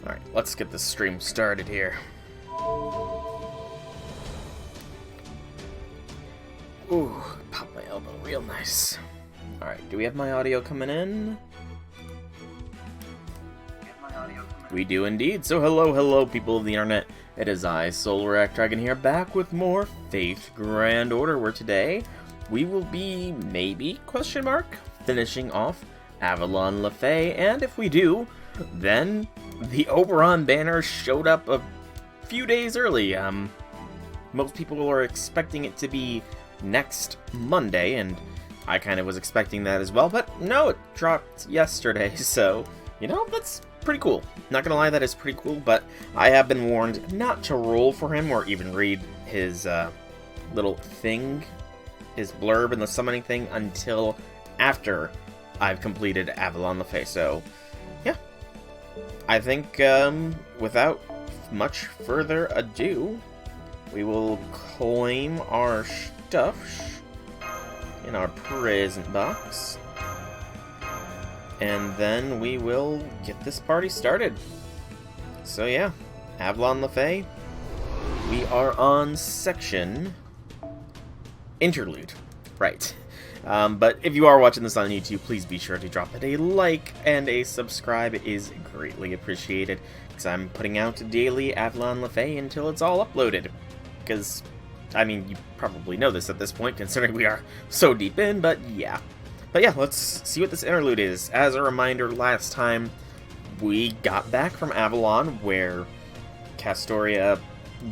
Alright, let's get this stream started here. Ooh, pop my elbow real nice. Alright, do we have my audio coming in? We do indeed. So hello people of the internet. It is I, Solar Dragon here, back with more Faith Grand Order, where today we will be, maybe, finishing off Avalon Le Fae, and if we do, then the Oberon banner showed up a few days early. Most people were expecting it to be next Monday, and I kind of was expecting that as well, but no, it dropped yesterday, so, you know, that's pretty cool. Not gonna lie, that is pretty cool, but I have been warned not to roll for him or even read his little thing, his blurb and the summoning thing, until after I've completed Avalon Le Fae, so yeah. I think without much further ado, we will claim our stuff in our present box, and then we will get this party started. So yeah, Avalon Le Fae, we are on section Interlude, right. But if you are watching this on YouTube, please be sure to drop it a like and a subscribe. It is greatly appreciated, because I'm putting out daily Avalon Le Fae until it's all uploaded. Because, I mean, you probably know this at this point, considering we are so deep in, but yeah. But yeah, let's see what this interlude is. As a reminder, last time we got back from Avalon, where Castoria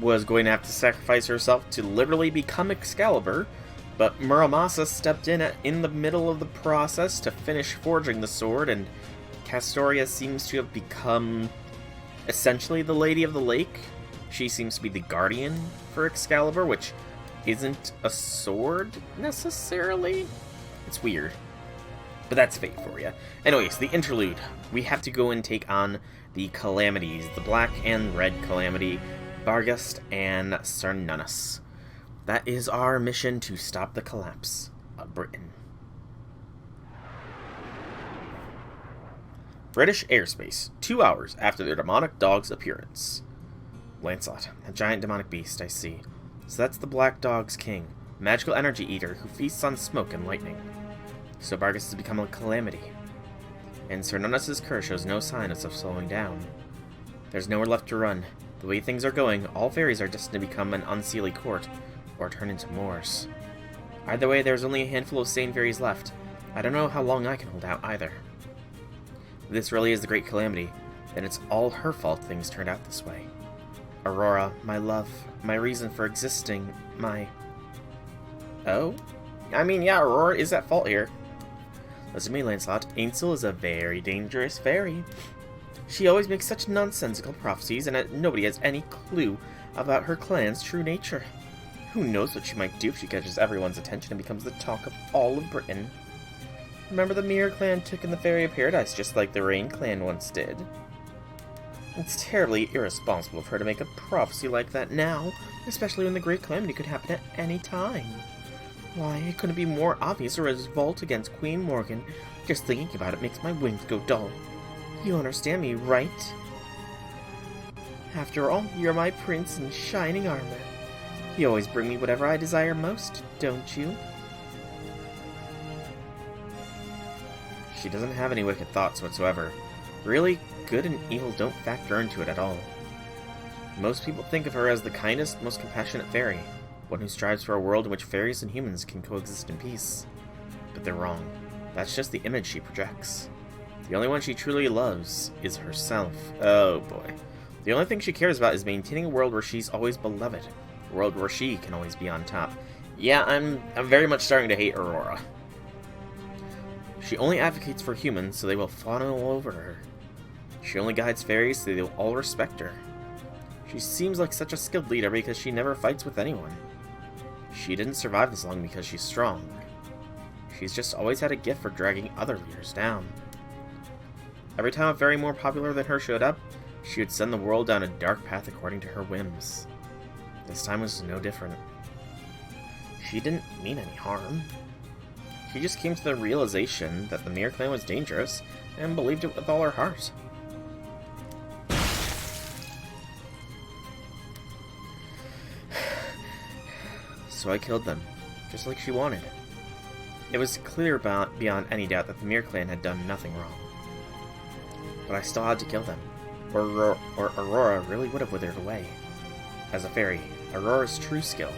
was going to have to sacrifice herself to literally become Excalibur, but Muramasa stepped in the middle of the process to finish forging the sword, and Castoria seems to have become essentially the Lady of the Lake. She seems to be the guardian for Excalibur, which isn't a sword necessarily. It's weird. But that's fate for you. Anyways, the interlude. We have to go and take on the Calamities, the Black and Red Calamity, Barghest and Cernunnos. That is our mission to stop the collapse of Britain. British airspace, 2 hours after their demonic dog's appearance. Lancelot, a giant demonic beast, I see. So that's the Black Dog's king, magical energy eater who feasts on smoke and lightning. So Barghest has become a calamity, and Cernunnos' curse shows no sign of slowing down. There's nowhere left to run. The way things are going, all fairies are destined to become an unseelie court, or turn into Moors. Either way, there's only a handful of sane fairies left. I don't know how long I can hold out either. If this really is the Great Calamity, then it's all her fault things turned out this way. Aurora, my love, my reason for existing, my... Oh? I mean, yeah, Aurora is at fault here. Listen to me, Lancelot. Ainsel is a very dangerous fairy. She always makes such nonsensical prophecies, and nobody has any clue about her clan's true nature. Who knows what she might do if she catches everyone's attention and becomes the talk of all of Britain. Remember the Mirror clan took in the Fairy of Paradise just like the Rain clan once did. It's terribly irresponsible of her to make a prophecy like that now, especially when the Great Calamity could happen at any time. Why, it couldn't be more obvious a revolt against Queen Morgan. Just thinking about it makes my wings go dull. You understand me, right? After all, you're my prince in shining armor. You always bring me whatever I desire most, don't you? She doesn't have any wicked thoughts whatsoever. Really, good and evil don't factor into it at all. Most people think of her as the kindest, most compassionate fairy, one who strives for a world in which fairies and humans can coexist in peace. But they're wrong. That's just the image she projects. The only one she truly loves is herself. Oh boy. The only thing she cares about is maintaining a world where she's always beloved. A world where she can always be on top. Yeah, I'm very much starting to hate Aurora. She only advocates for humans, so they will fawn all over her. She only guides fairies, so they'll all respect her. She seems like such a skilled leader because she never fights with anyone. She didn't survive this long because she's strong. She's just always had a gift for dragging other leaders down. Every time a fairy more popular than her showed up, she would send the world down a dark path according to her whims. This time was no different. She didn't mean any harm. She just came to the realization that the Mirror clan was dangerous, and believed it with all her heart. so I killed them, just like she wanted. It was clear beyond any doubt that the Mir clan had done nothing wrong. But I still had to kill them, or Aurora really would have withered away. As a fairy, Aurora's true skill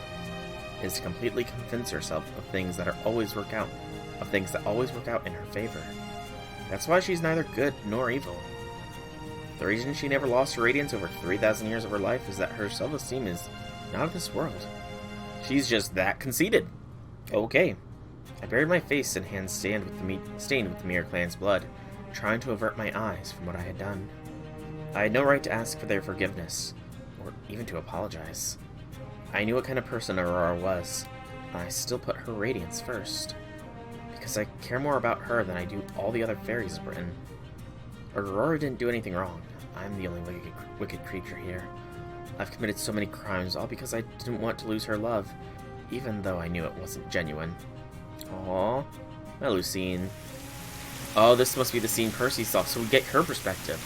is to completely convince herself of things that always work out in her favor. That's why she's neither good nor evil. The reason she never lost her radiance over 3,000 years of her life is that her self-esteem is not of this world. She's just that conceited. Okay. I buried my face and hands stained with the Mir clan's blood, trying to avert my eyes from what I had done. I had no right to ask for their forgiveness, or even to apologize. I knew what kind of person Aurora was, and I still put her radiance first, because I care more about her than I do all the other fairies of Britain. Aurora didn't do anything wrong. I'm the only wicked creature here. I've committed so many crimes, all because I didn't want to lose her love, even though I knew it wasn't genuine. Aww, Melusine. Oh, this must be the scene Percy saw, so we get her perspective.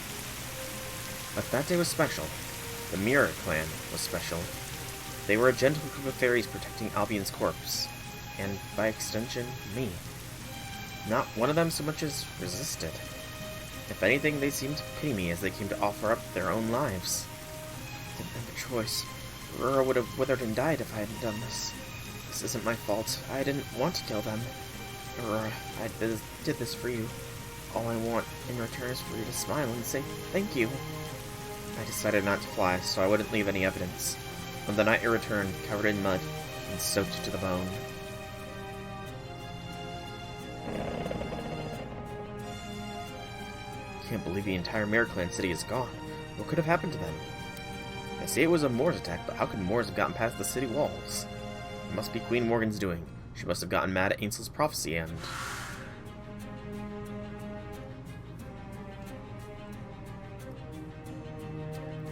But that day was special. The Mir clan was special. They were a gentle group of fairies protecting Albion's corpse, and by extension, me. Not one of them so much as resisted. If anything, they seemed to pity me as they came to offer up their own lives. I didn't have a choice. Aurora would have withered and died if I hadn't done this. This isn't my fault. I didn't want to kill them. Aurora, I did this for you. All I want in return is for you to smile and say thank you. I decided not to fly, so I wouldn't leave any evidence. On the night I returned, covered in mud and soaked to the bone. I can't believe the entire Mir clan city is gone. What could have happened to them? I say it was a Moors attack, but how could Moors have gotten past the city walls? It must be Queen Morgan's doing. She must have gotten mad at Ainsl's prophecy and...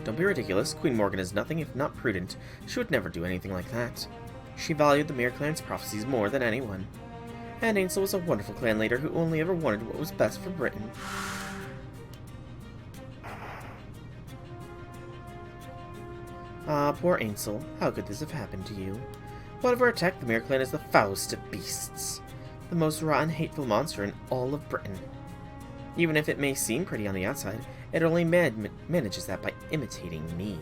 Don't be ridiculous. Queen Morgan is nothing if not prudent. She would never do anything like that. She valued the Mir clan's prophecies more than anyone. And Ainsel was a wonderful clan leader who only ever wanted what was best for Britain. Ah, poor Ainsel. How could this have happened to you? Whatever attacked the Mir clan is the foulest of beasts. The most rotten, hateful monster in all of Britain. Even if it may seem pretty on the outside, it only manages that by imitating me.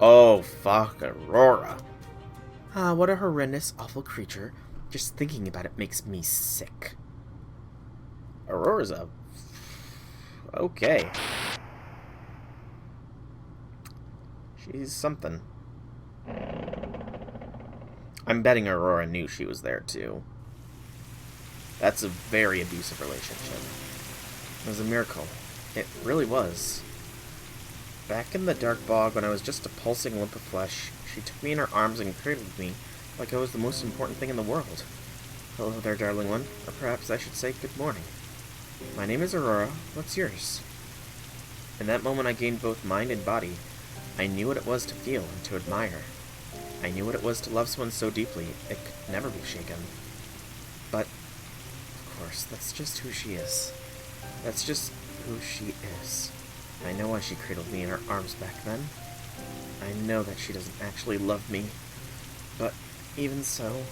Oh, fuck Aurora. Ah, what a horrendous, awful creature. Just thinking about it makes me sick. Aurora's a... okay. She's something. I'm betting Aurora knew she was there, too. That's a very abusive relationship. It was a miracle. It really was. Back in the dark bog, when I was just a pulsing lump of flesh, she took me in her arms and cradled me like I was the most important thing in the world. Hello there, darling one. Or perhaps I should say good morning. My name is Aurora. What's yours? In that moment I gained both mind and body. I knew what it was to feel and to admire. I knew what it was to love someone so deeply it could never be shaken. But, of course, that's just who she is. That's just who she is. I know why she cradled me in her arms back then. I know that she doesn't actually love me. But, even so,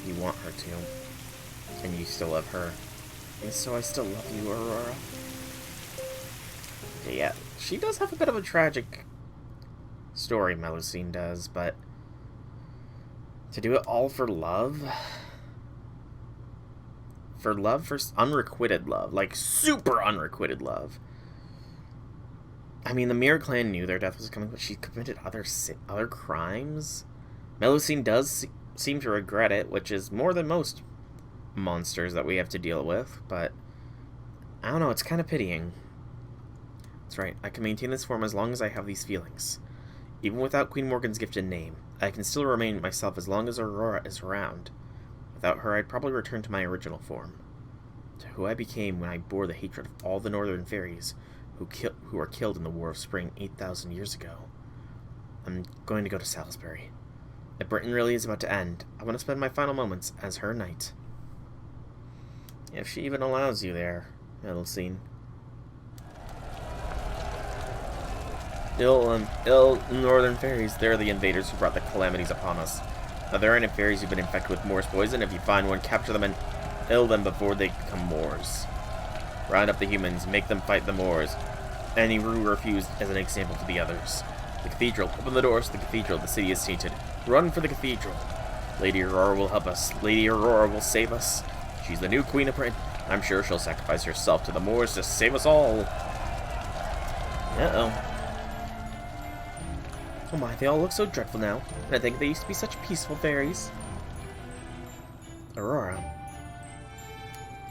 you want her to. And you still love her. And so I still love you, Aurora. Yeah, she does have a bit of a tragic story, Melusine does, but to do it all for love? For unrequited love. Like, super unrequited love. I mean, the Mir clan knew their death was coming, but she committed other crimes? Melusine does seem to regret it, which is more than most monsters that we have to deal with, but I don't know, it's kind of pitying. That's right, I can maintain this form as long as I have these feelings. Even without Queen Morgan's gifted name, I can still remain myself as long as Aurora is around. Without her, I'd probably return to my original form. To who I became when I bore the hatred of all the northern fairies who were killed in the War of Spring 8,000 years ago. I'm going to go to Salisbury. If Britain really is about to end, I want to spend my final moments as her knight. If she even allows you there, Melusine. Ill northern fairies, they're the invaders who brought the calamities upon us. Are there any fairies who've been infected with Moor's poison? If you find one, capture them and kill them before they become Moors. Round up the humans, make them fight the Moors. Any who refuse as an example to the others. The cathedral. Open the doors to the cathedral. The city is tainted. Run for the cathedral. Lady Aurora will help us. Lady Aurora will save us. She's the new Queen of Britain. I'm sure she'll sacrifice herself to the Moors to save us all. Uh-oh. Oh my, they all look so dreadful now. And I think they used to be such peaceful fairies. Aurora.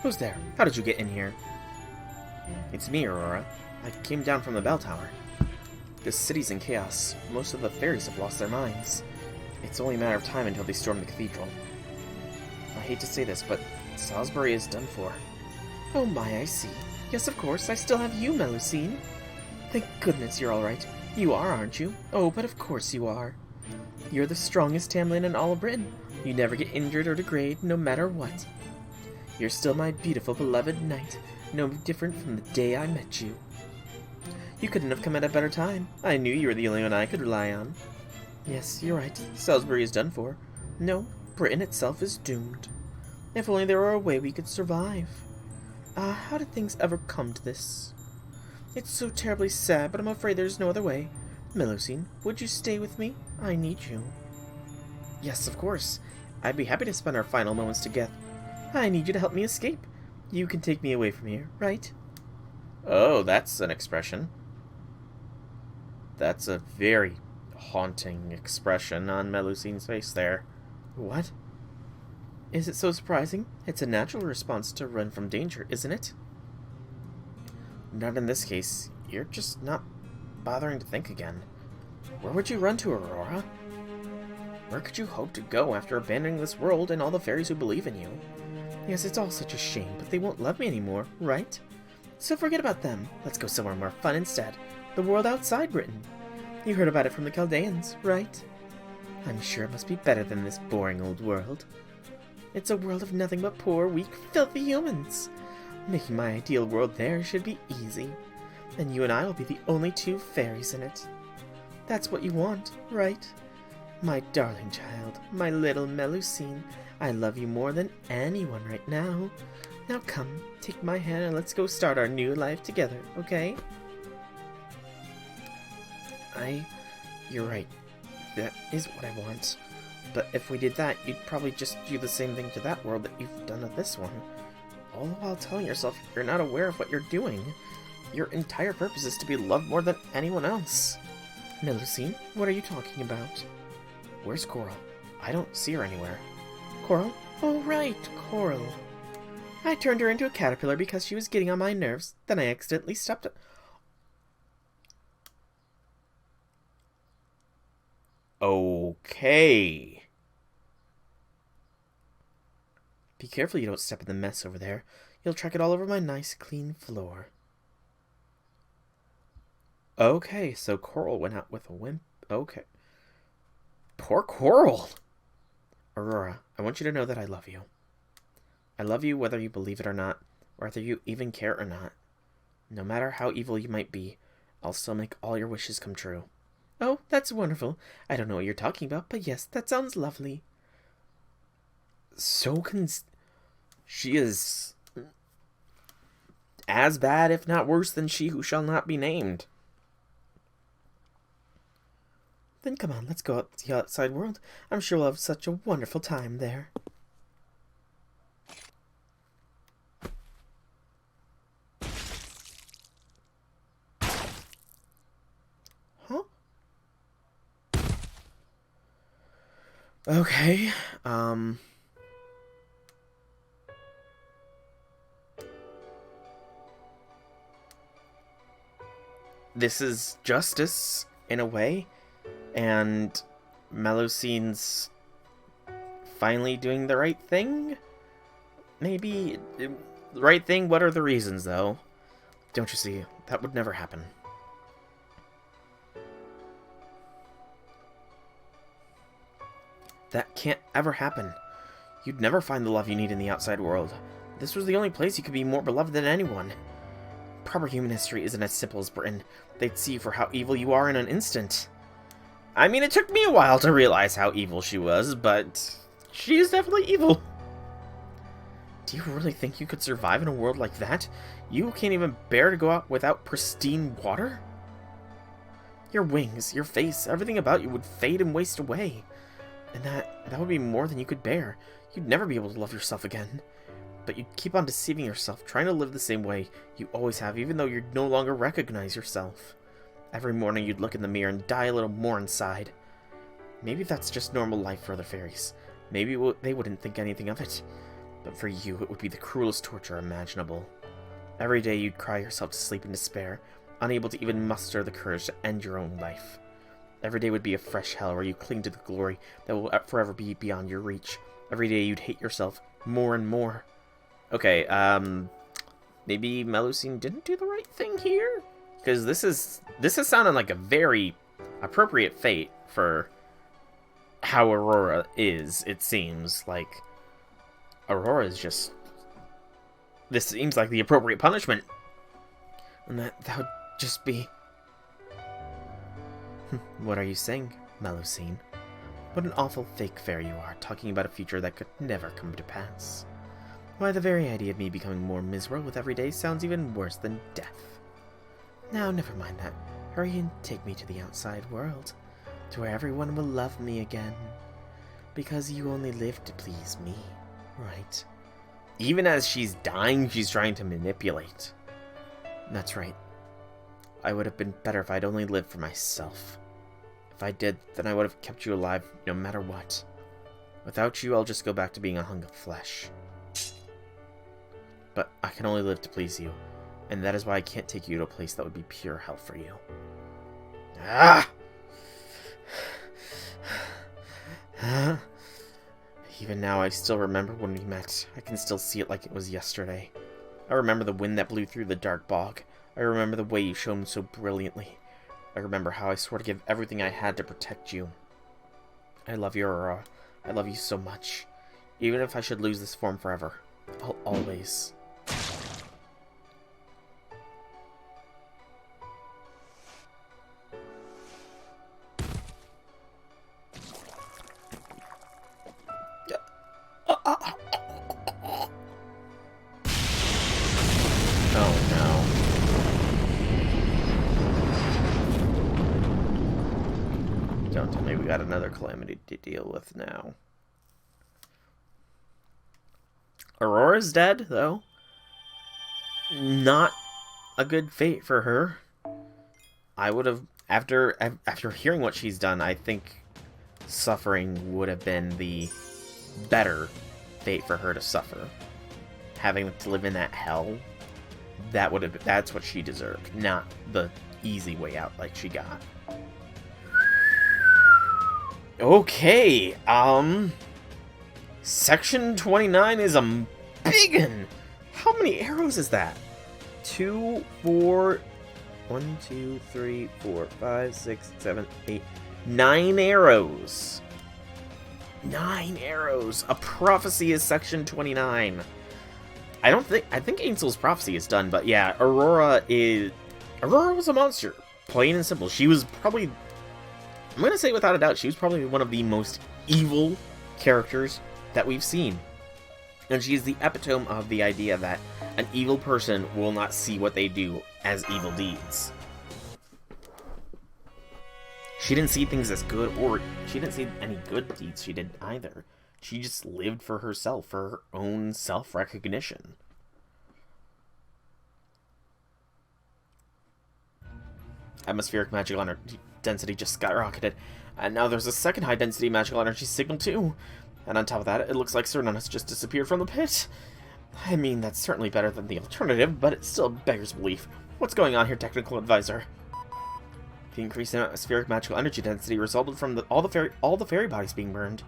Who's there? How did you get in here? It's me, Aurora. I came down from the bell tower. This city's in chaos. Most of the fairies have lost their minds. It's only a matter of time until they storm the cathedral. I hate to say this, but Salisbury is done for. Oh my, I see. Yes, of course, I still have you, Melusine. Thank goodness you're alright. You are, aren't you? Oh, but of course you are. You're the strongest Tamlin in all of Britain. You never get injured or degrade, no matter what. You're still my beautiful, beloved knight, no different from the day I met you. You couldn't have come at a better time. I knew you were the only one I could rely on. Yes, you're right. Salisbury is done for. No, Britain itself is doomed. If only there were a way we could survive. How did things ever come to this? It's so terribly sad, but I'm afraid there's no other way. Melusine, would you stay with me? I need you. Yes, of course. I'd be happy to spend our final moments together. I need you to help me escape. You can take me away from here, right? Oh, that's an expression. That's a very haunting expression on Melusine's face there. What? Is it so surprising? It's a natural response to run from danger, isn't it? Not in this case. You're just not bothering to think again. Where would you run to, Aurora? Where could you hope to go after abandoning this world and all the fairies who believe in you? Yes, it's all such a shame, but they won't love me anymore, right? So forget about them. Let's go somewhere more fun instead. The world outside Britain. You heard about it from the Chaldeans, right? I'm sure it must be better than this boring old world. It's a world of nothing but poor, weak, filthy humans. Making my ideal world there should be easy. And you and I will be the only two fairies in it. That's what you want, right? My darling child, my little Melusine, I love you more than anyone right now. Now come, take my hand and let's go start our new life together, okay? You're right. That is what I want. But if we did that, you'd probably just do the same thing to that world that you've done to this one. All the while telling yourself you're not aware of what you're doing. Your entire purpose is to be loved more than anyone else. Melusine, what are you talking about? Where's Coral? I don't see her anywhere. Coral? Oh right, Coral. I turned her into a caterpillar because she was getting on my nerves. Then I accidentally stepped it. Okay. Be careful you don't step in the mess over there. You'll track it all over my nice, clean floor. Okay, so Coral went out with a wimp. Okay. Poor Coral! Aurora, I want you to know that I love you. I love you whether you believe it or not, or whether you even care or not. No matter how evil you might be, I'll still make all your wishes come true. Oh, that's wonderful. I don't know what you're talking about, but yes, that sounds lovely. She is as bad, if not worse, than she who shall not be named. Then come on, let's go out to the outside world. I'm sure we'll have such a wonderful time there. Huh? Okay, this is justice, in a way. And Melusine's finally doing the right thing? Maybe. The right thing? What are the reasons, though? Don't you see? That would never happen. That can't ever happen. You'd never find the love you need in the outside world. This was the only place you could be more beloved than anyone. Proper human history isn't as simple as Britain. They'd see you for how evil you are in an instant. I mean, it took me a while to realize how evil she was, but she is definitely evil. Do you really think you could survive in a world like that? You can't even bear to go out without pristine water? Your wings, your face, everything about you would fade and waste away. And that would be more than you could bear. You'd never be able to love yourself again. But you'd keep on deceiving yourself, trying to live the same way you always have, even though you no longer recognize yourself. Every morning you'd look in the mirror and die a little more inside. Maybe that's just normal life for other fairies. Maybe they wouldn't think anything of it. But for you, it would be the cruelest torture imaginable. Every day you'd cry yourself to sleep in despair, unable to even muster the courage to end your own life. Every day would be a fresh hell where you cling to the glory that will forever be beyond your reach. Every day you'd hate yourself more and more. Okay, maybe Melusine didn't do the right thing here? Because this is sounding like a very appropriate fate for how Aurora is, it seems. Like, Aurora is just... This seems like the appropriate punishment. And that would just be... What are you saying, Melusine? What an awful fake fairy you are, talking about a future that could never come to pass. Why, the very idea of me becoming more miserable with every day sounds even worse than death. Now, never mind that. Hurry and take me to the outside world, to where everyone will love me again. Because you only live to please me, right? Even as she's dying, she's trying to manipulate. That's right. I would have been better if I'd only lived for myself. If I did, then I would have kept you alive no matter what. Without you, I'll just go back to being a hunk of flesh. But I can only live to please you, and that is why I can't take you to a place that would be pure hell for you. Ah! Even now, I still remember when we met. I can still see it like it was yesterday. I remember the wind that blew through the dark bog. I remember the way you shone so brilliantly. I remember how I swore to give everything I had to protect you. I love you, Aurora. I love you so much. Even if I should lose this form forever, I'll always... Oh no. Don't tell me we got another calamity to deal with now. Aurora's dead, though. Not a good fate for her. I would have, after hearing what she's done, I think suffering would have been the better fate for her to suffer. Having to live in that hell, that's what she deserved, not the easy way out like she got. Okay, Section 29 is a biggin'! How many arrows is that? 2, 4, 1, 2, 3, 4, 5, 6, 7, 8, 9 arrows. 9 arrows. A prophecy is Section 29. I think Ainsl's prophecy is done, but yeah, Aurora was a monster. Plain and simple. She was probably, I'm going to say without a doubt, she was probably one of the most evil characters that we've seen. And she is the epitome of the idea that an evil person will not see what they do as evil deeds. She didn't see things as good, or she didn't see any good deeds she did either. She just lived for herself, for her own self-recognition. Atmospheric magical energy density just skyrocketed, and now there's a second high-density magical energy signal too. And on top of that, it looks like Cernon has just disappeared from the pit. I mean, that's certainly better than the alternative, but it still beggars belief. What's going on here, technical advisor? The increase in atmospheric magical energy density resulted from all the fairy bodies being burned.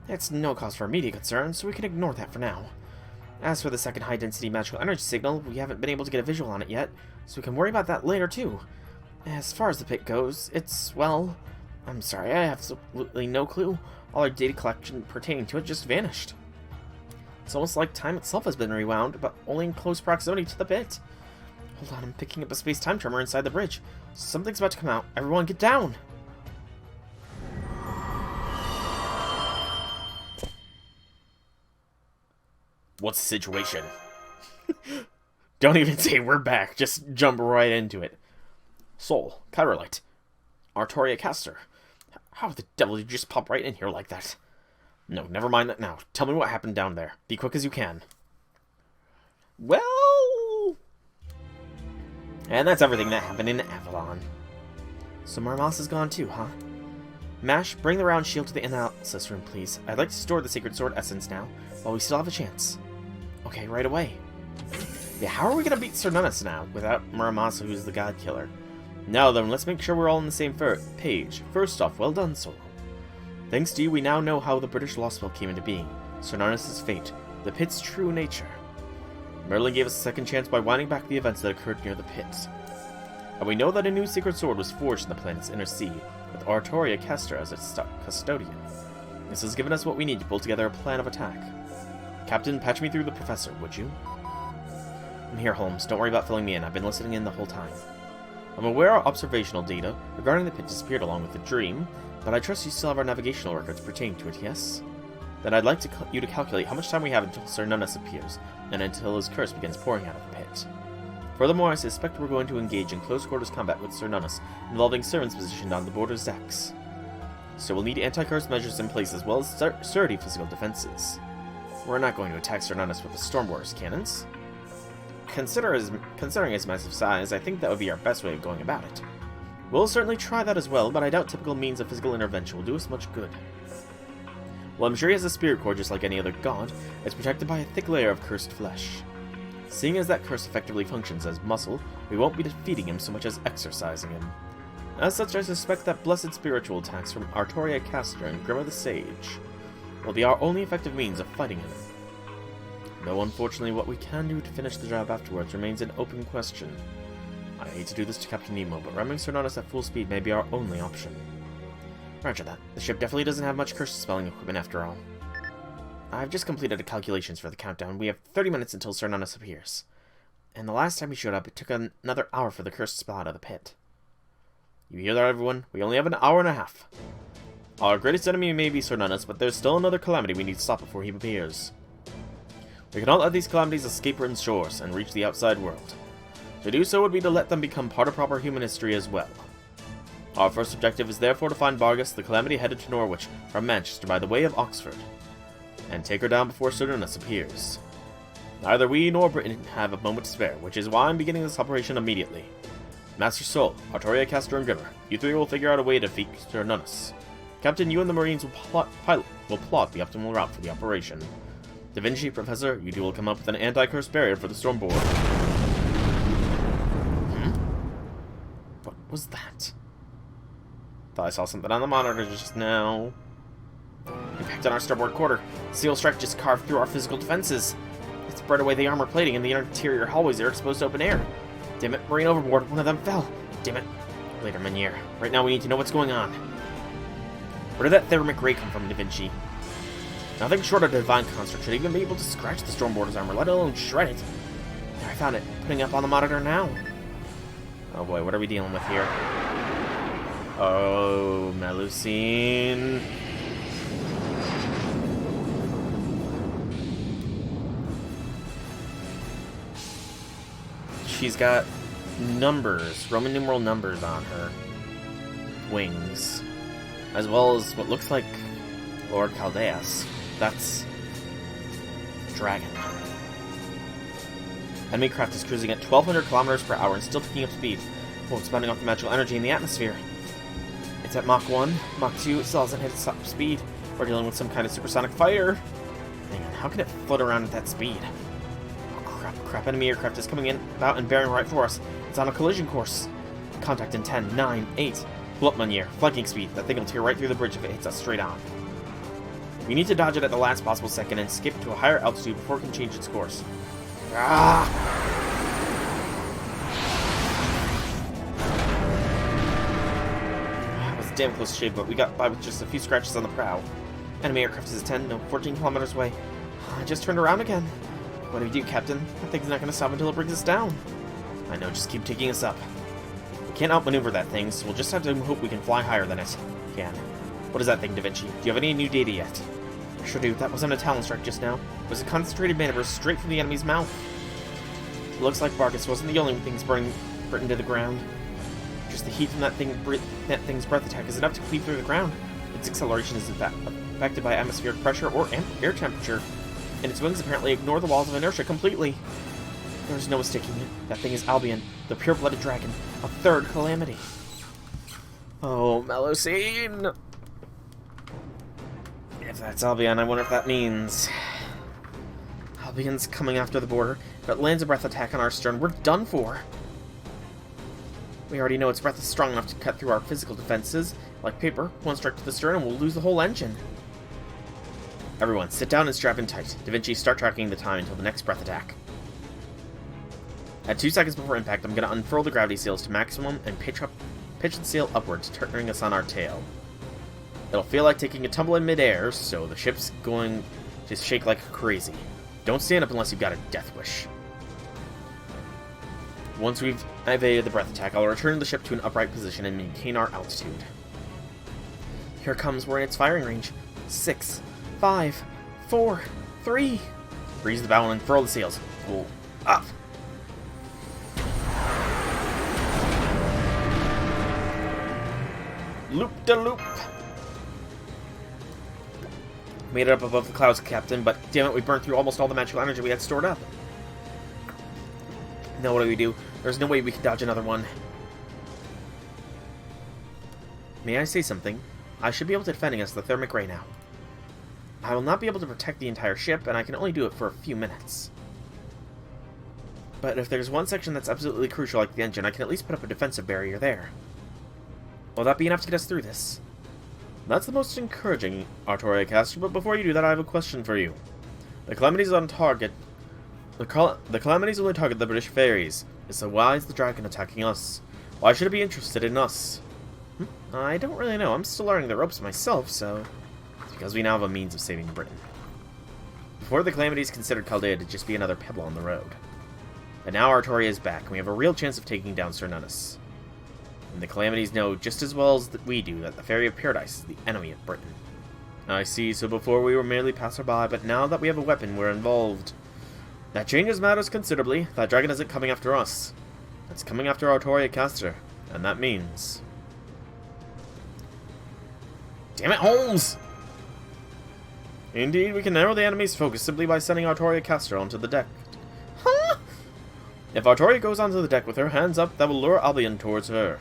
It's no cause for immediate concern, so we can ignore that for now. As for the second high-density magical energy signal, we haven't been able to get a visual on it yet, so we can worry about that later too. As far as the pit goes, it's, well, I'm sorry, I have absolutely no clue. All our data collection pertaining to it just vanished. It's almost like time itself has been rewound, but only in close proximity to the pit. Hold on, I'm picking up a space-time tremor inside the bridge. Something's about to come out. Everyone get down! What's the situation? Don't even say we're back. Just jump right into it. Sol, Chirolite, Artoria Castor. How the devil did you just pop right in here like that? No, never mind that now. Tell me what happened down there. Be quick as you can. Well... And that's everything that happened in Avalon. So Marmas is gone too, huh? Mash, bring the round shield to the analysis room, please. I'd like to store the Sacred Sword Essence now, while we still have a chance. Okay, right away. Yeah, how are we gonna beat Cernunnos now, without Muramasa, who's the God Killer? Now then, let's make sure we're all on the same page. First off, well done, Solo. Thanks to you, we now know how the British Lostbelt came into being, Cernunnos' fate, the pit's true nature. Merlin gave us a second chance by winding back the events that occurred near the pit. And we know that a new secret sword was forged in the planet's inner sea, with Artoria Castor as its custodian. This has given us what we need to pull together a plan of attack. Captain, patch me through the professor, would you? I'm here, Holmes. Don't worry about filling me in. I've been listening in the whole time. I'm aware our observational data regarding the pit disappeared along with the dream, but I trust you still have our navigational records pertaining to it, yes? Then I'd like you to calculate how much time we have until Cernunnos appears, and until his curse begins pouring out of the pit. Furthermore, I suspect we're going to engage in close-quarters combat with Cernunnos, involving servants positioned on the border's decks. So we'll need anti-curse measures in place as well as sturdy physical defenses. We're not going to attack Cernunnos with the Stormboar's cannons. Considering his massive size, I think that would be our best way of going about it. We'll certainly try that as well, but I doubt typical means of physical intervention will do us much good. Well, I'm sure he has a spirit core just like any other god. It's protected by a thick layer of cursed flesh. Seeing as that curse effectively functions as muscle, we won't be defeating him so much as exorcising him. As such, I suspect that blessed spiritual attacks from Artoria Castor and Grimmer the Sage will be our only effective means of fighting him. Though unfortunately what we can do to finish the job afterwards remains an open question. I hate to do this to Captain Nemo, but ramming Cernunnos at full speed may be our only option. Roger that. The ship definitely doesn't have much curse-spelling equipment after all. I've just completed the calculations for the countdown. We have 30 minutes until Cernunnos appears. And the last time he showed up, it took another hour for the curse to spell out of the pit. You hear that, everyone? We only have an hour and a half. Our greatest enemy may be Cernunnos, but there's still another calamity we need to stop before he appears. We cannot let these calamities escape Britain's shores and reach the outside world. To do so would be to let them become part of proper human history as well. Our first objective is therefore to find Vargas, the calamity headed to Norwich from Manchester by the way of Oxford, and take her down before Cernunnos appears. Neither we nor Britain have a moment to spare, which is why I'm beginning this operation immediately. Master Sol, Artoria Castor, and Grimmer, you three will figure out a way to defeat Cernunnos. Captain, you and the Marines will plot the optimal route for the operation. Da Vinci, Professor, you two will come up with an anti-curse barrier for the Stormboard. What was that? Thought I saw something on the monitor just now. Impact on our starboard quarter. Seal strike just carved through our physical defenses. It spread away the armor plating and the interior hallways are exposed to open air. Damn it, Marine overboard. One of them fell. Damn it. Later, Meunier. Right now we need to know what's going on. Where did that thermic ray come from, Da Vinci? Nothing short of divine construct should even be able to scratch the Stormboarder's armor, let alone shred it. There, I found it. Putting it up on the monitor now. Oh boy, what are we dealing with here? Oh, Melusine. She's got numbers, Roman numeral numbers on her wings, as well as what looks like Lord Caldeas. That's dragon. Enemy craft is cruising at 1,200 kilometers per hour and still picking up speed. Oh, it's bounding off the magical energy in the atmosphere. It's at Mach 1, Mach 2, it still hasn't hit its top speed. We're dealing with some kind of supersonic fire. Hang on, how can it float around at that speed? Oh crap, enemy aircraft is coming in, about and bearing right for us. It's on a collision course. Contact in 10, 9, 8. Pull up, Meunier. Flanking speed. That thing will tear right through the bridge if it hits us straight on. We need to dodge it at the last possible second and skip to a higher altitude before it can change its course. Ah! That was damn close shave, but we got by with just a few scratches on the prow. Enemy aircraft is at 10, no, 14 kilometers away. I just turned around again. What do we do, Captain? That thing's not going to stop until it brings us down. I know, just keep taking us up. We can't outmaneuver that thing, so we'll just have to hope we can fly higher than it. Can. What is that thing, Da Vinci? Do you have any new data yet? Sure do, that wasn't a talon strike just now. It was a concentrated maneuver straight from the enemy's mouth. It looks like Barkus wasn't the only thing burning Britain to the ground. Just the heat from that thing's breath attack is enough to cleave through the ground. Its acceleration is affected by atmospheric pressure or air temperature, and its wings apparently ignore the laws of inertia completely. There's no mistaking it. That thing is Albion, the pure-blooded dragon, a third calamity. Oh, Melusine! If that's Albion, I wonder if that means... Albion's coming after the border. If it lands a breath attack on our stern, we're done for. We already know its breath is strong enough to cut through our physical defenses. Like paper, one strike to the stern and we'll lose the whole engine. Everyone, sit down and strap in tight. Da Vinci, start tracking the time until the next breath attack. At 2 seconds before impact, I'm going to unfurl the gravity seals to maximum and pitch the sail upwards, turning us on our tail. It'll feel like taking a tumble in midair, so the ship's going to shake like crazy. Don't stand up unless you've got a death wish. Once we've evaded the breath attack, I'll return the ship to an upright position and maintain our altitude. Here it comes, we're in its firing range. 6, 5, 4, 3. Breeze the bow and unfurl the sails. Pull up. Loop-de-loop. Made it up above the clouds, Captain, but damn it, we burned through almost all the magical energy we had stored up. Now what do? There's no way we can dodge another one. May I say something? I should be able to defend against the thermic ray now. I will not be able to protect the entire ship, and I can only do it for a few minutes. But if there's one section that's absolutely crucial, like the engine, I can at least put up a defensive barrier there. Will that be enough to get us through this? That's the most encouraging, Artoria Caster, but before you do that, I have a question for you. The calamities on target... The calamities only target the British ferries. So why is the dragon attacking us? Why should it be interested in us? I don't really know. I'm still learning the ropes myself, so... It's because we now have a means of saving Britain. Before, the calamities considered Chaldea to just be another pebble on the road. But now Artoria is back, and we have a real chance of taking down Cernunnos. And the calamities know just as well as we do that the Faerie of Paradise is the enemy of Britain. I see, so before we were merely passerby, but now that we have a weapon, we're involved. That changes matters considerably. That dragon isn't coming after us. It's coming after Artoria Caster, and that means... Damn it, Holmes! Indeed, we can narrow the enemy's focus simply by sending Artoria Caster onto the deck. Huh? If Artoria goes onto the deck with her hands up, that will lure Albion towards her.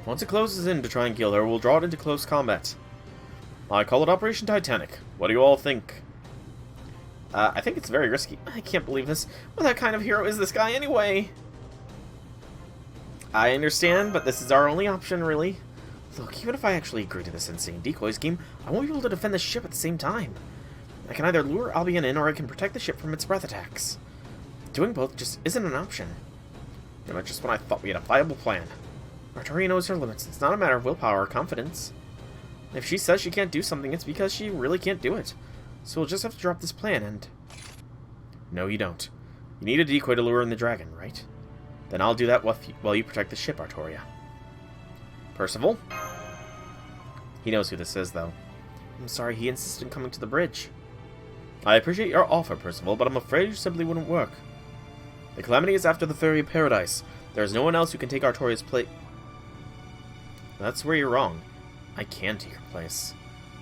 Once it closes in to try and kill her, we'll draw it into close combat. I call it Operation Titanic. What do you all think? I think it's very risky. I can't believe this. What kind of hero is this guy anyway? I understand, but this is our only option, really. Look, even if I actually agree to this insane decoy scheme, I won't be able to defend the ship at the same time. I can either lure Albion in, or I can protect the ship from its breath attacks. Doing both just isn't an option. You know, just when I thought we had a viable plan. Artoria knows her limits. It's not a matter of willpower or confidence. If she says she can't do something, it's because she really can't do it. So we'll just have to drop this plan and... No, you don't. You need a decoy to lure in the dragon, right? Then I'll do that while you protect the ship, Artoria. Percival? He knows who this is, though. I'm sorry, he insisted on coming to the bridge. I appreciate your offer, Percival, but I'm afraid you simply wouldn't work. The calamity is after the Faerie of Paradise. There is no one else who can take Artoria's place. That's where you're wrong. I can take her place.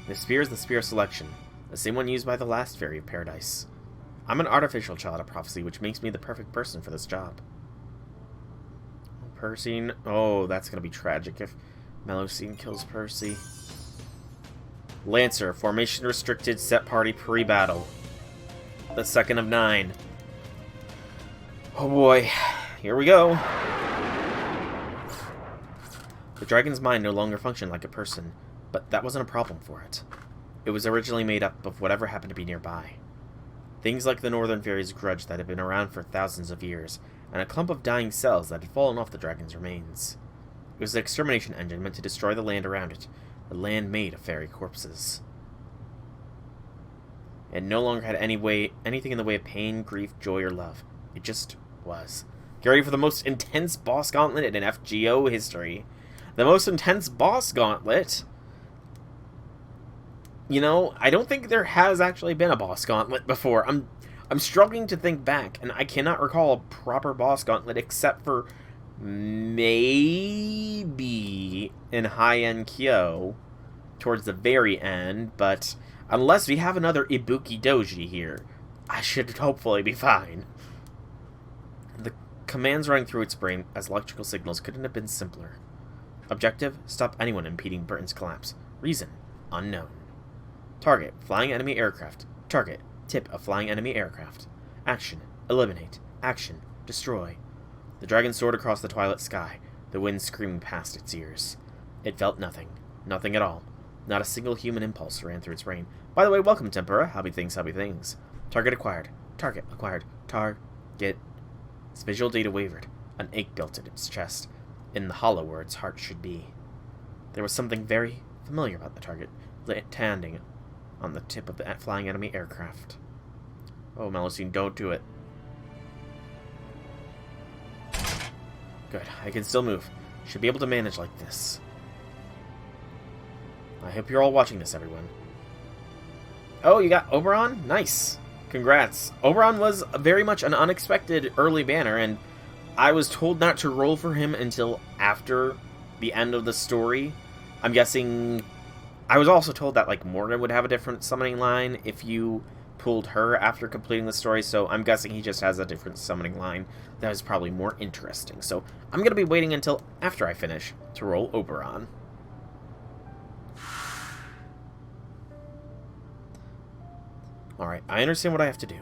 This spear is the spear of selection, the same one used by the last Faerie of Paradise. I'm an artificial child of prophecy, which makes me the perfect person for this job. Percy... Oh, that's gonna be tragic if Melusine kills Percy. Lancer, formation restricted, set party pre-battle. The second of 9. Oh boy, here we go. The dragon's mind no longer functioned like a person, but that wasn't a problem for it. It was originally made up of whatever happened to be nearby. Things like the Northern Fairies' grudge that had been around for thousands of years, and a clump of dying cells that had fallen off the dragon's remains. It was an extermination engine meant to destroy the land around it, a land made of fairy corpses. It no longer had anything in the way of pain, grief, joy, or love. It just was. Get ready for the most intense boss gauntlet in FGO history. The most intense boss gauntlet You know, I don't think there has actually been a boss gauntlet before. I'm struggling to think back, and I cannot recall a proper boss gauntlet except for maybe in high-end Kyo towards the very end, but unless we have another Ibuki Doji here, I should hopefully be fine. The commands running through its brain as electrical signals couldn't have been simpler. Objective, stop anyone impeding Britain's collapse. Reason, unknown. Target, flying enemy aircraft. Target, tip of flying enemy aircraft. Action, eliminate. Action, destroy. The dragon soared across the twilight sky, the wind screaming past its ears. It felt nothing. Nothing at all. Not a single human impulse ran through its brain. By the way, welcome, Tempura. Happy things, happy things. Target acquired. Target acquired. Target. Its visual data wavered. An ache built in its chest, in the hollow where its heart should be. There was something very familiar about the target, standing on the tip of the flying enemy aircraft. Oh, Melusine, don't do it. Good, I can still move. Should be able to manage like this. I hope you're all watching this, everyone. Oh, you got Oberon? Nice. Congrats. Oberon was very much an unexpected early banner, and I was told not to roll for him until after the end of the story. I'm guessing... I was also told that, like, Morgan would have a different summoning line if you pulled her after completing the story, so I'm guessing he just has a different summoning line that is probably more interesting. So I'm going to be waiting until after I finish to roll Oberon. Alright, I understand what I have to do.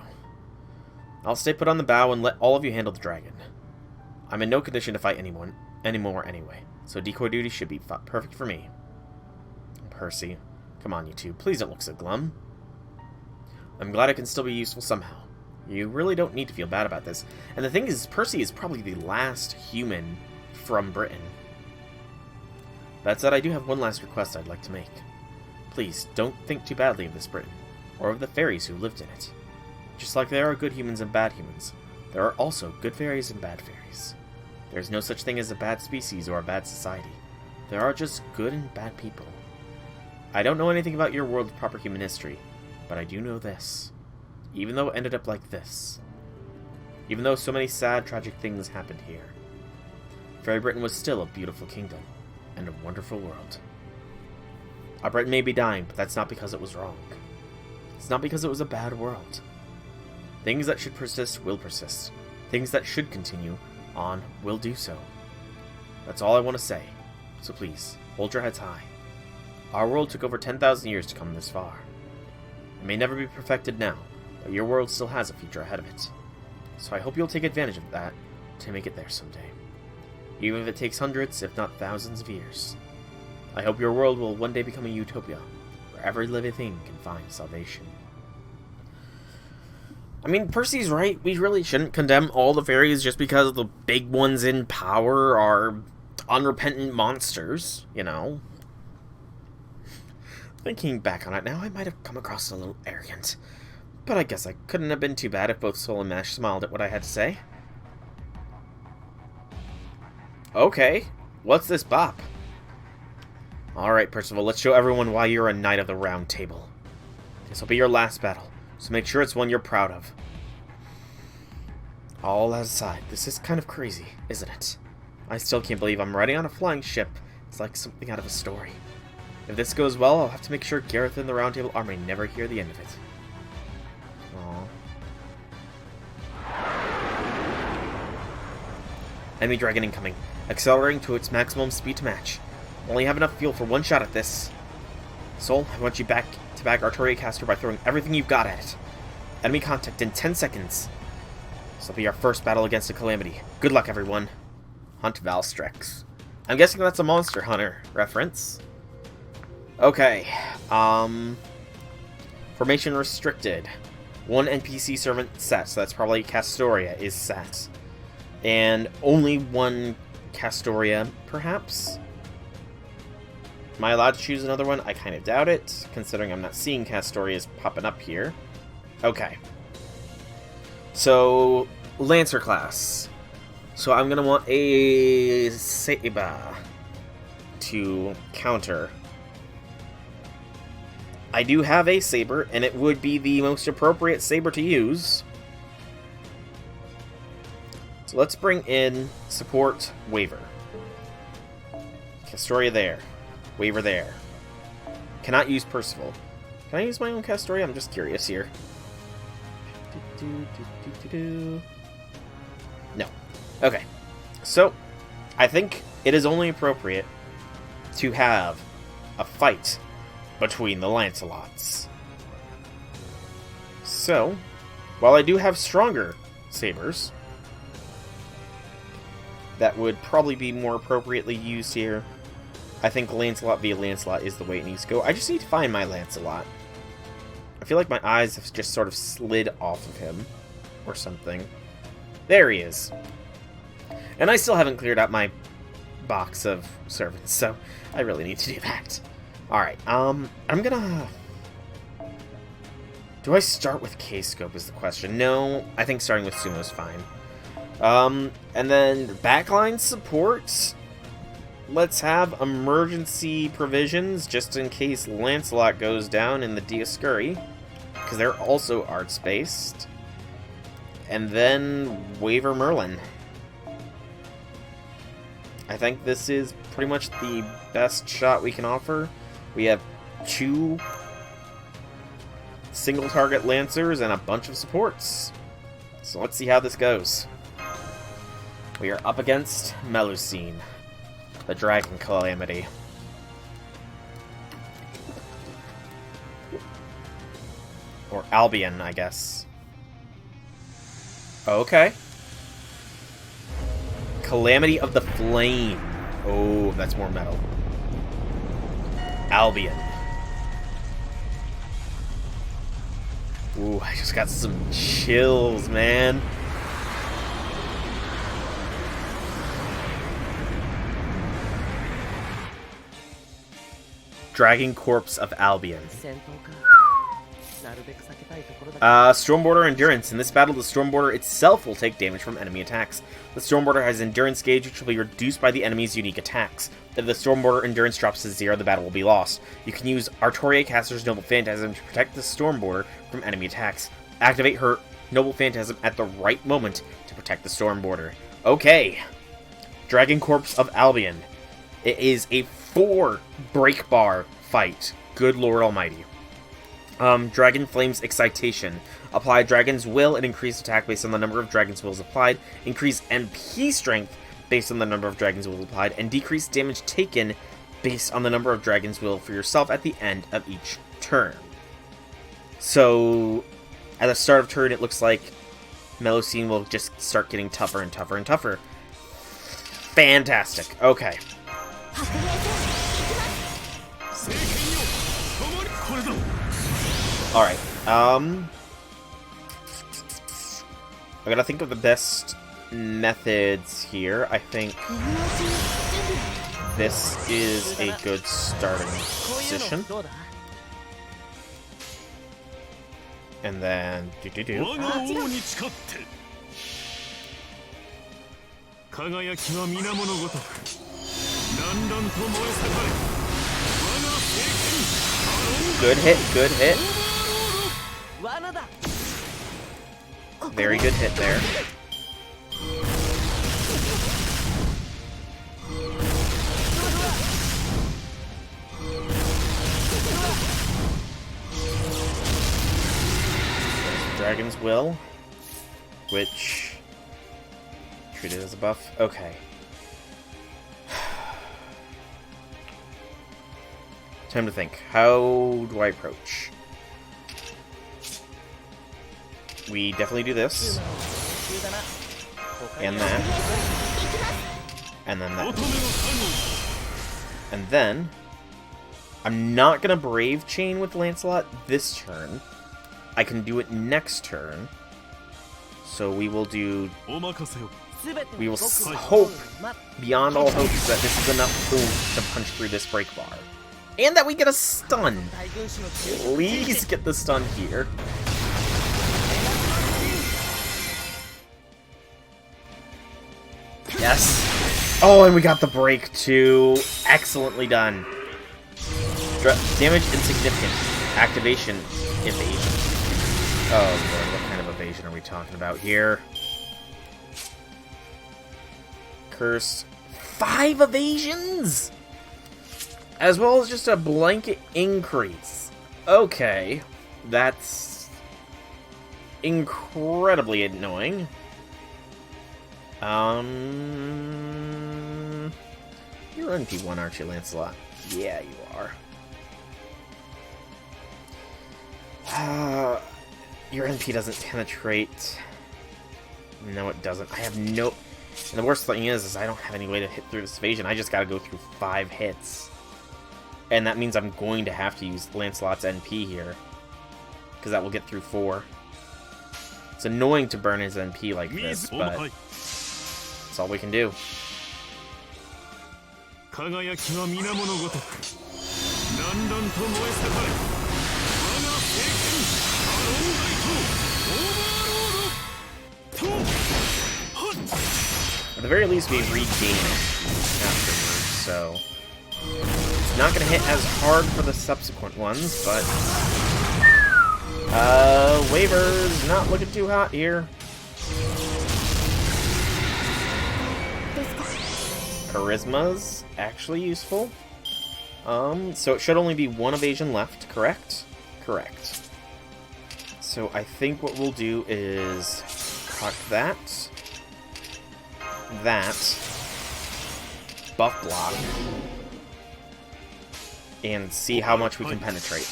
I'll stay put on the bow and let all of you handle the dragon. I'm in no condition to fight anyone anymore anyway, so decoy duty should be perfect for me. Percy, come on you two, please don't look so glum. I'm glad I can still be useful somehow. You really don't need to feel bad about this. And the thing is, Percy is probably the last human from Britain. That said, I do have one last request I'd like to make. Please, don't think too badly of this Britain, or of the fairies who lived in it. Just like there are good humans and bad humans, there are also good fairies and bad fairies. There's no such thing as a bad species or a bad society. There are just good and bad people. I don't know anything about your world's proper human history, but I do know this. Even though it ended up like this, even though so many sad, tragic things happened here, Faerie Britain was still a beautiful kingdom and a wonderful world. Our Britain may be dying, but that's not because it was wrong. It's not because it was a bad world. Things that should persist will persist. Things that should continue on will do so. That's all I want to say. So please, hold your heads high. Our world took over 10,000 years to come this far. It may never be perfected now, but your world still has a future ahead of it. So I hope you'll take advantage of that to make it there someday. Even if it takes hundreds, if not thousands of years. I hope your world will one day become a utopia, where every living thing can find salvation. I mean, Percy's right. We really shouldn't condemn all the fairies just because the big ones in power are unrepentant monsters, you know. Thinking back on it now, I might have come across a little arrogant. But I guess I couldn't have been too bad if both Soul and Mash smiled at what I had to say. Okay, what's this bop? Alright, Percival, let's show everyone why you're a Knight of the Round Table. This will be your last battle, so make sure it's one you're proud of. All that aside, this is kind of crazy, isn't it? I still can't believe I'm riding on a flying ship. It's like something out of a story. If this goes well, I'll have to make sure Gareth and the Round Table Army never hear the end of it. Aww. Enemy dragon incoming, accelerating to its maximum speed to match. Only have enough fuel for one shot at this. Soul, I want you back to back Artillery Caster by throwing everything you've got at it. Enemy contact in 10 seconds. This will be our first battle against a calamity. Good luck, everyone. Hunt Valstrex. I'm guessing that's a Monster Hunter reference. Okay. Formation restricted. One NPC servant set, so that's probably Castoria is set. And only one Castoria, perhaps? Am I allowed to choose another one? I kind of doubt it, considering I'm not seeing Castorias popping up here. Okay. So, Lancer class. So I'm going to want a Seiba to counter. I do have a saber, and it would be the most appropriate saber to use. So let's bring in support Waver. Castoria there. Waver there. Cannot use Percival. Can I use my own Castoria? I'm just curious here. No. Okay. So, I think it is only appropriate to have a fight between the Lancelots. So, while I do have stronger sabers that would probably be more appropriately used here, I think Lancelot via Lancelot is the way it needs to go. I just need to find my Lancelot. I feel like my eyes have just sort of slid off of him or something. There he is. And I still haven't cleared out my box of servants, so I really need to do that. Alright, I'm gonna... Do I start with K-Scope is the question. No, I think starting with Sumo's fine. And then backline support. Let's have emergency provisions just in case Lancelot goes down in the Dioscuri, because they're also arts-based. And then Waver Merlin. I think this is pretty much the best shot we can offer. We have 2 single-target Lancers and a bunch of supports. So let's see how this goes. We are up against Melusine, the Dragon Calamity. Or Albion, I guess. Okay. Calamity of the Flame. Oh, that's more metal. Albion. Ooh, I just got some chills, man. Dragon Corpse of Albion. Stormborder Endurance. In this battle, the Stormborder itself will take damage from enemy attacks. The Stormborder has Endurance gauge, which will be reduced by the enemy's unique attacks. If the Stormborder Endurance drops to 0, the battle will be lost. You can use Artoria Caster's Noble Phantasm to protect the Stormborder from enemy attacks. Activate her Noble Phantasm at the right moment to protect the Stormborder. Okay. Dragon Corpse of Albion. It is a 4 break bar fight. Good Lord Almighty. Dragon Flame's Excitation. Apply Dragon's Will and increase attack based on the number of Dragon's Wills applied. Increase MP strength based on the number of Dragon's Wills applied. And decrease damage taken based on the number of Dragon's Will for yourself at the end of each turn. So, at the start of turn, it looks like Melusine will just start getting tougher and tougher and tougher. Fantastic. Okay. Alright, I gotta think of the best methods here. I think this is a good starting position. And then... Good hit, good hit. Very good hit there. Dragon's Will, which treated as a buff. Okay. Time to think. How do I approach? We definitely do this. And that. And then that. And then... I'm not gonna Brave Chain with Lancelot this turn. I can do it next turn. So we will do... We will hope, beyond all hopes, that this is enough oomph to punch through this break bar. And that we get a stun! Please get the stun here. Yes. Oh, and we got the break too. Excellently done. Damage insignificant. Activation evasion. Oh lord, what kind of evasion are we talking about here? Cursed. 5 evasions? As well as just a blanket increase. Okay. That's incredibly annoying. You're NP1, aren't you, Lancelot? Yeah, you are. Your NP doesn't penetrate. No, it doesn't. I have no... And the worst thing is I don't have any way to hit through this evasion. I just gotta go through 5 hits. And that means I'm going to have to use Lancelot's NP here. Because that will get through 4. It's annoying to burn his NP like this, but... that's all we can do. At the very least, we regain it afterwards, so... it's not going to hit as hard for the subsequent ones, but... Waver's not looking too hot here. Charisma's actually useful. So it should only be 1 evasion left, correct? Correct. So I think what we'll do is cock that, buff block, and see how much we can penetrate.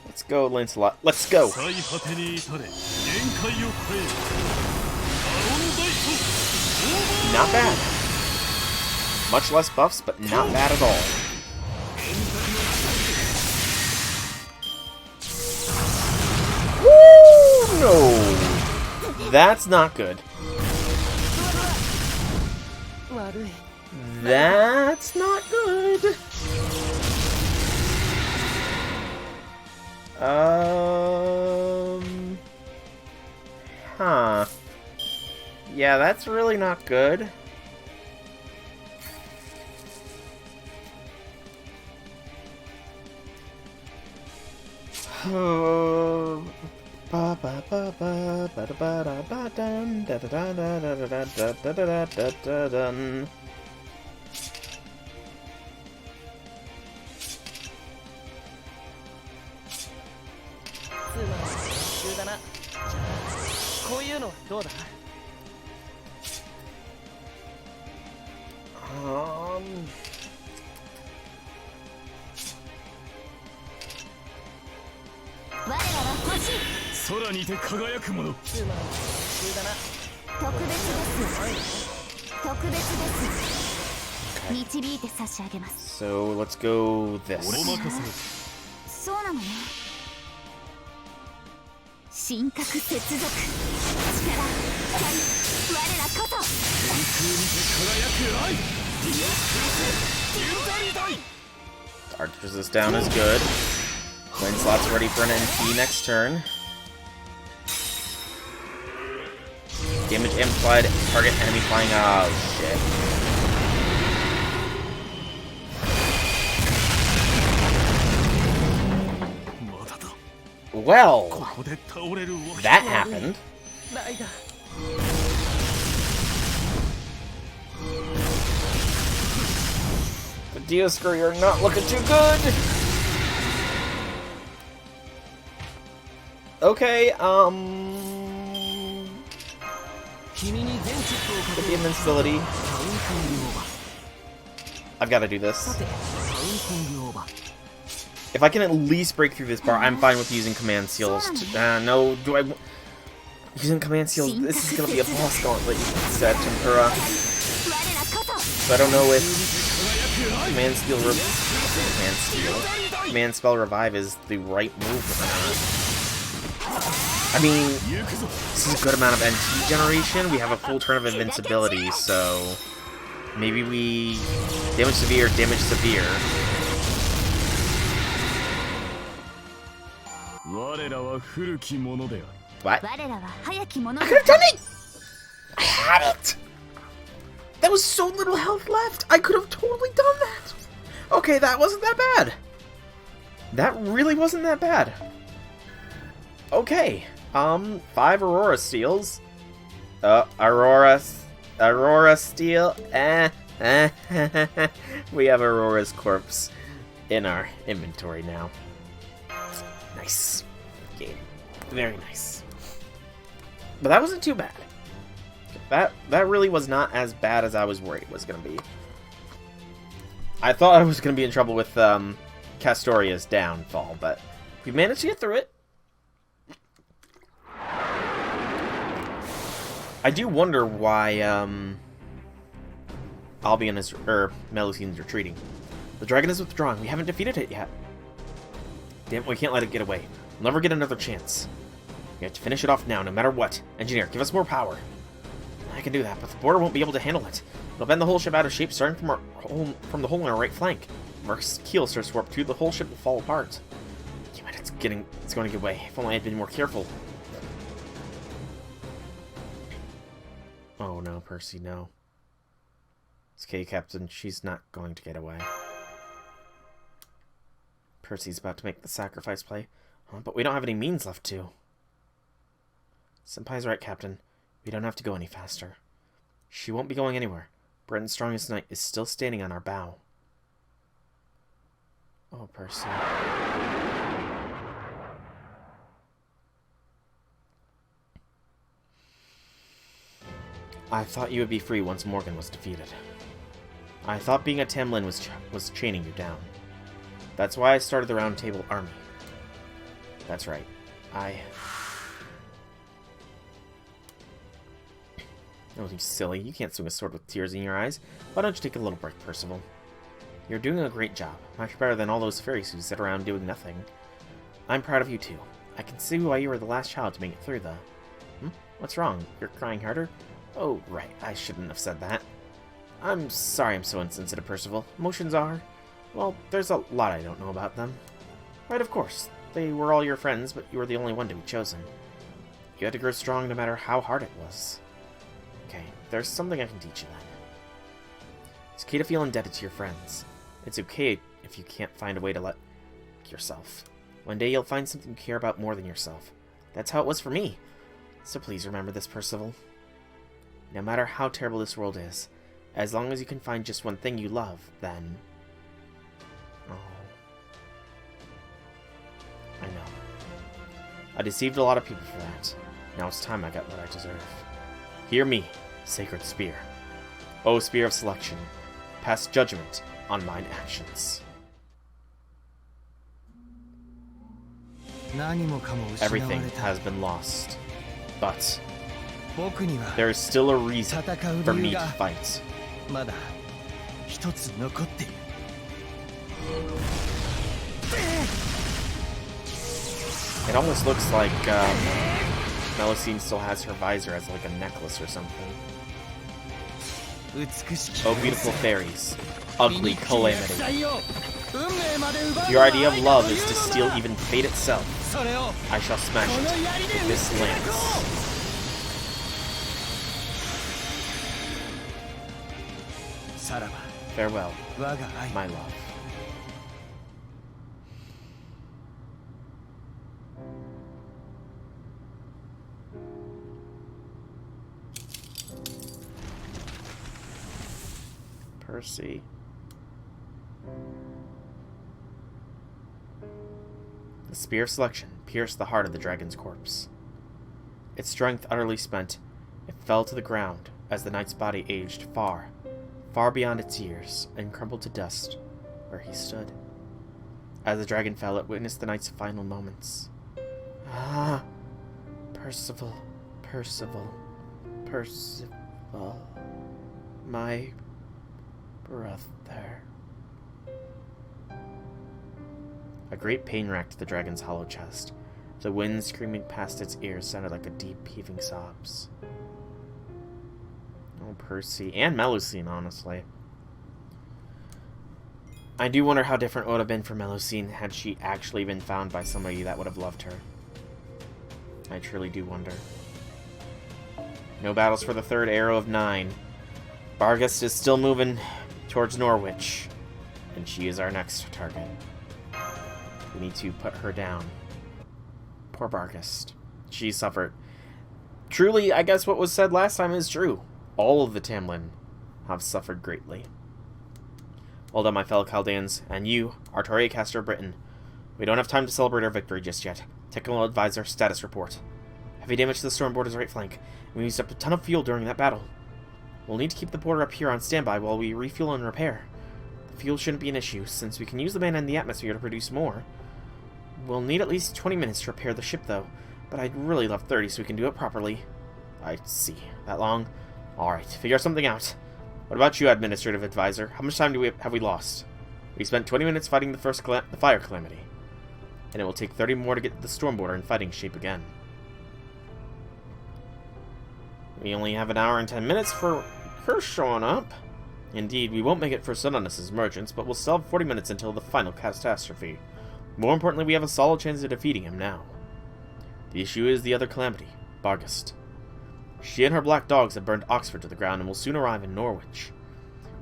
Let's go, Lancelot. Let's go! Not bad. Much less buffs, but not bad at all. Woo! No! That's not good. That's not good. Huh. Yeah, that's really not good. So let's go this. Archers this down is good. Lancelot's ready for an NP next turn. Damage amplified, target enemy flying. Oh shit. Well, that happened. The Dioscuri are not looking too good. Okay, get the invincibility. I've got to do this. If I can at least break through this bar, I'm fine with using command seals. No, do I... using command seals, this is going to be a boss gauntlet, you said, Tempura. So I don't know if command spell revive is the right move or not. I mean, this is a good amount of NT generation. We have a full turn of invincibility, so maybe we damage severe, damage severe. What? I could have done it! I had it! That was so little health left! I could have totally done that! Okay, that wasn't that bad. That really wasn't that bad. Okay. 5 Aurora Steels. Aurora Steel. We have Aurora's corpse in our inventory now. Nice. Game. Very nice. But that wasn't too bad. That really was not as bad as I was worried it was going to be. I thought I was going to be in trouble with Castoria's downfall, but we managed to get through it. I do wonder why Albion is, Melusine is retreating. The dragon is withdrawing. We haven't defeated it yet. Damn, we can't let it get away. We'll never get another chance. We have to finish it off now, no matter what. Engineer, give us more power. I can do that, but the border won't be able to handle it. It'll bend the whole ship out of shape, starting from the hole in our right flank. If our keel starts to warp too, the whole ship will fall apart. Damn it, it's going to get away. If only I had been more careful. Oh no, Percy, no. It's okay, Captain. She's not going to get away. Percy's about to make the sacrifice play, but we don't have any means left to. Senpai's right, Captain. We don't have to go any faster. She won't be going anywhere. Britain's strongest knight is still standing on our bow. Oh, Percy. I thought you would be free once Morgan was defeated. I thought being a Tamlin was chaining you down. That's why I started the Round Table Army. That's right. Oh, you silly. You can't swing a sword with tears in your eyes. Why don't you take a little break, Percival? You're doing a great job. Much better than all those fairies who sit around doing nothing. I'm proud of you, too. I can see why you were the last child to make it through, though. What's wrong? You're crying harder? Oh, right. I shouldn't have said that. I'm sorry I'm so insensitive, Percival. Emotions are... well, there's a lot I don't know about them. Right, of course. They were all your friends, but you were the only one to be chosen. You had to grow strong no matter how hard it was. Okay, there's something I can teach you then. It's okay to feel indebted to your friends. It's okay if you can't find a way to let yourself. One day you'll find something you care about more than yourself. That's how it was for me. So please remember this, Percival. No matter how terrible this world is, as long as you can find just one thing you love, then... oh. I know. I deceived a lot of people for that. Now it's time I got what I deserve. Hear me, Sacred Spear. O Spear of Selection, pass judgment on mine actions. Everything has been lost, but there is still a reason for me to fight. It almost looks like Melusine still has her visor as like a necklace or something. Oh, beautiful fairies. Ugly calamity. Your idea of love is to steal even fate itself. I shall smash it with this lance. Farewell, my love. Percy. The Spear of Selection pierced the heart of the dragon's corpse. Its strength utterly spent, it fell to the ground as the knight's body aged far, far beyond its years, and crumbled to dust where he stood. As the dragon fell, it witnessed the knight's final moments. Ah, Percival, Percival, Percival, my brother. A great pain racked the dragon's hollow chest. The wind screaming past its ears sounded like a deep, heaving sobs. Oh, Percy. And Melusine, honestly. I do wonder how different it would have been for Melusine had she actually been found by somebody that would have loved her. I truly do wonder. No battles for the third arrow of 9. Barghest is still moving towards Norwich. And she is our next target. We need to put her down. Poor Barghest. She suffered. Truly, I guess what was said last time is true. All of the Tamlin have suffered greatly. Well done, my fellow Chaldeans, and you, Faerie Britain. We don't have time to celebrate our victory just yet. Technical Advisor status report. Heavy damage to the storm border's right flank, and we used up a ton of fuel during that battle. We'll need to keep the border up here on standby while we refuel and repair. The fuel shouldn't be an issue, since we can use the mana in the atmosphere to produce more. We'll need at least 20 minutes to repair the ship, though, but I'd really love 30 so we can do it properly. I see. That long? Alright, figure something out. What about you, Administrative Advisor? How much time have we lost? We spent 20 minutes fighting the fire calamity. And it will take 30 more to get the storm border in fighting shape again. We only have an hour and 10 minutes for her showing up. Indeed, we won't make it for Sonunus' merchants, but we'll still have 40 minutes until the final catastrophe. More importantly, we have a solid chance of defeating him now. The issue is the other calamity, Barghest. She and her black dogs have burned Oxford to the ground and will soon arrive in Norwich.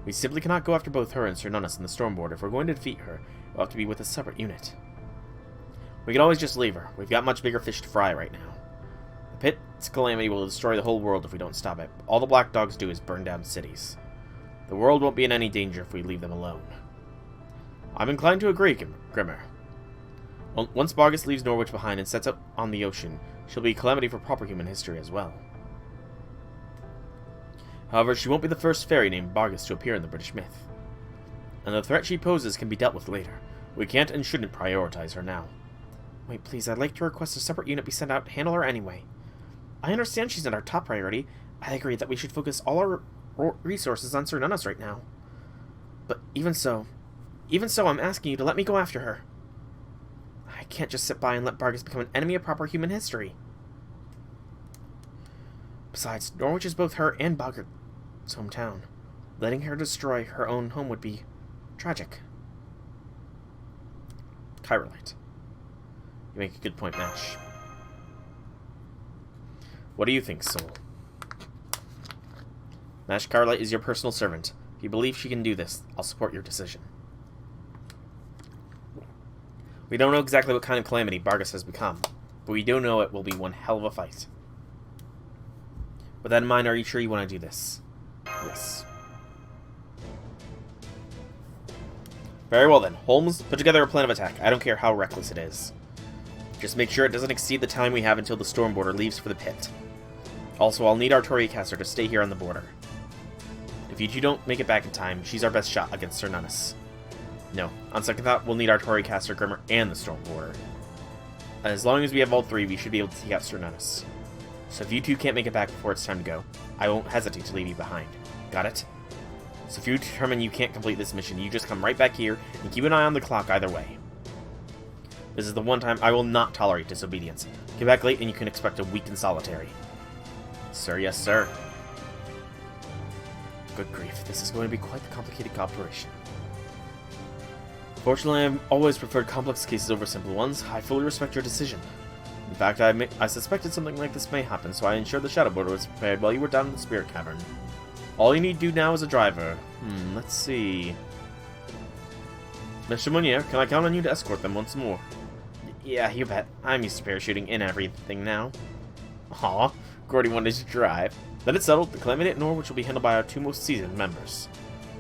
We simply cannot go after both her and Cernunnos in the storm border. If we're going to defeat her, we'll have to be with a separate unit. We can always just leave her. We've got much bigger fish to fry right now. The pit's calamity will destroy the whole world if we don't stop it. All the black dogs do is burn down cities. The world won't be in any danger if we leave them alone. I'm inclined to agree, Grimmer. Once Barghest leaves Norwich behind and sets up on the ocean, she'll be a calamity for proper human history as well. However, she won't be the first fairy named Barghest to appear in the British myth. And the threat she poses can be dealt with later. We can't and shouldn't prioritize her now. Wait, please, I'd like to request a separate unit be sent out to handle her anyway. I understand she's not our top priority. I agree that we should focus all our resources on Cernunnos right now. But even so, I'm asking you to let me go after her. I can't just sit by and let Barghest become an enemy of proper human history. Besides, Norwich is both her and Barghest's hometown. Letting her destroy her own home would be tragic. Chirolite. You make a good point, Mash. What do you think, Soul? Mash Chirolite is your personal servant. If you believe she can do this, I'll support your decision. We don't know exactly what kind of calamity Barghest has become, but we do know it will be one hell of a fight. With that in mind, are you sure you want to do this? Yes. Very well then. Holmes, put together a plan of attack. I don't care how reckless it is. Just make sure it doesn't exceed the time we have until the storm border leaves for the pit. Also, I'll need our Torrecaster to stay here on the border. If you two don't make it back in time, she's our best shot against Cernunnos. No, on second thought, we'll need our Torrecaster, Grimmer, and the storm border. As long as we have all three, we should be able to take out Cernunnos. So if you two can't make it back before it's time to go, I won't hesitate to leave you behind. Got it? So if you determine you can't complete this mission, you just come right back here and keep an eye on the clock either way. This is the one time I will not tolerate disobedience. Get back late and you can expect a week in solitary. Sir, yes sir. Good grief, this is going to be quite the complicated operation. Fortunately, I've always preferred complex cases over simple ones. I fully respect your decision. In fact, I suspected something like this may happen, so I ensured the Shadow Border was prepared while you were down in the Spirit Cavern. All you need to do now is a driver. Let's see. Mr. Munier, can I count on you to escort them once more? Yeah, you bet. I'm used to parachuting in everything now. Aw, Gordy wanted to drive. Then it's settled. The calamity at Norwich will be handled by our two most seasoned members,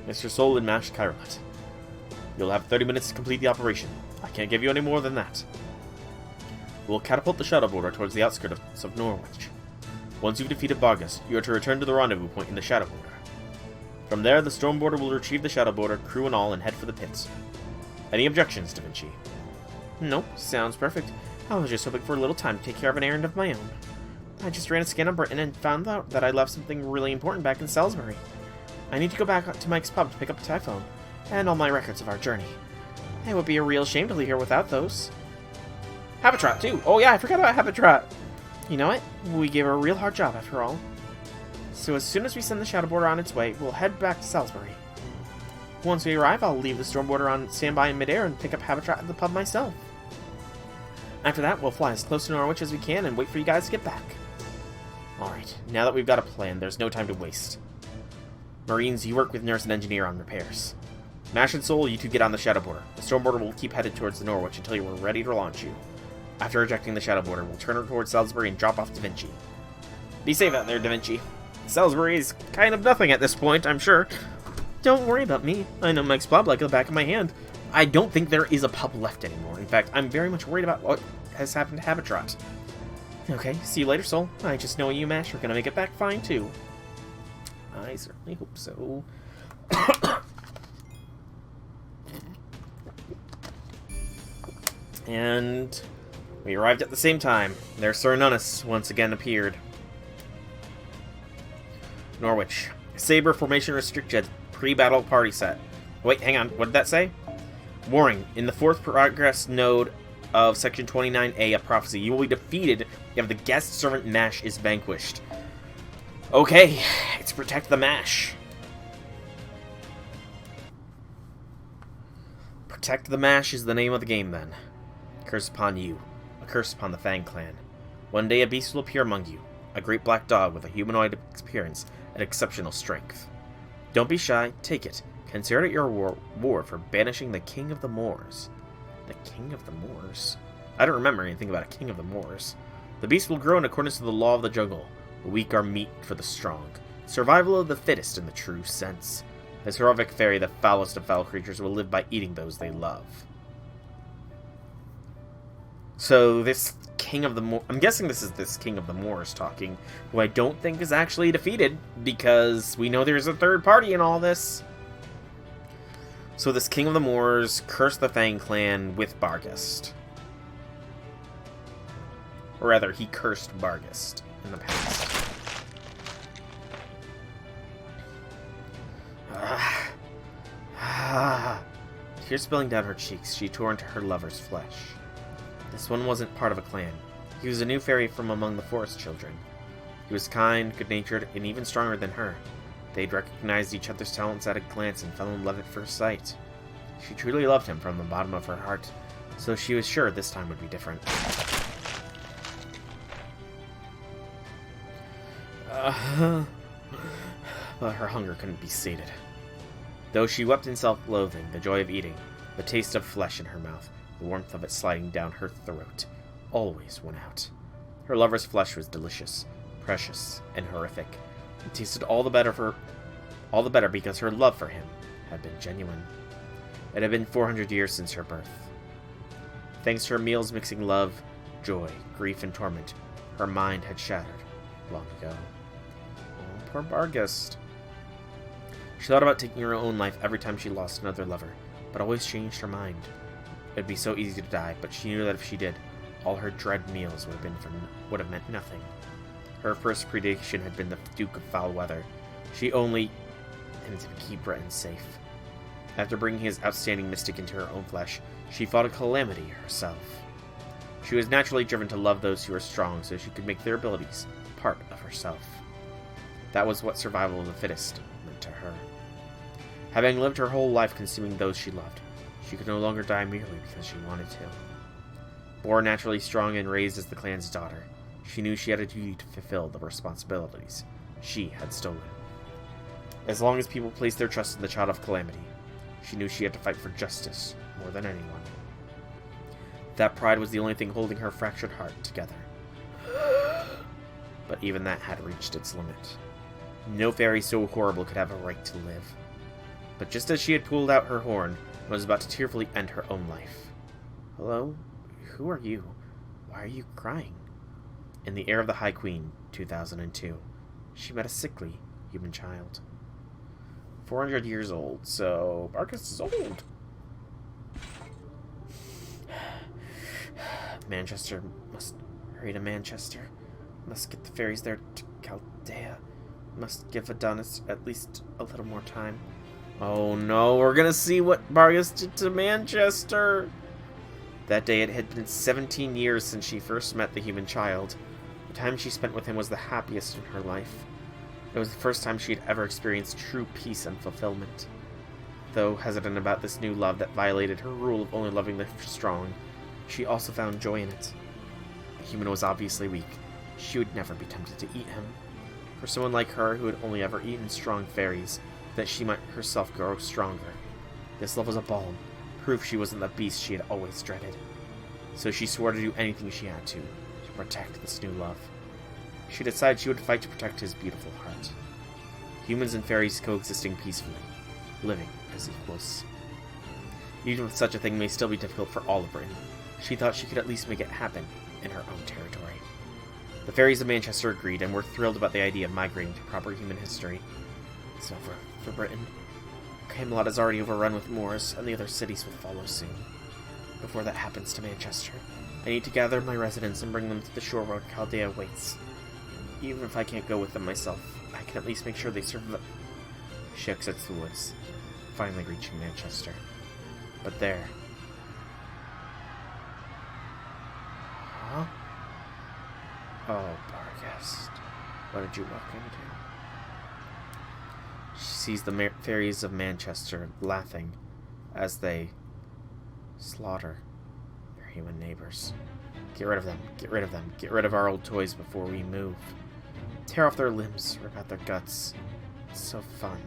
Mr. Soul and Mash Chirolite. You'll have 30 minutes to complete the operation. I can't give you any more than that. We'll catapult the Shadow Border towards the outskirts of Norwich. Once you've defeated Barghest, you are to return to the rendezvous point in the Shadow Border. From there, the Storm Border will retrieve the Shadow Border, crew and all, and head for the pits. Any objections, Da Vinci? Nope, sounds perfect. I was just hoping for a little time to take care of an errand of my own. I just ran a scan on Britain and found out that I left something really important back in Salisbury. I need to go back to Mike's pub to pick up the Typhone, and all my records of our journey. It would be a real shame to leave here without those. Habitrot, too! Oh yeah, I forgot about Habitrot! You know what? We gave her a real hard job, after all. So as soon as we send the Shadow Border on its way, we'll head back to Salisbury. Once we arrive, I'll leave the Storm Border on standby in midair and pick up Habitrot at the pub myself. After that, we'll fly as close to Norwich as we can and wait for you guys to get back. Alright, now that we've got a plan, there's no time to waste. Marines, you work with Nurse and Engineer on repairs. Mash and Soul, you two get on the Shadow Border. The Storm Border will keep headed towards the Norwich until you are ready to launch you. After ejecting the Shadow Border, we'll turn her towards Salisbury and drop off Da Vinci. Be safe out there, Da Vinci. Salisbury is kind of nothing at this point, I'm sure. Don't worry about me. I know Mike's pub like the back of my hand. I don't think there is a pub left anymore. In fact, I'm very much worried about what has happened to Habitrot. Okay, see you later, Soul. I just know you and Mash are gonna make it back fine, too. I certainly hope so. And we arrived at the same time. Their Sir Nunus once again appeared. Norwich. Saber formation restricted. Pre-battle party set. Wait, hang on. What did that say? Warning. In the 4th progress node of Section 29A of Prophecy, you will be defeated if the guest servant Mash is vanquished. Okay, it's protect the Mash. Protect the Mash is the name of the game, then. Curse upon you. A curse upon the Fang clan. One day a beast will appear among you. A great black dog with a humanoid appearance and exceptional strength. Don't be shy. Take it. Consider it your reward for banishing the King of the Moors. The King of the Moors? I don't remember anything about a King of the Moors. The beast will grow in accordance to the law of the jungle. The weak are meat for the strong. Survival of the fittest in the true sense. This heroic fairy, the foulest of foul creatures, will live by eating those they love. So this King of the Moors... I'm guessing this is this King of the Moors talking, who I don't think is actually defeated, because we know there's a third party in all this. So this King of the Moors cursed the Fang clan with Barghest. Or rather, he cursed Barghest in the past. Tears spilling down her cheeks, she tore into her lover's flesh. This one wasn't part of a clan. He was a new fairy from among the forest children. He was kind, good-natured, and even stronger than her. They'd recognized each other's talents at a glance and fell in love at first sight. She truly loved him from the bottom of her heart, so she was sure this time would be different. But her hunger couldn't be sated. Though she wept in self-loathing, the joy of eating, the taste of flesh in her mouth, the warmth of it sliding down her throat, always went out. Her lover's flesh was delicious, precious, and horrific. It tasted all the better because her love for him had been genuine. It had been 400 years since her birth. Thanks to her meals mixing love, joy, grief, and torment, her mind had shattered long ago. Oh, poor Barghest. She thought about taking her own life every time she lost another lover, but always changed her mind. It would be so easy to die, but she knew that if she did, all her dread meals would have meant nothing. Her first predation had been the Duke of Foul Weather. She only intended to keep Britain safe. After bringing his outstanding mystic into her own flesh, she fought a calamity herself. She was naturally driven to love those who were strong so she could make their abilities part of herself. That was what survival of the fittest meant to her. Having lived her whole life consuming those she loved, she could no longer die merely because she wanted to. Born naturally strong and raised as the clan's daughter, she knew she had a duty to fulfill the responsibilities she had stolen. As long as people placed their trust in the Child of Calamity, she knew she had to fight for justice more than anyone. That pride was the only thing holding her fractured heart together. But even that had reached its limit. No fairy so horrible could have a right to live. But just as she had pulled out her horn and was about to tearfully end her own life. Hello? Who are you? Why are you crying? In the Air of the High Queen, 2002, she met a sickly human child. 400 years old, so Barghest is old. Manchester must hurry to Manchester. Must get the fairies there to Chaldea. Must give Adonis at least a little more time. Oh no, we're gonna see what Barghest did to Manchester! That day it had been 17 years since she first met the human child. The time she spent with him was the happiest in her life. It was the first time she had ever experienced true peace and fulfillment. Though hesitant about this new love that violated her rule of only loving the strong, she also found joy in it. The human was obviously weak. She would never be tempted to eat him. For someone like her, who had only ever eaten strong fairies, that she might herself grow stronger. This love was a balm, proof she wasn't the beast she had always dreaded. So she swore to do anything she had to protect this new love. She decided she would fight to protect his beautiful heart. Humans and fairies coexisting peacefully, living as equals. Even if such a thing may still be difficult for all of Britain, she thought she could at least make it happen in her own territory. The fairies of Manchester agreed and were thrilled about the idea of migrating to proper human history. It's over for Britain. Camelot is already overrun with Moors, and the other cities will follow soon. Before that happens to Manchester, I need to gather my residents and bring them to the shore where Chaldea waits. Even if I can't go with them myself, I can at least make sure they survive. She exits the woods, finally reaching Manchester. But there... Huh? Oh, Barghest. What did you walk into? She sees the fairies of Manchester laughing as they slaughter their human neighbors. Get rid of them. Get rid of them. Get rid of our old toys before we move. Tear off their limbs. Rip out their guts. It's so fun.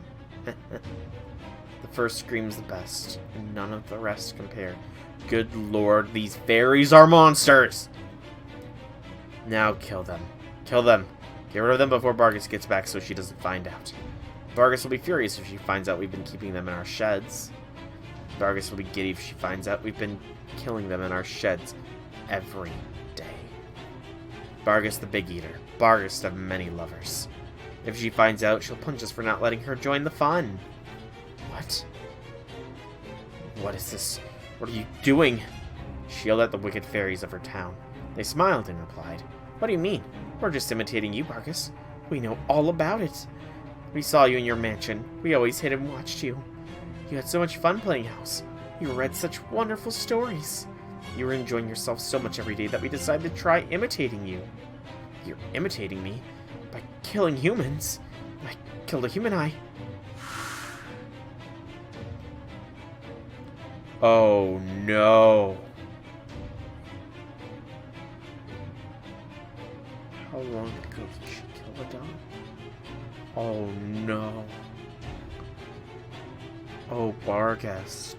The first scream's the best, and none of the rest compare. Good lord, these fairies are monsters! Now kill them. Kill them. Get rid of them before Barghest gets back so she doesn't find out. Barghest will be furious if she finds out we've been keeping them in our sheds. Barghest will be giddy if she finds out we've been killing them in our sheds every day. Barghest the Big Eater. Barghest of many lovers. If she finds out, she'll punch us for not letting her join the fun. What? What is this? What are you doing? She yelled at the wicked fairies of her town. They smiled and replied, What do you mean? We're just imitating you, Barghest. We know all about it. We saw you in your mansion. We always hid and watched you. You had so much fun playing house. You read such wonderful stories. You were enjoying yourself so much every day that we decided to try imitating you. You're imitating me? By killing humans? I killed a human eye. Oh no. How long ago did she kill a dog? Oh no. Oh, Barghest.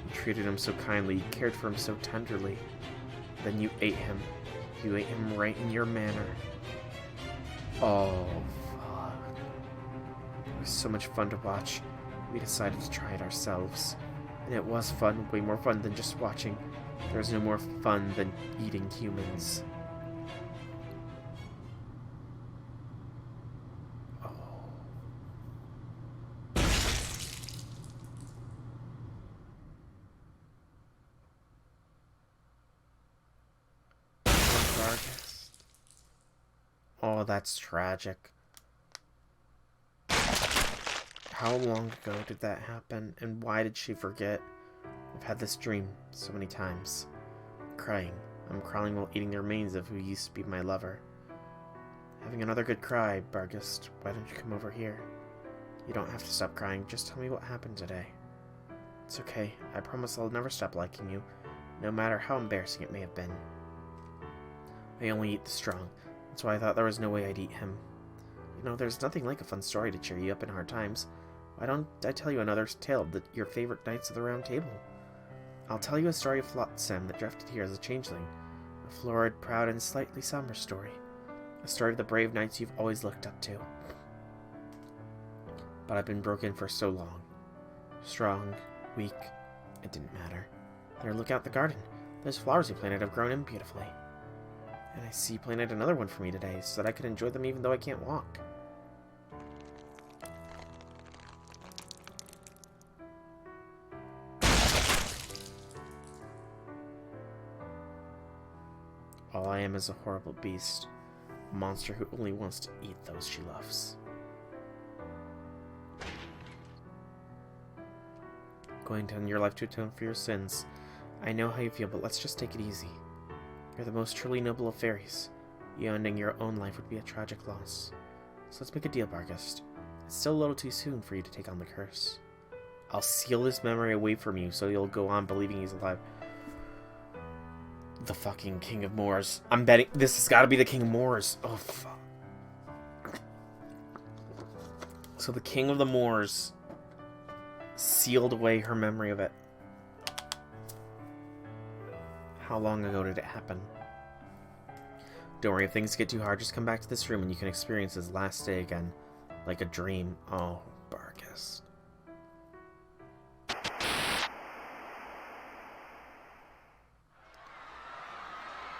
You treated him so kindly, you cared for him so tenderly. Then you ate him. You ate him right in your manner. Oh, fuck. It was so much fun to watch. We decided to try it ourselves. And it was fun, way more fun than just watching. There's no more fun than eating humans. Oh. Barghest. Oh, that's tragic. How long ago did that happen, and why did she forget? I've had this dream so many times. I'm crying. I'm crawling while eating the remains of who used to be my lover. Having another good cry, Barghest. Why don't you come over here? You don't have to stop crying. Just tell me what happened today. It's okay. I promise I'll never stop liking you, no matter how embarrassing it may have been. I only eat the strong. That's why I thought there was no way I'd eat him. You know, there's nothing like a fun story to cheer you up in hard times. Why don't I tell you another tale of your favorite Knights of the Round Table? I'll tell you a story of Flotsam that drifted here as a changeling. A florid, proud, and slightly somber story. A story of the brave knights you've always looked up to. But I've been broken for so long. Strong, weak, it didn't matter. There, look out the garden. Those flowers you planted have grown in beautifully. And I see you planted another one for me today, so that I could enjoy them even though I can't walk. All I am is a horrible beast. A monster who only wants to eat those she loves. Going down your life to atone for your sins. I know how you feel, but let's just take it easy. You're the most truly noble of fairies. You ending your own life would be a tragic loss. So let's make a deal, Barghest. It's still a little too soon for you to take on the curse. I'll seal this memory away from you so you'll go on believing he's alive. The fucking King of Moors. I'm betting this has got to be the King of Moors. Oh, fuck. So the King of the Moors sealed away her memory of it. How long ago did it happen? Don't worry, if things get too hard, just come back to this room and you can experience his last day again. Like a dream. Oh, Bargus.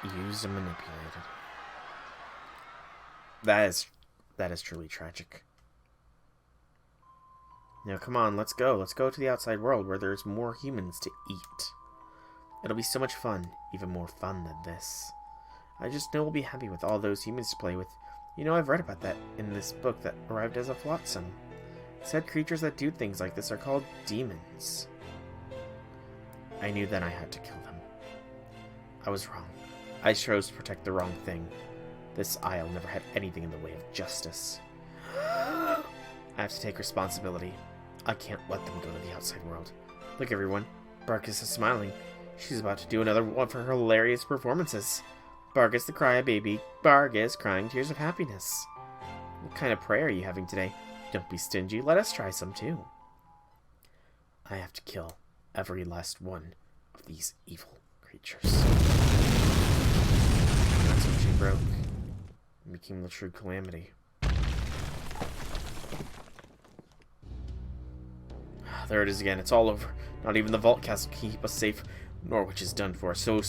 Used and manipulated. That is truly tragic. Now come on, let's go. Let's go to the outside world where there's more humans to eat. It'll be so much fun. Even more fun than this. I just know we'll be happy with all those humans to play with. You know, I've read about that in this book that arrived as a flotsam. It said creatures that do things like this are called demons. I knew then I had to kill them. I was wrong. I chose to protect the wrong thing. This isle never had anything in the way of justice. I have to take responsibility. I can't let them go to the outside world. Look, everyone. Bargus is smiling. She's about to do another one of her hilarious performances. Bargus the crybaby. Bargus crying tears of happiness. What kind of prayer are you having today? Don't be stingy. Let us try some too. I have to kill every last one of these evil creatures. That's when she broke and became the true calamity. There it is again. It's all over. Not even the vault castle can keep us safe. Norwich is done for. So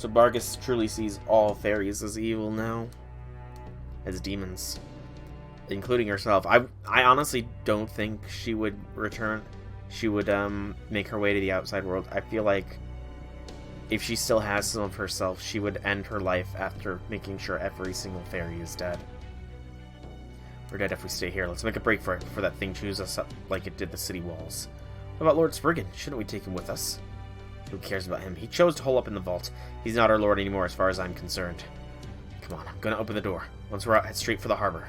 Bargus truly sees all fairies as evil now. As demons. Including herself. I honestly don't think she would return. She would make her way to the outside world. I feel like if she still has some of herself, she would end her life after making sure every single fairy is dead. We're dead if we stay here. Let's make a break for it before that thing chews us up like it did the city walls. What about Lord Spriggan? Shouldn't we take him with us? Who cares about him? He chose to hole up in the vault. He's not our lord anymore as far as I'm concerned. Come on, I'm gonna open the door. Once we're out, head straight for the harbor.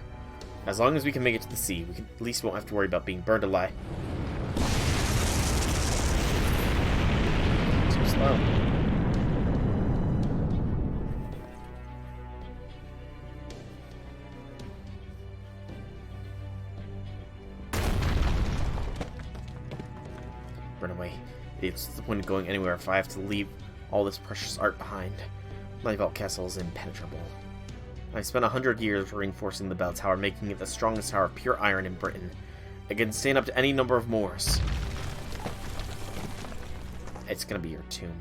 As long as we can make it to the sea, we at least won't have to worry about being burned alive. Too slow. Run away. It's the point of going anywhere if I have to leave all this precious art behind. My vault castle is impenetrable. I spent 100 years reinforcing the bell tower, making it the strongest tower of pure iron in Britain. It can stand up to any number of Moors. It's gonna be your tomb.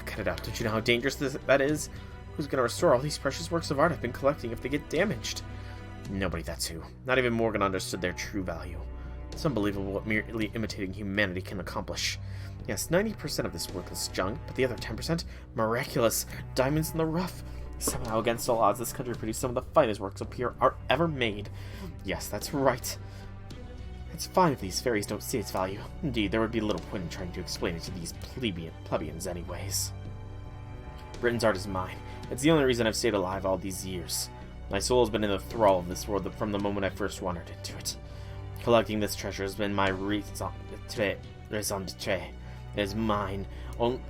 Cut it out. Don't you know how dangerous that is? Who's gonna restore all these precious works of art I've been collecting if they get damaged? Nobody, that's who. Not even Morgan understood their true value. It's unbelievable what merely imitating humanity can accomplish. Yes, 90% of this worthless junk, but the other 10%, miraculous, diamonds in the rough. Somehow, against all odds, this country produced some of the finest works of pure art ever made. Yes, that's right. It's fine if these fairies don't see its value. Indeed, there would be little point in trying to explain it to these plebeians anyways. Britain's art is mine. It's the only reason I've stayed alive all these years. My soul has been in the thrall of this world from the moment I first wandered into it. Collecting this treasure has been my raison d'etre. It is mine.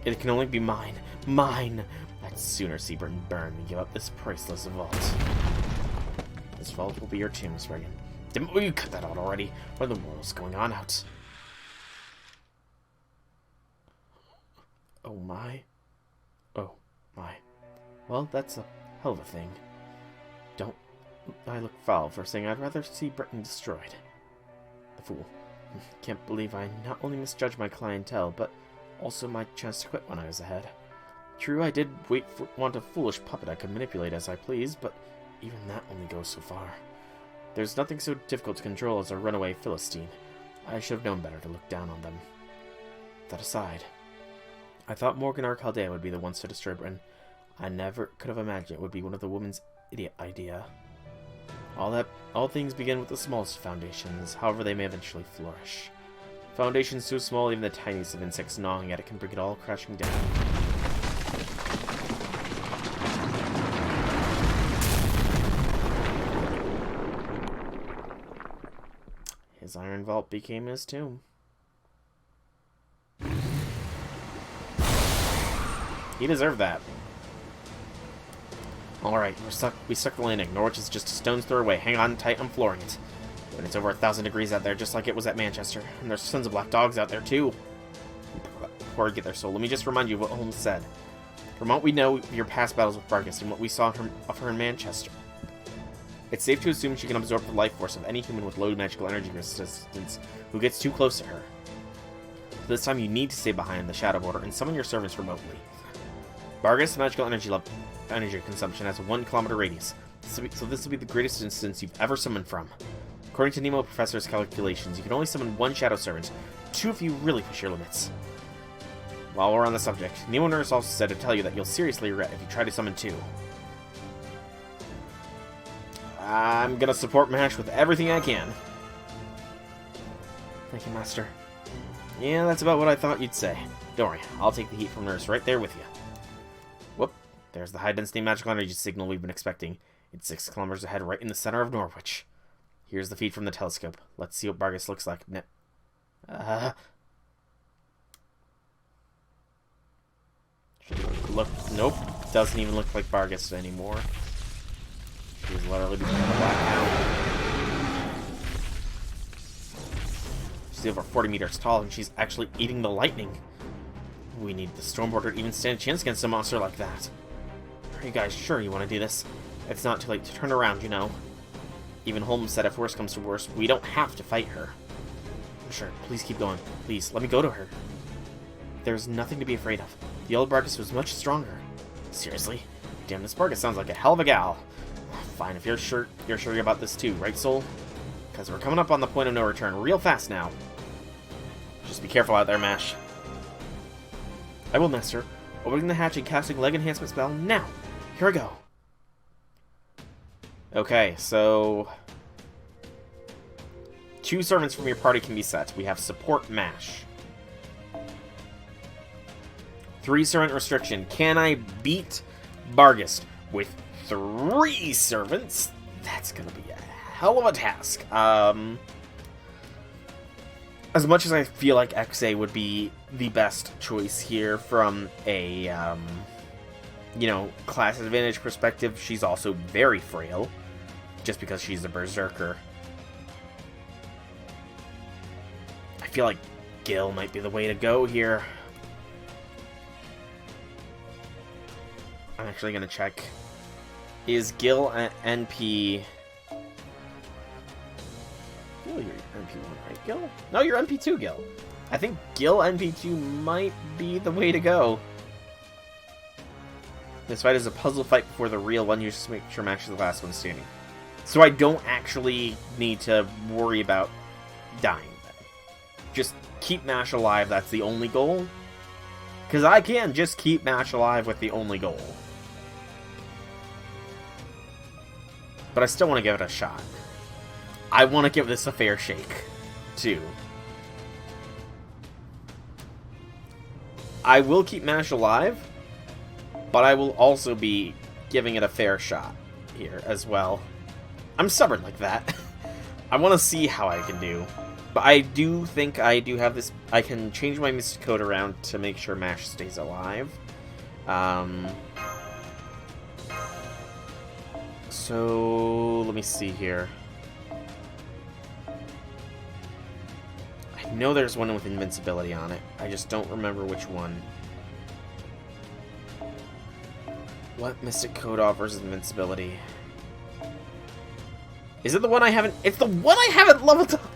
It can only be mine. Mine! I'd sooner see Britain burn than give up this priceless vault. This vault will be your tomb, Spriggan. Didn't you cut that out already? What in the world's going on out? Oh my. Oh my. Well, that's a hell of a thing. Don't I look foul for saying I'd rather see Britain destroyed. The fool. Can't believe I not only misjudged my clientele, but also my chance to quit when I was ahead. True, I did want a foolish puppet I could manipulate as I pleased, but even that only goes so far. There's nothing so difficult to control as a runaway Philistine. I should have known better to look down on them. That aside, I thought Morgan or Chaldea would be the ones to destroy Britain. I never could have imagined it would be one of the woman's idiot idea. All things begin with the smallest foundations, however they may eventually flourish. Foundations so small even the tiniest of insects gnawing at it can bring it all crashing down. His iron vault became his tomb. He deserved that. Alright, we stuck the landing. Norwich is just a stone's throw away. Hang on tight, I'm flooring it. And it's over 1,000 degrees out there, just like it was at Manchester. And there's tons of black dogs out there, too. Before I get there, so let me just remind you of what Holmes said. From what we know of your past battles with Vargas and what we saw of her in Manchester, it's safe to assume she can absorb the life force of any human with low magical energy resistance who gets too close to her. So this time you need to stay behind the Shadow Border and summon your servants remotely. Vargas' magical energy consumption has a 1 kilometer radius, so this will be the greatest distance you've ever summoned from. According to Nemo Professor's calculations, you can only summon 1 Shadow Servant, 2 if you really push your limits. While we're on the subject, Nemo Nurse also said to tell you that you'll seriously regret if you try to summon 2. I'm gonna support MASH with everything I can. Thank you, Master. Yeah, that's about what I thought you'd say. Don't worry, I'll take the heat from Nurse right there with you. Whoop, there's the high-density magical energy signal we've been expecting. It's 6 kilometers ahead, right in the center of Norwich. Here's the feed from the telescope. Let's see what Vargas looks like. Look, nope. Doesn't even look like Vargas anymore. She's literally becoming a black hound. She's over 40 meters tall, and she's actually eating the lightning. We need the Stormborder to even stand a chance against a monster like that. Are you guys sure you want to do this? It's not too late to turn around, you know. Even Holmes said if worse comes to worse, we don't have to fight her. Sure, please keep going. Please, let me go to her. There's nothing to be afraid of. The old Vargas was much stronger. Seriously? Damn, this Vargas sounds like a hell of a gal. Fine, if you're sure about this too, right, Soul? Because we're coming up on the point of no return real fast now. Just be careful out there, Mash. I will, Master. Opening the hatch and casting leg enhancement spell now. Here I go. Okay, so 2 servants from your party can be set. We have support Mash. 3 servant restriction. Can I beat Vargas with 3 servants? That's gonna be a hell of a task. As much as I feel like XA would be the best choice here from a, you know, class advantage perspective, she's also very frail. Just because she's a berserker. I feel like Gil might be the way to go here. I'm actually going to check. Is Gil an NP... Gil, you're NP1, right, Gil? No, you're NP2, Gil. I think Gil NP2 might be the way to go. This fight is a puzzle fight before the real one. You just make sure Mash is the last one standing. So I don't actually need to worry about dying. Just keep Mash alive, that's the only goal. Because I can just keep Mash alive with the only goal. But I still want to give it a shot. I want to give this a fair shake, too. I will keep Mash alive, but I will also be giving it a fair shot here as well. I'm stubborn like that. I want to see how I can do. But I do think I do have this... I can change my Mystic Code around to make sure Mash stays alive. So... let me see here. I know there's one with invincibility on it. I just don't remember which one. What Mystic Code offers invincibility? Is it the one I haven't... It's the one I haven't leveled up!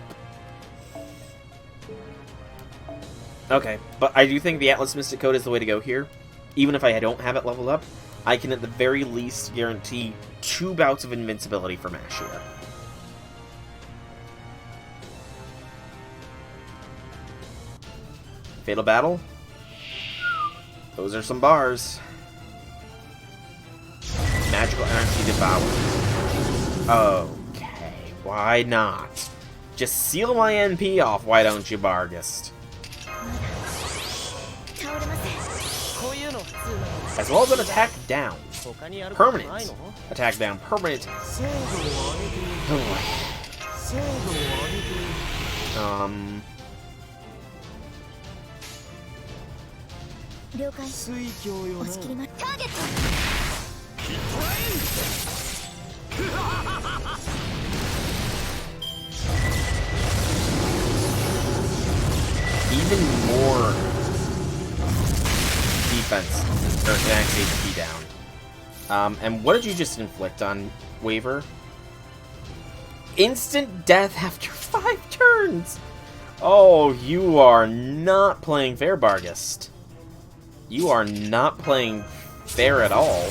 Okay, but I do think the Atlas Mystic Code is the way to go here. Even if I don't have it leveled up, I can at the very least guarantee 2 bouts of invincibility for Mash here. Fatal Battle? Those are some bars. Magical Energy Devour. Okay, why not? Just seal my NP off, why don't you, Vargas? As well as an attack down. Permanent. Attack down. Permanent. even more defense, or max HP down. And what did you just inflict on Waver? Instant death after 5 turns! Oh, you are not playing fair, Bargist. You are not playing fair at all.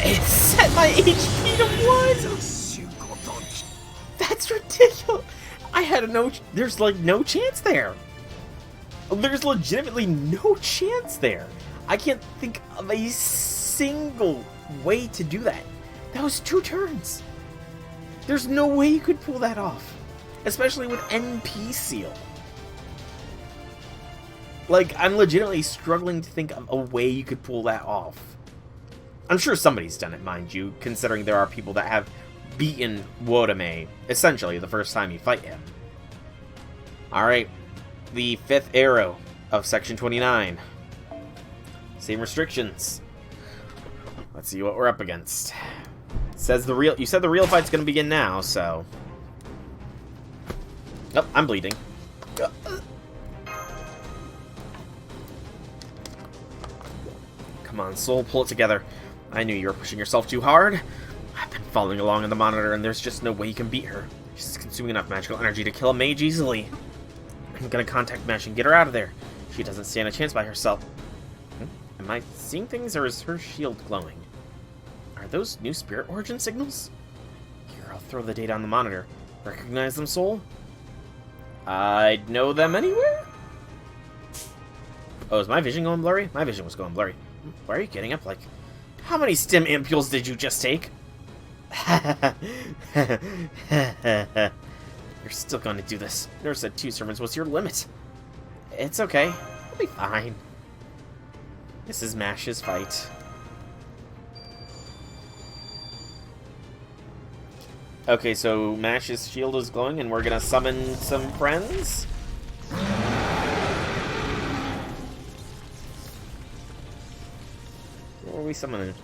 It set my HP to 1! That's ridiculous! I had there's like no chance there. There's legitimately no chance there. I can't think of a single way to do that. That was 2 turns. There's no way you could pull that off. Especially with NP Seal. Like, I'm legitimately struggling to think of a way you could pull that off. I'm sure somebody's done it, mind you, considering there are people that have beaten Wodame, essentially, the first time you fight him. Alright, the 5th arrow of Section 29. Same restrictions. Let's see what we're up against. It says you said the real fight's gonna begin now, so... Oh, I'm bleeding. Come on, Soul, pull it together. I knew you were pushing yourself too hard. I've been following along on the monitor, and there's just no way you can beat her. She's consuming enough magical energy to kill a mage easily. I'm gonna contact Mesh and get her out of there. She doesn't stand a chance by herself. Am I seeing things, or is her shield glowing? Are those new spirit origin signals? Here, I'll throw the data on the monitor. Recognize them, Soul? I'd know them anywhere? Oh, is my vision going blurry? My vision was going blurry. Why are you getting up like... How many stim ampules did you just take? You're still going to do this. Nurse said 2 sermons was your limit. It's okay. I'll be fine. This is Mash's fight. Okay, so Mash's shield is glowing and we're gonna summon some friends? What are we summoning?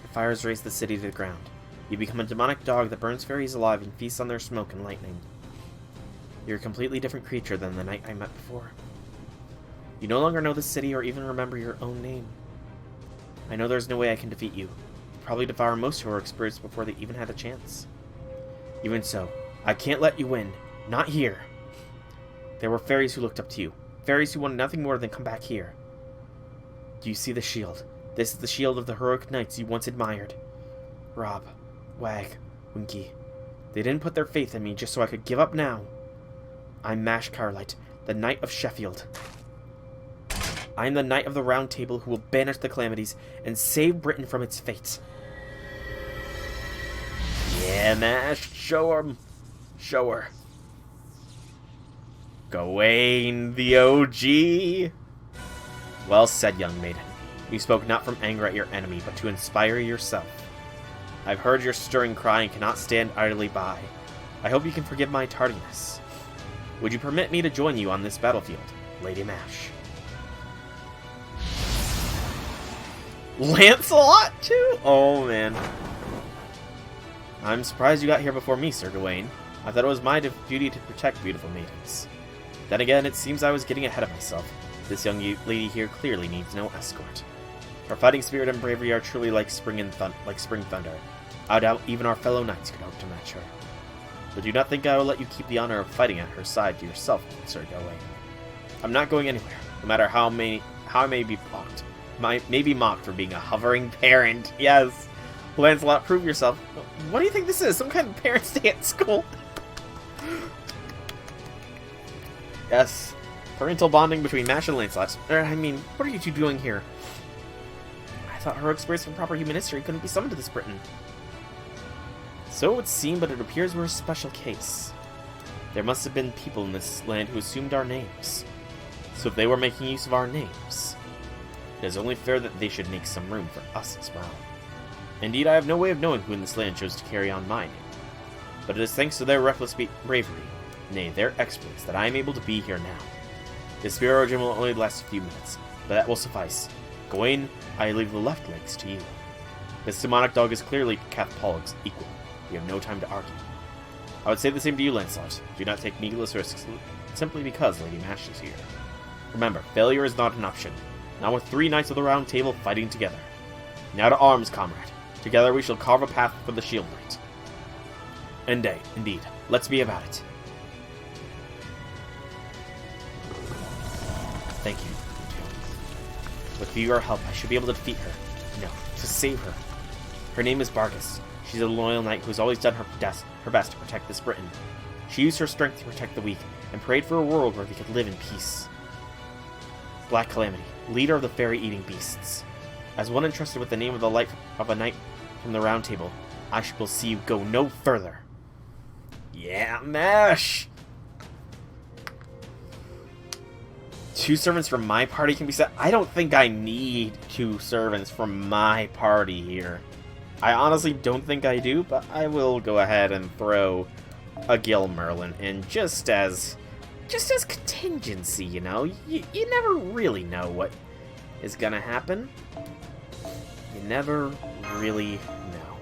The fires raise the city to the ground. You become a demonic dog that burns fairies alive and feasts on their smoke and lightning. You're a completely different creature than the night I met before. You no longer know the city or even remember your own name. I know there's no way I can defeat you. You'll probably devour most heroic spirits before they even had a chance. Even so, I can't let you win. Not here. There were fairies who looked up to you. Fairies who wanted nothing more than come back here. Do you see the shield? This is the shield of the heroic knights you once admired. Rob, Wag, Winky. They didn't put their faith in me just so I could give up now. I'm Mash Carlight, the Knight of Sheffield. I am the Knight of the Round Table who will banish the calamities and save Britain from its fate. Yeah, Mash, show him. Show her. Gawain, the OG. Well said, young maiden. You spoke not from anger at your enemy, but to inspire yourself. I've heard your stirring cry and cannot stand idly by. I hope you can forgive my tardiness. Would you permit me to join you on this battlefield, Lady Mash? Lancelot, too? Oh, man. I'm surprised you got here before me, Sir Gawain. I thought it was my duty to protect beautiful maidens. Then again, it seems I was getting ahead of myself. This young lady here clearly needs no escort. Her fighting spirit and bravery are truly like spring thunder. I doubt even our fellow knights could hope to match her. But do not think I will let you keep the honor of fighting at her side to yourself, Sir Gawain. I'm not going anywhere, no matter how I may be mocked. May be mocked for being a hovering parent. Yes, Lancelot, prove yourself. What do you think this is? Some kind of parents' day at school? Yes, parental bonding between Mash and Lancelot. I mean, what are you two doing here? I thought heroic spirits from proper human history couldn't be summoned to this Britain. So it would seem, but it appears we're a special case. There must have been people in this land who assumed our names. So if they were making use of our names, it is only fair that they should make some room for us as well. Indeed, I have no way of knowing who in this land chose to carry on my name. But it is thanks to their reckless bravery, nay, their exploits, that I am able to be here now. This spear origin will only last a few minutes, but that will suffice. Gawain, I leave the left legs to you. This demonic dog is clearly Cath Pollock's equal. We have no time to argue. I would say the same to you, Lancelot. Do not take needless risks simply because Lady Mash is here. Remember, failure is not an option. Not with 3 knights of the Round Table fighting together. Now to arms, comrade. Together we shall carve a path for the shield knight. Indeed. Let's be about it. Thank you. With your help, I should be able to defeat her. No, to save her. Her name is Bargus. She's a loyal knight who has always done her best to protect this Britain. She used her strength to protect the weak, and prayed for a world where they could live in peace. Black Calamity, leader of the fairy-eating beasts. As one entrusted with the name of the light of a knight from the Round Table, I will see you go no further. Yeah, Mash! 2 servants from my party can be set. I don't think I need 2 servants from my party here. I honestly don't think I do, but I will go ahead and throw a Gil Merlin in just as contingency, you know? You never really know what is gonna happen. You never really know.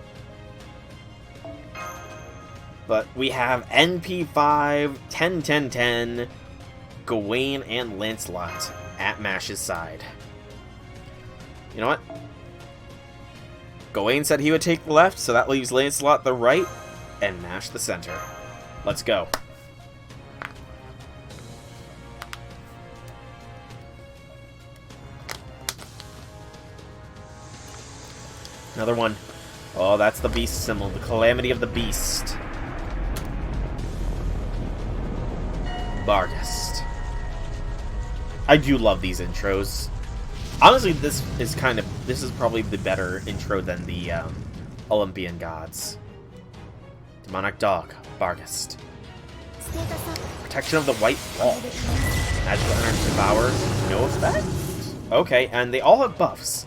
But we have NP5, 10, 10, 10, Gawain, and Lancelot at Mash's side. You know what? Gawain said he would take the left, so that leaves Lancelot the right, and Mash the center. Let's go. Another one. Oh, that's the beast symbol. The Calamity of the Beast. Bargus. I do love these intros. Honestly, this is probably the better intro than the Olympian Gods. Demonic Dog, Bargus. Protection of the White Wall. Magical Energy Devour, no effect? Okay, and they all have buffs.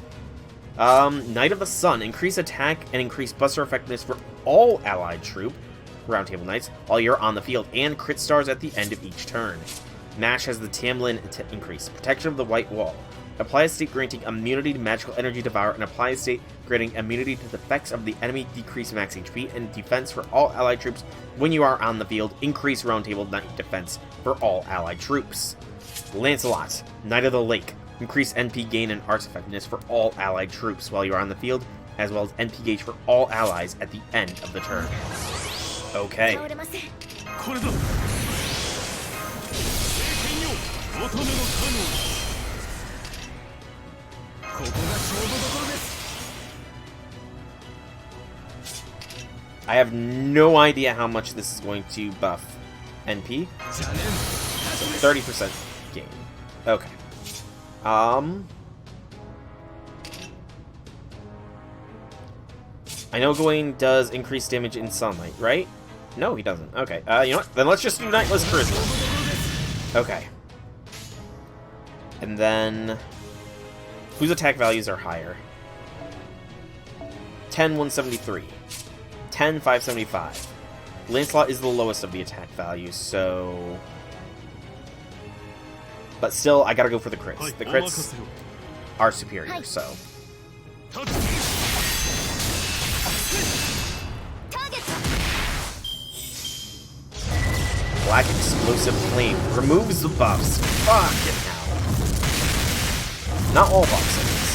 Knight of the Sun, increase attack and increase buster effectiveness for all allied troop, Round Table Knights, while you're on the field, and crit stars at the end of each turn. Mash has the Tamlin increase, Protection of the White Wall. Apply a state granting immunity to Magical Energy Devour, and apply a state granting immunity to the effects of the enemy, decrease max HP, and defense for all allied troops when you are on the field, increase Round Table Knight defense for all allied troops. Lancelot, Knight of the Lake, increase NP gain and arts effectiveness for all allied troops while you are on the field, as well as NP gauge for all allies at the end of the turn. Okay. I have no idea how much this is going to buff NP. So 30% gain. Okay. I know Gawain does increase damage in sunlight, right? No, he doesn't. Okay. You know what? Then let's just do Knightless Charisma. Okay. And then whose attack values are higher? 10, 173. 10, 575. Lancelot is the lowest of the attack values, so... But still, I gotta go for the crits. The crits are superior, so... Black Explosive Flame removes the buffs. Fucking hell. Not all buffs, at least.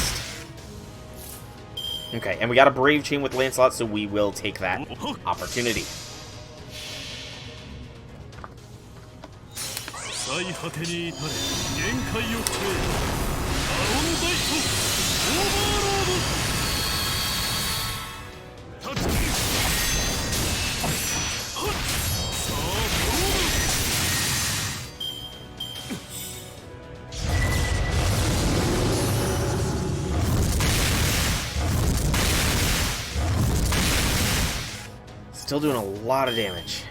Okay, and we got a Brave Chain with Lancelot, so we will take that opportunity. Still doing a lot of damage.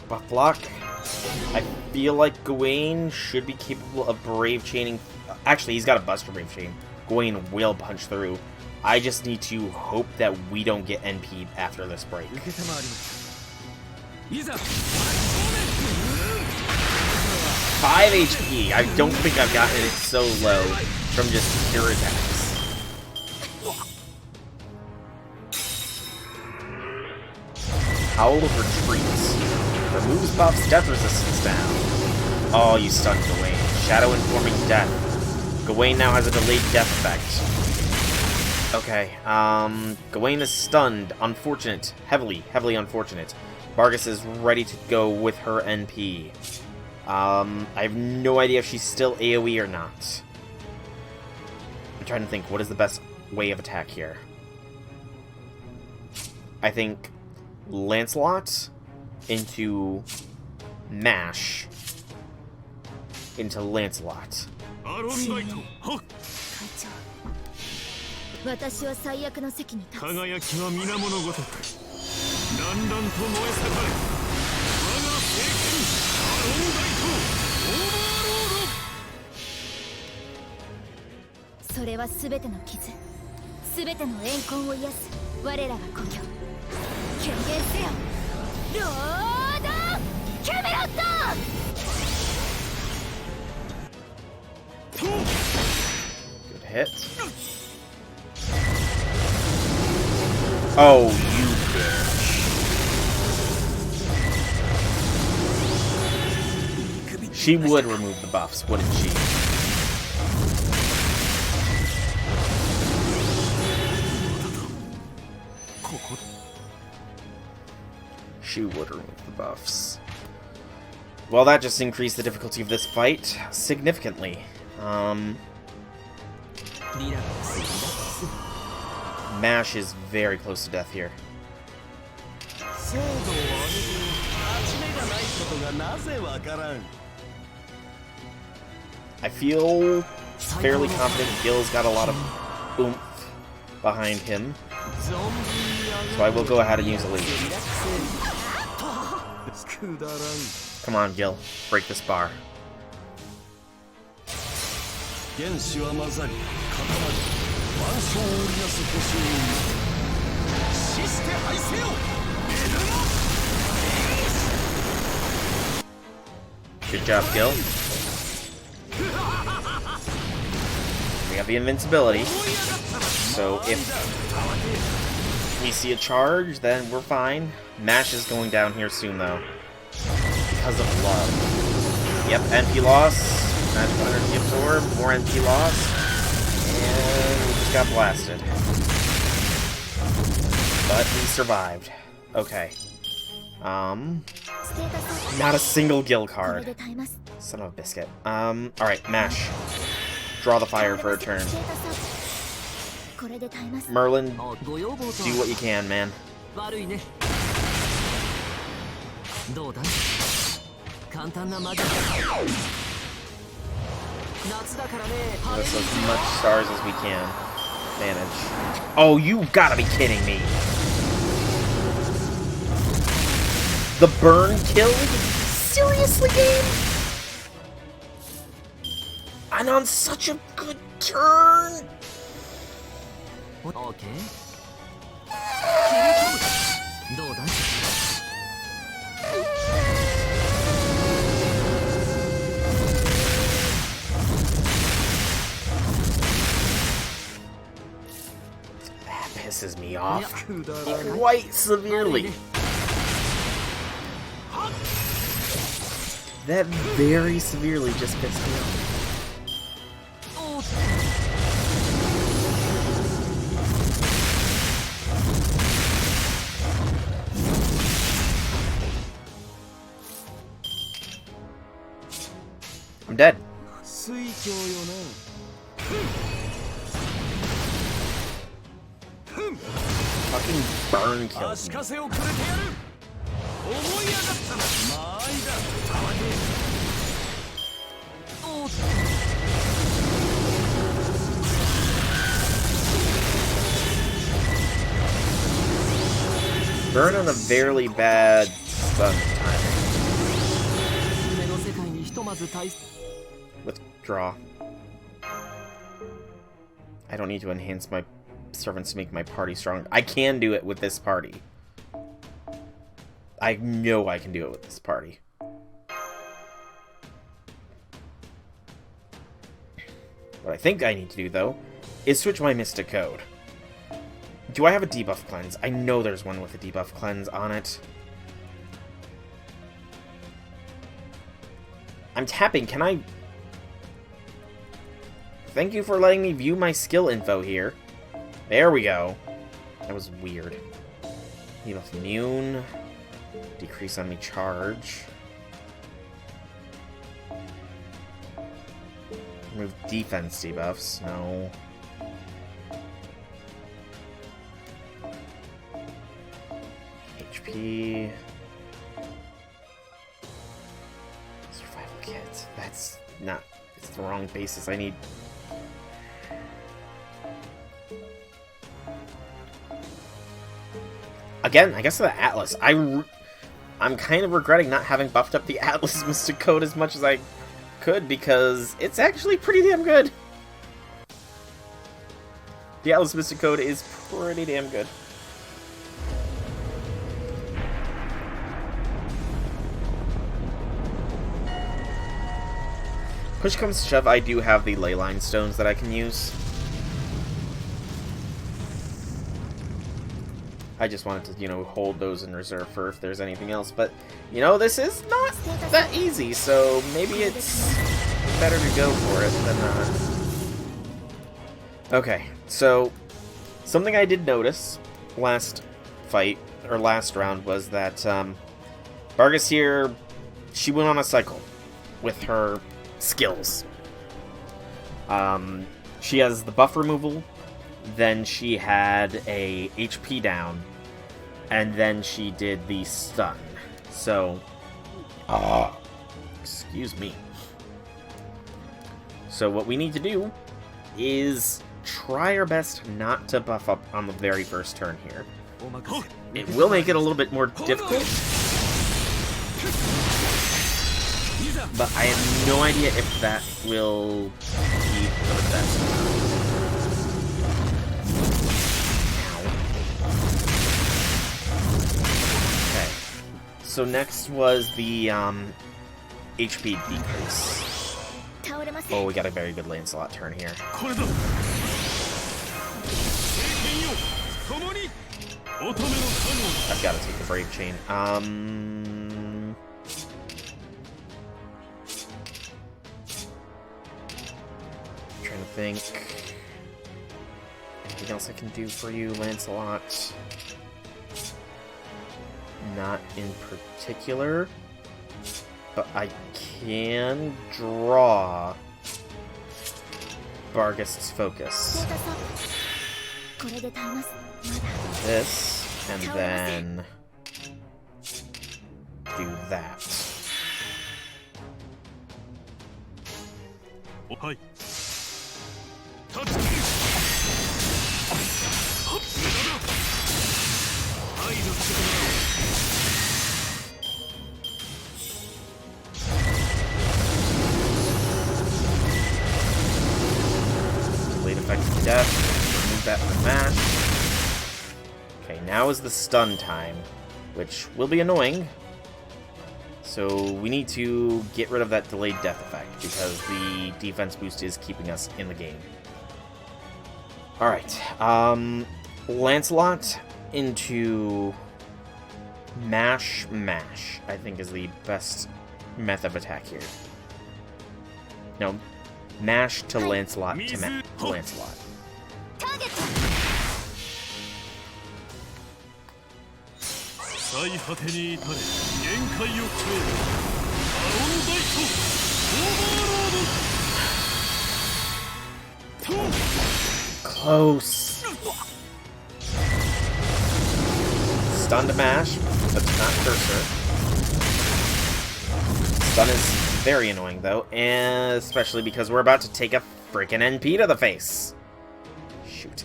Buff block. I feel like Gawain should be capable of brave chaining. Actually, he's got a Buster Brave Chain. Gawain will punch through. I just need to hope that we don't get NP'd after this break. 5 HP. I don't think I've gotten it so low from just pure attacks. Howl of Retreat. Removes buffs, death resistance down. Oh, you stunned Gawain. Shadow Informing Death. Gawain now has a delayed death effect. Okay, Gawain is stunned. Unfortunate. Heavily unfortunate. Vargas is ready to go with her NP. I have no idea if she's still AoE or not. I'm trying to think, what is the best way of attack here? I think Lancelot into Mash into Lancelot. 私は最悪の席に立つ。輝きは皆物ごとくだんだんと燃え盛れ我が聖剣アロンライトオーバーロード。それは全ての傷、全ての怨恨を癒す我らが故郷。権限せよロードキャメロット。 Good hit. Oh, you bitch. She would remove the buffs, wouldn't she? She would remove the buffs. Well, that just increased the difficulty of this fight significantly. Mash is very close to death here. I feel fairly confident Gil's got a lot of oomph behind him. So I will go ahead and use a lead. Come on, Gil. Break this bar. Good job, Gil. We have the invincibility, so if we see a charge, then we're fine. Mash is going down here soon, though, because of love. Yep, NP loss, magical energy absorb, more NP loss, and we just got blasted. But we survived. Okay. Not a single Gil card. Son of a biscuit. Alright, Mash. Draw the fire for a turn. Merlin, do what you can, man. Give us as much stars as we can manage. Oh, you gotta be kidding me. The burn killed? Seriously, game? And on such a good turn? Okay. That pisses me off quite severely. That very severely just pissed me off. I'm dead. Fucking burn killed me. Burn on a very bad stun timing. ず対 Withdraw. I don't need to enhance my servants to make my party stronger. I can do it with this party. I know I can do it with this party. What I think I need to do, though, is switch my Mystic Code. Do I have a debuff cleanse? I know there's one with a debuff cleanse on it. I'm tapping. Can I... Thank you for letting me view my skill info here. There we go. That was weird. Debuff immune. Decrease enemy charge. Remove defense debuffs. No. HP. Survival kit. That's not... It's the wrong basis. I need... Again, I guess the Atlas. I'm kind of regretting not having buffed up the Atlas Mystic Code as much as I could, because it's actually pretty damn good. The Atlas Mystic Code is pretty damn good. Push comes to shove, I do have the Leyline Stones that I can use. I just wanted to, you know, hold those in reserve for if there's anything else. But, you know, this is not that easy, so maybe it's better to go for it than not. Okay, so something I did notice last fight, or last round, was that Vargas here, she went on a cycle with her skills. She has the buff removal, then she had a HP down, and then she did the stun. So, excuse me. So what we need to do is try our best not to buff up on the very first turn here. It will make it a little bit more difficult, but I have no idea if that will be for the best. So next was the HP decrease. Oh, we got a very good Lancelot turn here. I've got to take the Brave Chain. Trying to think. Anything else I can do for you, Lancelot? Not in particular, but I can draw Vargas' focus. This, and then do that. Delayed effective death. Remove that from the match. Okay, now is the stun time, which will be annoying. So we need to get rid of that delayed death effect, because the defense boost is keeping us in the game. Alright, Lancelot into Mash, I think is the best method of attack here. No, Mash to Lancelot to Lancelot. Close. Stun to Mash, but not Cursor. Stun is very annoying though, and especially because we're about to take a freaking NP to the face. Shoot.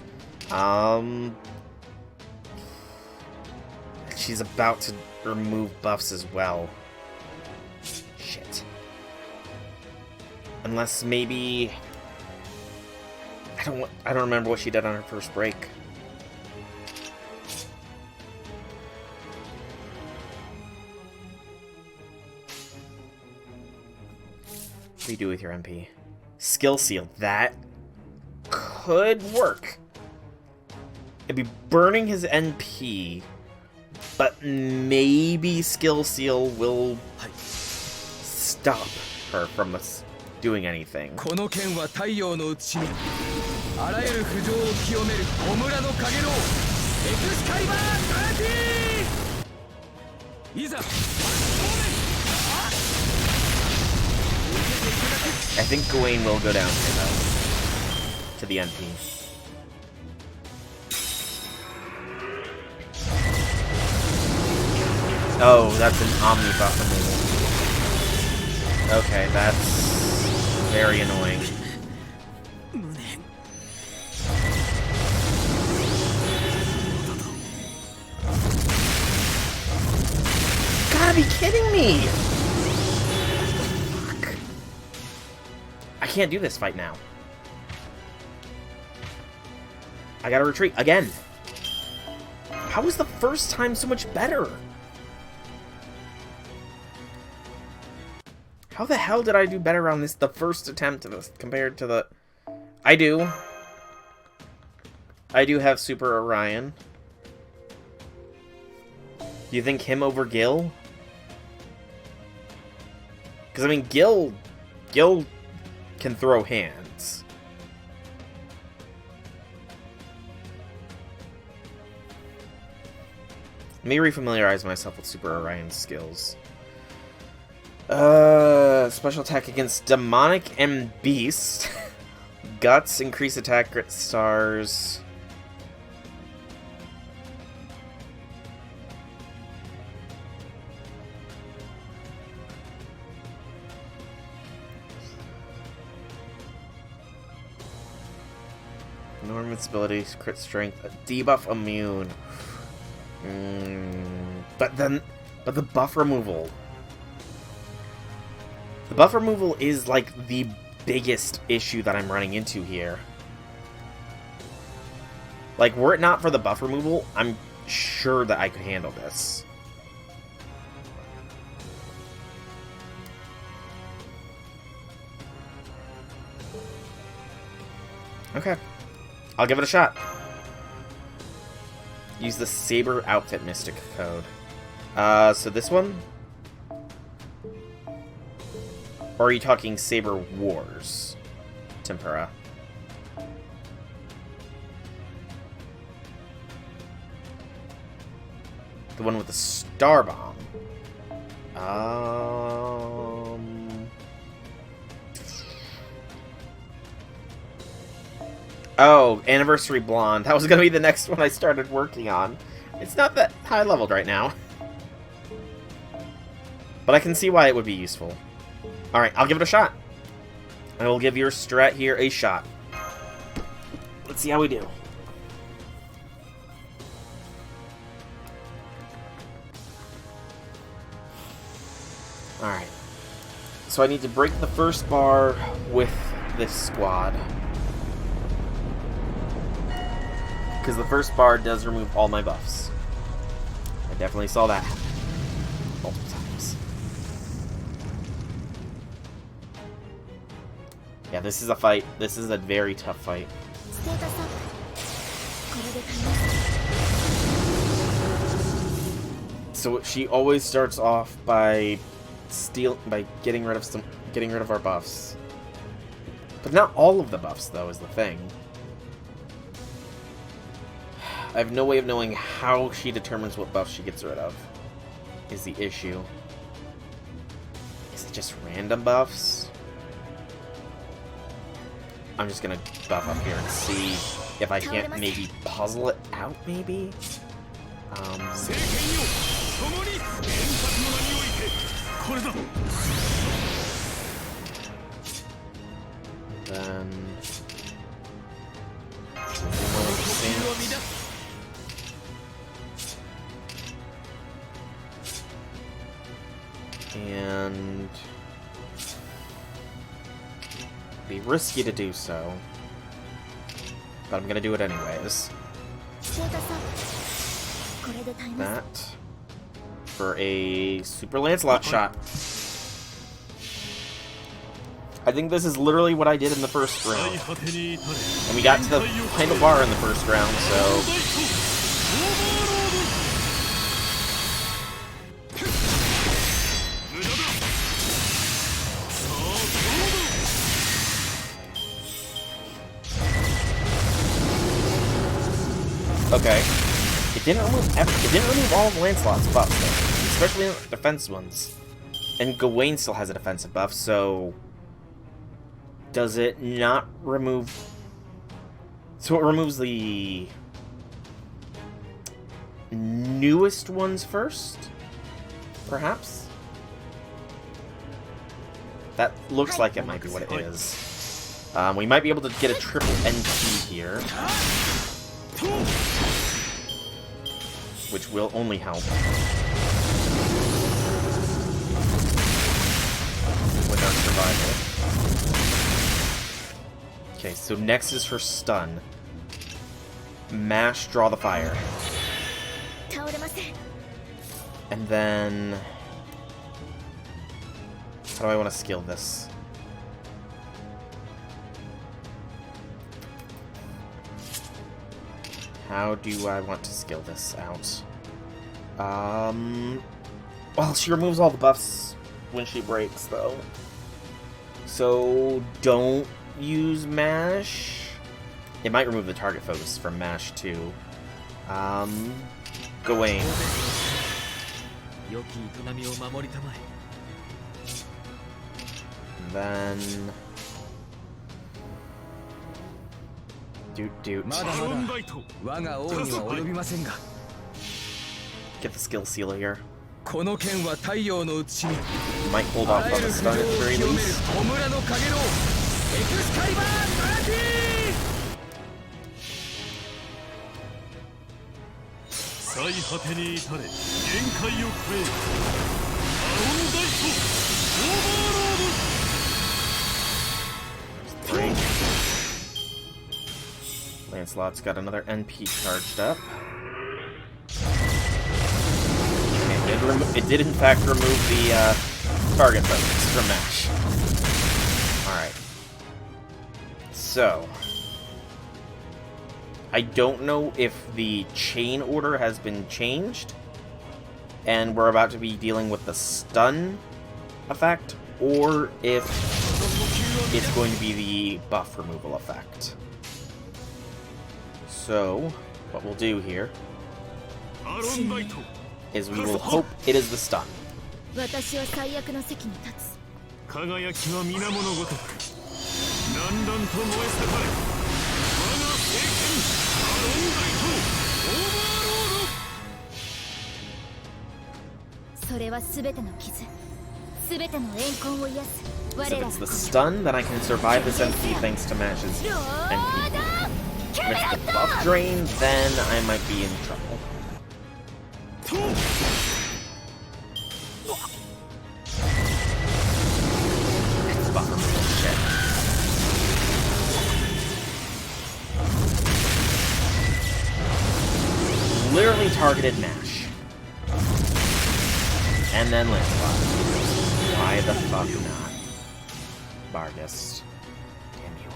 She's about to remove buffs as well. Shit. Unless maybe... I don't remember what she did on her first break. What do you do with your MP? Skill Seal. That could work. It'd be burning his NP, but maybe Skill Seal will stop her from doing anything. この剣は太陽の内にあらゆる不浄を清めるオムラの影のエクスカリバー30いざ I think Gawain will go down here, though. To the NP. Oh, that's an Omni buff removal. Okay, that's very annoying. Gotta be kidding me! Fuck. I can't do this fight now. I gotta retreat again. How was the first time so much better? How the hell did I do better on the first attempt of this compared to the... I do have Super Orion. Do you think him over Gil? Because, I mean, Gil can throw hands. Let me refamiliarize myself with Super Orion's skills. Special attack against Demonic and Beast. Guts, increase attack crit stars. Normal ability, crit strength, debuff immune. But the buff removal. The buff removal is, like, the biggest issue that I'm running into here. Like, were it not for the buff removal, I'm sure that I could handle this. Okay. I'll give it a shot. Use the Saber Outfit Mystic code. So this one? Or are you talking Saber Wars? Tempura. The one with the Star Bomb. Oh, Anniversary Blonde. That was going to be the next one I started working on. It's not that high leveled right now. But I can see why it would be useful. Alright, I'll give it a shot. I will give your strat here a shot. Let's see how we do. Alright. So I need to break the first bar with this squad. Because the first bar does remove all my buffs. I definitely saw that happen multiple times. Yeah, this is a fight. This is a very tough fight. So she always starts off by getting rid of our buffs. But not all of the buffs, though, is the thing. I have no way of knowing how she determines what buff she gets rid of, is the issue. Is it just random buffs? I'm just gonna buff up here and see if I can't maybe puzzle it out, maybe? Then... And be risky to do so. But I'm gonna do it anyways. That for a Super Lancelot shot. I think this is literally what I did in the first round. And we got to the final bar in the first round, so... Okay. It didn't remove all of Lancelot's buffs, though, especially the defense ones. And Gawain still has a defensive buff, so... Does it not remove... So it removes the... newest ones first? Perhaps? That looks like it might be what it is. We might be able to get a triple NP here. Which will only help. With our survival. Okay, so next is for stun. Mash, draw the fire. And then... How do I want to skill this? How do I want to skill this out? Well, she removes all the buffs when she breaks, though. So, don't use Mash. It might remove the target focus from Mash, too. Gawain. And then... Doot. Get the skill seal here. You might hold off on the stun at the very least. Lancelot's got another NP charged up. Okay, it did in fact remove the target focus from Mash. Alright. So... I don't know if the chain order has been changed, and we're about to be dealing with the stun effect, or if it's going to be the buff removal effect. So, what we'll do here is we will hope it is the stun. So if it's the stun, then I can survive this MP thanks to Mash's NP. If it's the buff drain, then I might be in trouble. It's buff removal, shit. Literally targeted Nash. And then Lancelot. Why the fuck not? Vargas. Damn you.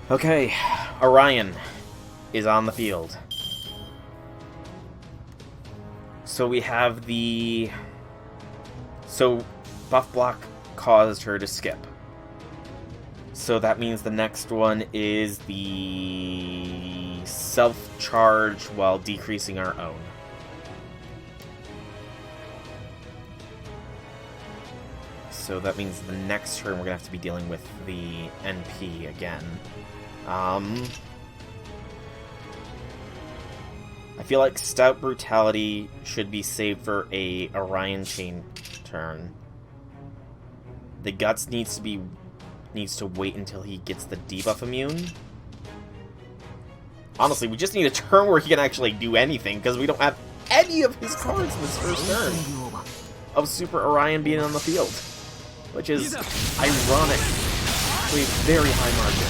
Okay, Orion is on the field. So we have the... So, buff block caused her to skip. So that means the next one is the self-charge while decreasing our own. So that means the next turn we're going to have to be dealing with the NP again. I feel like Stout Brutality should be saved for a Orion Chain turn. The Guts needs to wait until he gets the debuff immune. Honestly, we just need a turn where he can actually do anything, because we don't have any of his cards in this first turn of Super Orion being on the field. Which is ironic. actually a very high margin.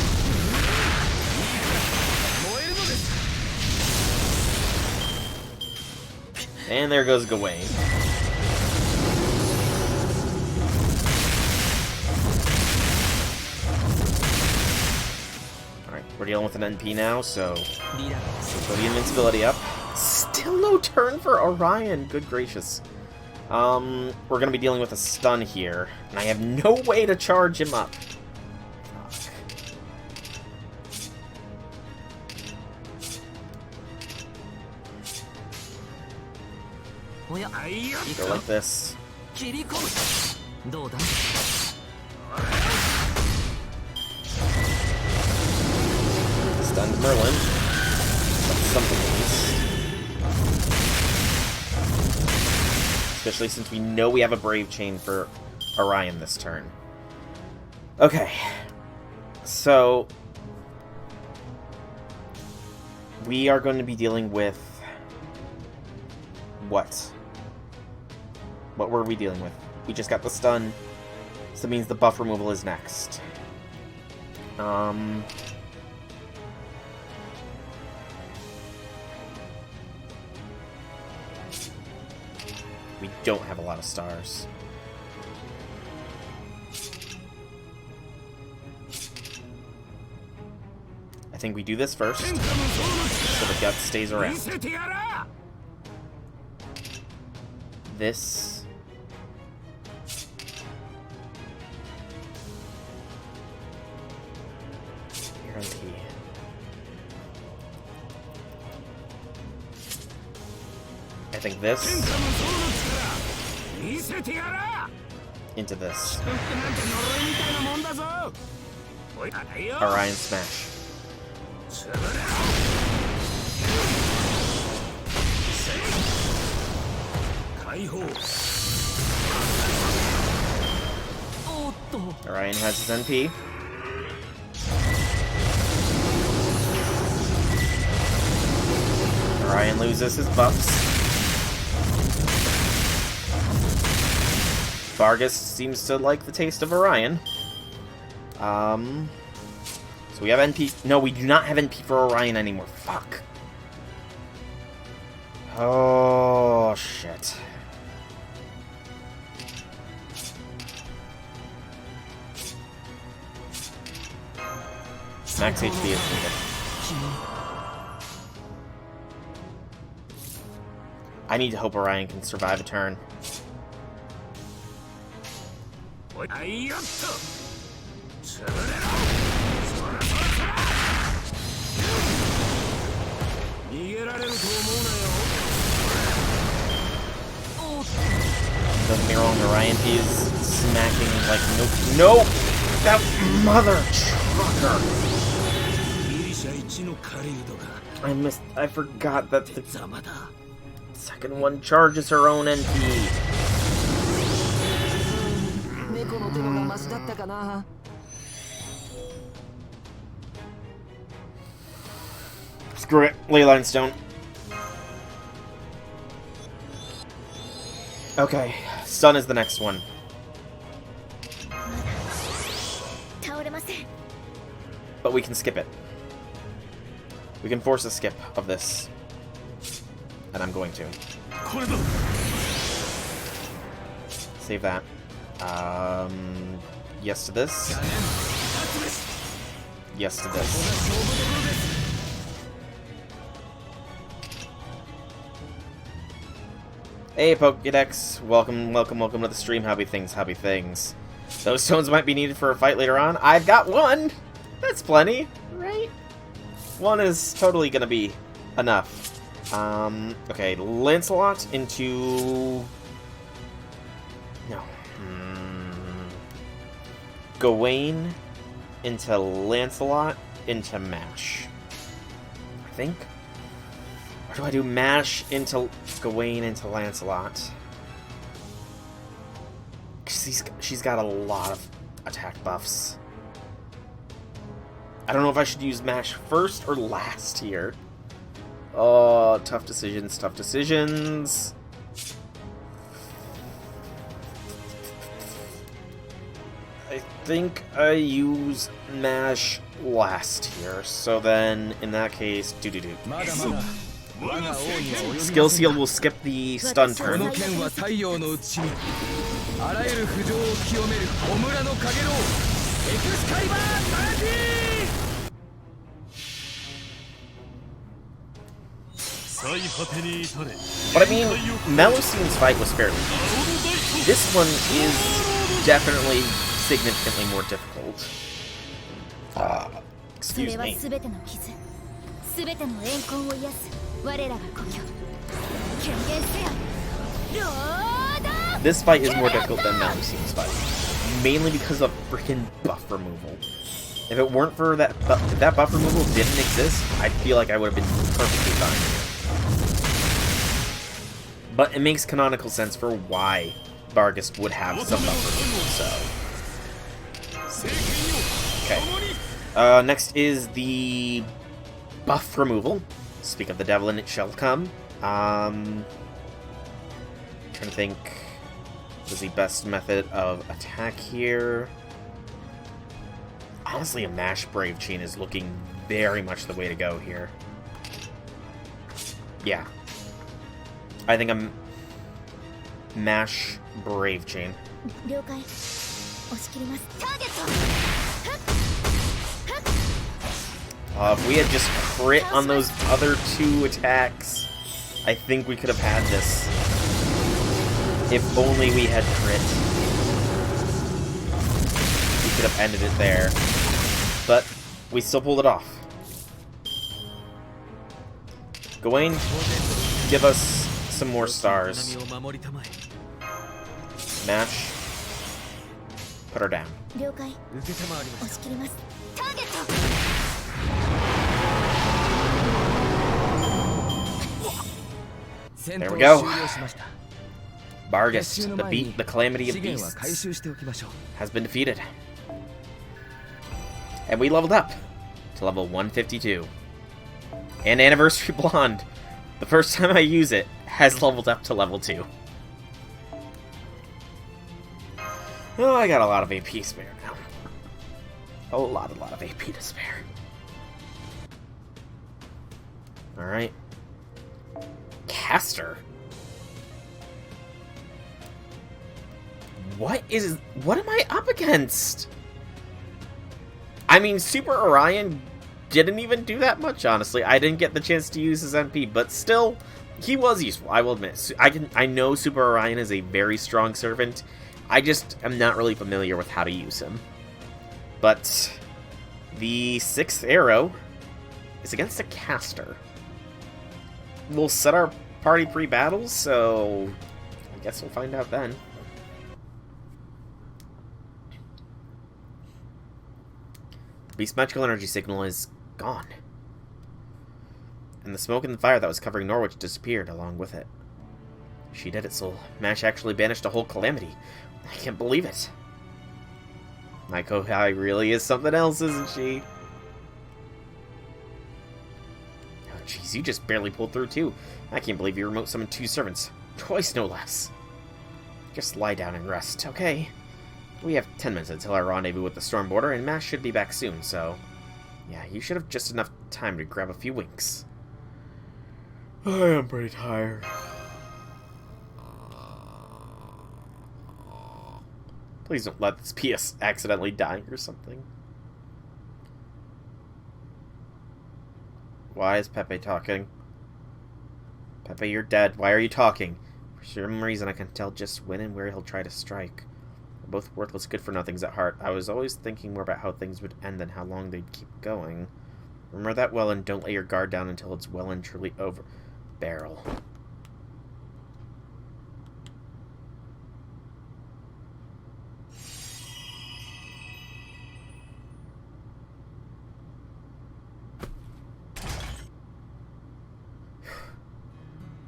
And there goes Gawain. Alright, we're dealing with an NP now, so put the invincibility up. Still no turn for Orion, good gracious. We're gonna be dealing with a stun here, and I have no way to charge him up. Go like this. Stunned Merlin. That's something at least. Especially since we know we have a Brave Chain for Orion this turn. Okay. So we are going to be dealing with what? What were we dealing with? We just got the stun, so that means the buff removal is next. We don't have a lot of stars. I think we do this first, so the gut stays around. This... Guarantee. I think this... into this. Orion Smash. Orion has his NP. Orion loses his buffs. Vargas seems to like the taste of Orion. So we have NP. No, we do not have NP for Orion anymore. Fuck. Oh, shit. Max HP is needed. I need to hope Orion can survive a turn. Don't get me wrong, Orion is smacking like nope. That mother trucker. I forgot that the second one charges her own NP. Screw it. Leyline Stone. Okay. Stun is the next one. But we can skip it. We can force a skip of this. And I'm going to. Save that. Yes to this. Yes to this. Hey, Pokédex. Welcome to the stream. Happy things. Those stones might be needed for a fight later on. I've got one! That's plenty, right? One is totally gonna be enough. Okay, Lancelot into... No. Gawain into Lancelot into Mash. I think? Or do I do Mash into Gawain into Lancelot? Because she's got a lot of attack buffs. I don't know if I should use Mash first or last here. Oh, tough decisions. I think I use Mash last here, so then in that case, Skill Seal will skip the stun こ turn. の剣は太陽の内にあらゆる不浄を清めるオムラのかげろうエクスカリバーパーティー But I mean, Melusine's fight was fairly easy. This one is definitely significantly more difficult. それ Excuse は me. 全ての傷、全ての怨恨を癒す我らが故郷。権限せよ、ロード。 This fight is more difficult than Melusine's fight, mainly because of freaking buff removal. If it weren't for that, if that buff removal didn't exist, I feel like I would have been perfectly fine. But it makes canonical sense for why Vargas would have some buff removal, so... Okay. Next is the buff removal. Speak of the devil and it shall come. Trying to think... What is the best method of attack here? Honestly, a Mash Brave Chain is looking very much the way to go here. Yeah. I think I'm Mash Brave Chain. 了解。押し切ります。ターゲット。 If we had just crit on those other two attacks, I think we could have had this. If only we had crit. We could have ended it there. But we still pulled it off. Gawain, give us some more stars. Mash. Put her down. 了解。押し切ります。ターゲット。 There we go. Vargas, the calamity of beasts, has been defeated. And we leveled up to level 152. And Anniversary Blonde, the first time I use it, has leveled up to level 2. Oh, I got a lot of AP spare now. A lot of AP to spare. Alright. Caster. What am I up against? I mean, Super Orion didn't even do that much, honestly. I didn't get the chance to use his MP, but still, he was useful, I will admit. I know Super Orion is a very strong servant. I just am not really familiar with how to use him. But the 6th arrow is against a caster. We'll set our party pre-battle, so I guess we'll find out then. Beast's magical energy signal is gone. And the smoke and the fire that was covering Norwich disappeared along with it. She did it, Soul. Mash actually banished a whole calamity. I can't believe it. My Kohai really is something else, isn't she? Oh, jeez, you just barely pulled through, too. I can't believe you remote summoned 2 servants. Twice, no less. Just lie down and rest, okay? We have 10 minutes until our rendezvous with the Storm Border, and Mash should be back soon, so... Yeah, you should have just enough time to grab a few winks. I am pretty tired. Please don't let this be us accidentally dying or something. Why is Pepe talking? Pepe, you're dead. Why are you talking? For some reason I can tell just when and where he'll try to strike. We're both worthless good-for-nothings at heart. I was always thinking more about how things would end than how long they'd keep going. Remember that well and don't lay your guard down until it's well and truly over. Barrel.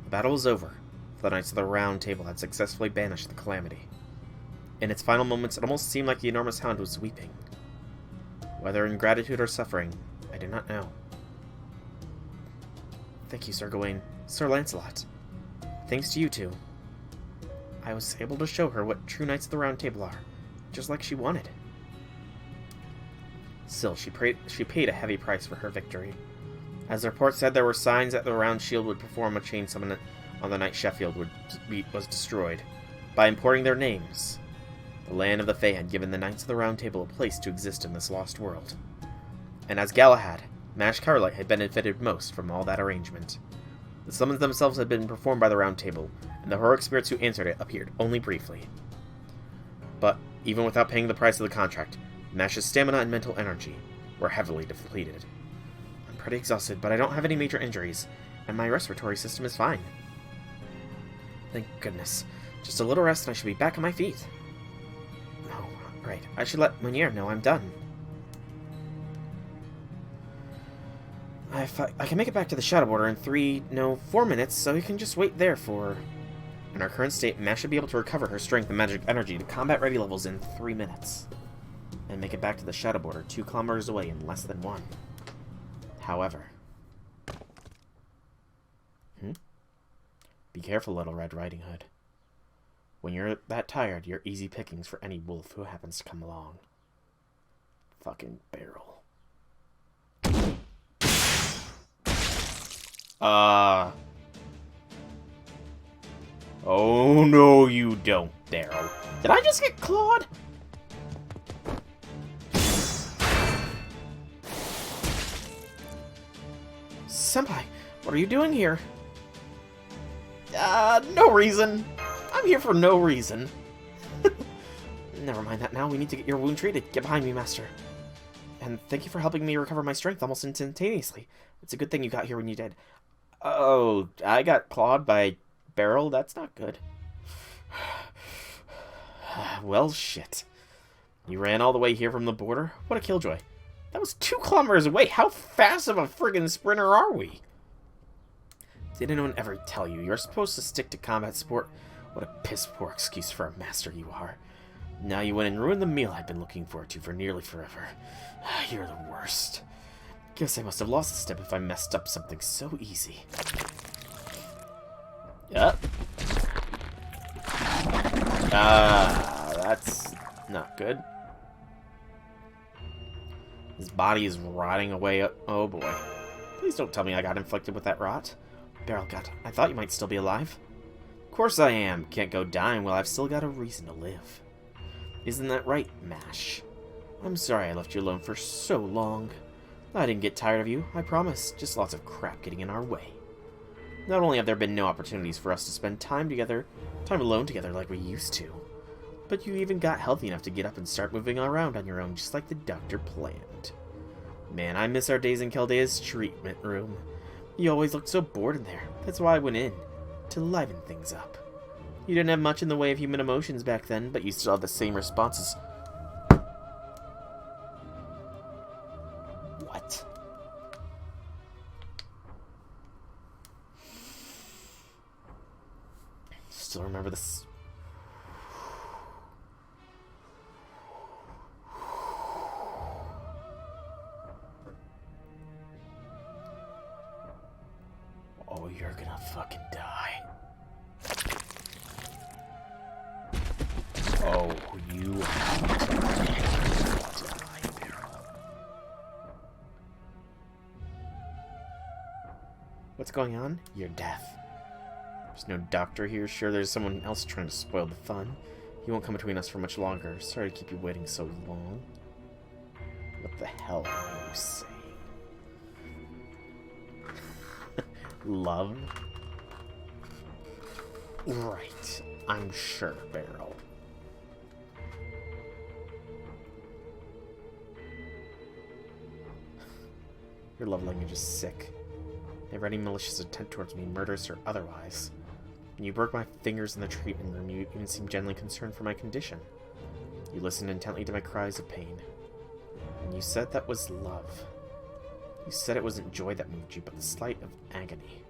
The battle was over. The Knights of the Round Table had successfully banished the calamity. In its final moments, it almost seemed like the enormous hound was weeping. Whether in gratitude or suffering, I do not know. Thank you, Sir Gawain. Sir Lancelot. Thanks to you two. I was able to show her what true Knights of the Round Table are, just like she wanted. Still, she paid a heavy price for her victory. As the report said, there were signs that the round shield would perform a chain summon on the night Sheffield was destroyed. By importing their names, the land of the Fae had given the Knights of the Round Table a place to exist in this lost world. And as Galahad, Mash Cowerlight had benefited most from all that arrangement. The summons themselves had been performed by the Round Table, and the heroic spirits who answered it appeared only briefly. But, even without paying the price of the contract, Mash's stamina and mental energy were heavily depleted. I'm pretty exhausted, but I don't have any major injuries, and my respiratory system is fine. Thank goodness. Just a little rest and I should be back on my feet. Oh, right. I should let Munir know I'm done. I can make it back to the Shadow Border in 4 minutes, so you can just wait there for... In our current state, Mash should be able to recover her strength and magic energy to combat-ready levels in 3 minutes. And make it back to the Shadow Border 2 kilometers away in less than 1. However... Be careful, Little Red Riding Hood. When you're that tired, you're easy pickings for any wolf who happens to come along. Fucking Beryl. Oh no you don't, Daryl. Did I just get clawed? Senpai, what are you doing here? No reason. I'm here for no reason. Never mind that now. We need to get your wound treated. Get behind me, Master. And thank you for helping me recover my strength almost instantaneously. It's a good thing you got here when you did. Oh, I got clawed by Beryl? That's not good. Well, shit. You ran all the way here from the border? What a killjoy. That was 2 kilometers away. How fast of a friggin' sprinter are we? Did anyone ever tell you you're supposed to stick to combat sport? What a piss-poor excuse for a master you are. Now you went and ruined the meal I've been looking forward to for nearly forever. You're the worst. Guess I must have lost a step if I messed up something so easy. Yep. That's not good. His body is rotting away. Oh boy. Please don't tell me I got inflicted with that rot. Beryl Gut, I thought you might still be alive. Of course I am. Can't go dying while I've still got a reason to live. Isn't that right, Mash? I'm sorry I left you alone for so long. I didn't get tired of you, I promise. Just lots of crap getting in our way. Not only have there been no opportunities for us to spend time alone together like we used to, but you even got healthy enough to get up and start moving around on your own just like the doctor planned. Man, I miss our days in Caldea's treatment room. You always looked so bored in there. That's why I went in, to liven things up. You didn't have much in the way of human emotions back then, but you still have the same responses. What? Still remember this. Oh, you're gonna fucking die. Oh, you have to die, Beryl. What's going on? Your death. There's no doctor here. Sure, there's someone else trying to spoil the fun. He won't come between us for much longer. Sorry to keep you waiting so long. What the hell are you saying? Love? Right. I'm sure, Beryl. Your love language is sick. Never any malicious intent towards me, murderous or otherwise. When you broke my fingers in the treatment room, you even seemed genuinely concerned for my condition. You listened intently to my cries of pain. And you said that was love. You said it wasn't joy that moved you, but the slight of agony.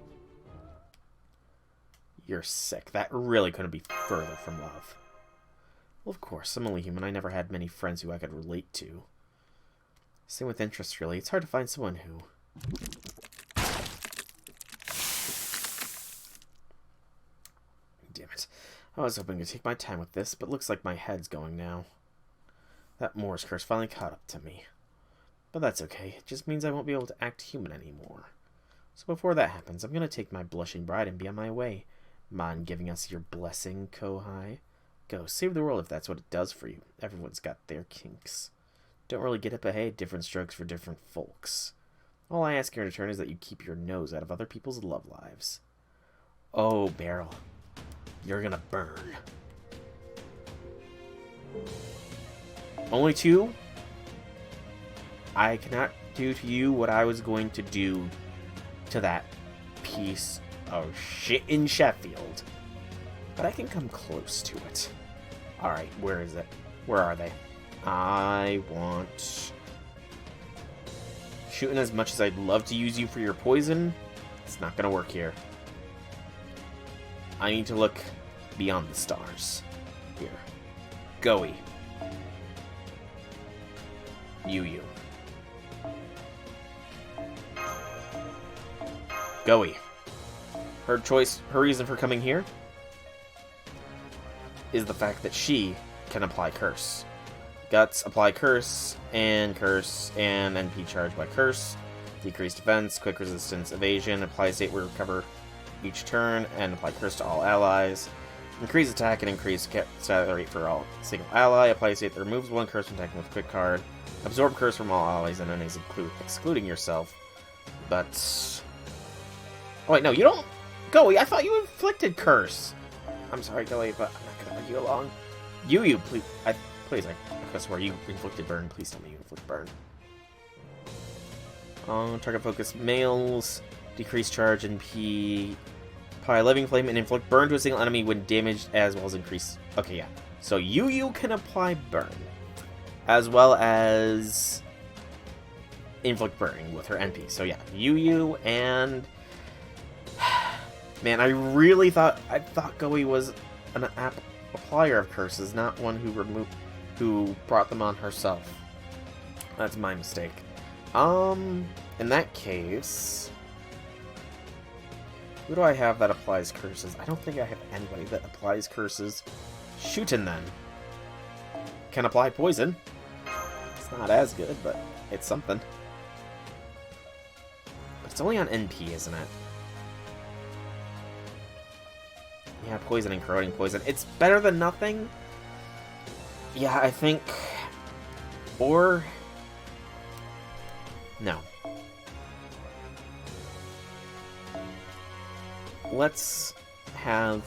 You're sick. That really couldn't be further from love. Well, of course, I'm only human. I never had many friends who I could relate to. Same with interests, really. It's hard to find someone who... Damn it. I was hoping to take my time with this, but looks like my head's going now. That Morse curse finally caught up to me. But that's okay. It just means I won't be able to act human anymore. So before that happens, I'm going to take my blushing bride and be on my way. Mind giving us your blessing, Kohai? Go, save the world if that's what it does for you. Everyone's got their kinks. Don't really get up ahead, different strokes for different folks. All I ask in return is that you keep your nose out of other people's love lives. Oh, Beryl. You're gonna burn. Only 2? I cannot do to you what I was going to do to that piece of shit in Sheffield. But I can come close to it. Alright, where is it? Where are they? I want... Shooting as much as I'd love to use you for your poison, it's not gonna work here. I need to look beyond the stars. Here. Goey. You. Goey. Her choice, her reason for coming here is the fact that she can apply curse. Guts, apply curse, and NP charge by curse. Decreased defense, quick resistance, evasion, apply state will recover each turn, and apply curse to all allies. Increase attack and increase stat rate for all single ally. Apply state that removes 1 curse from attacking with quick card. Absorb curse from all allies and enemies, excluding yourself. But... Oh wait, no, you don't... Goey, I thought you inflicted curse! I'm sorry, Goey, but I'm not gonna argue along. You, please... Please, I swear you inflicted burn. Please tell me you inflict burn. Target focus males. Decrease charge and P. Apply living flame and inflict burn to a single enemy when damaged, as well as increase... Okay, yeah. So you can apply burn. As well as... inflict burning with her NP. So yeah, you and... Man, I really thought... I thought Goey was an applier of curses, not one who brought them on herself. That's my mistake. In that case... Who do I have that applies curses? I don't think I have anybody that applies curses. Shootin' then. Can apply poison. It's not as good, but it's something. But it's only on NP, isn't it? Yeah, poison and corroding poison. It's better than nothing. Yeah, I think... Or... No. Let's have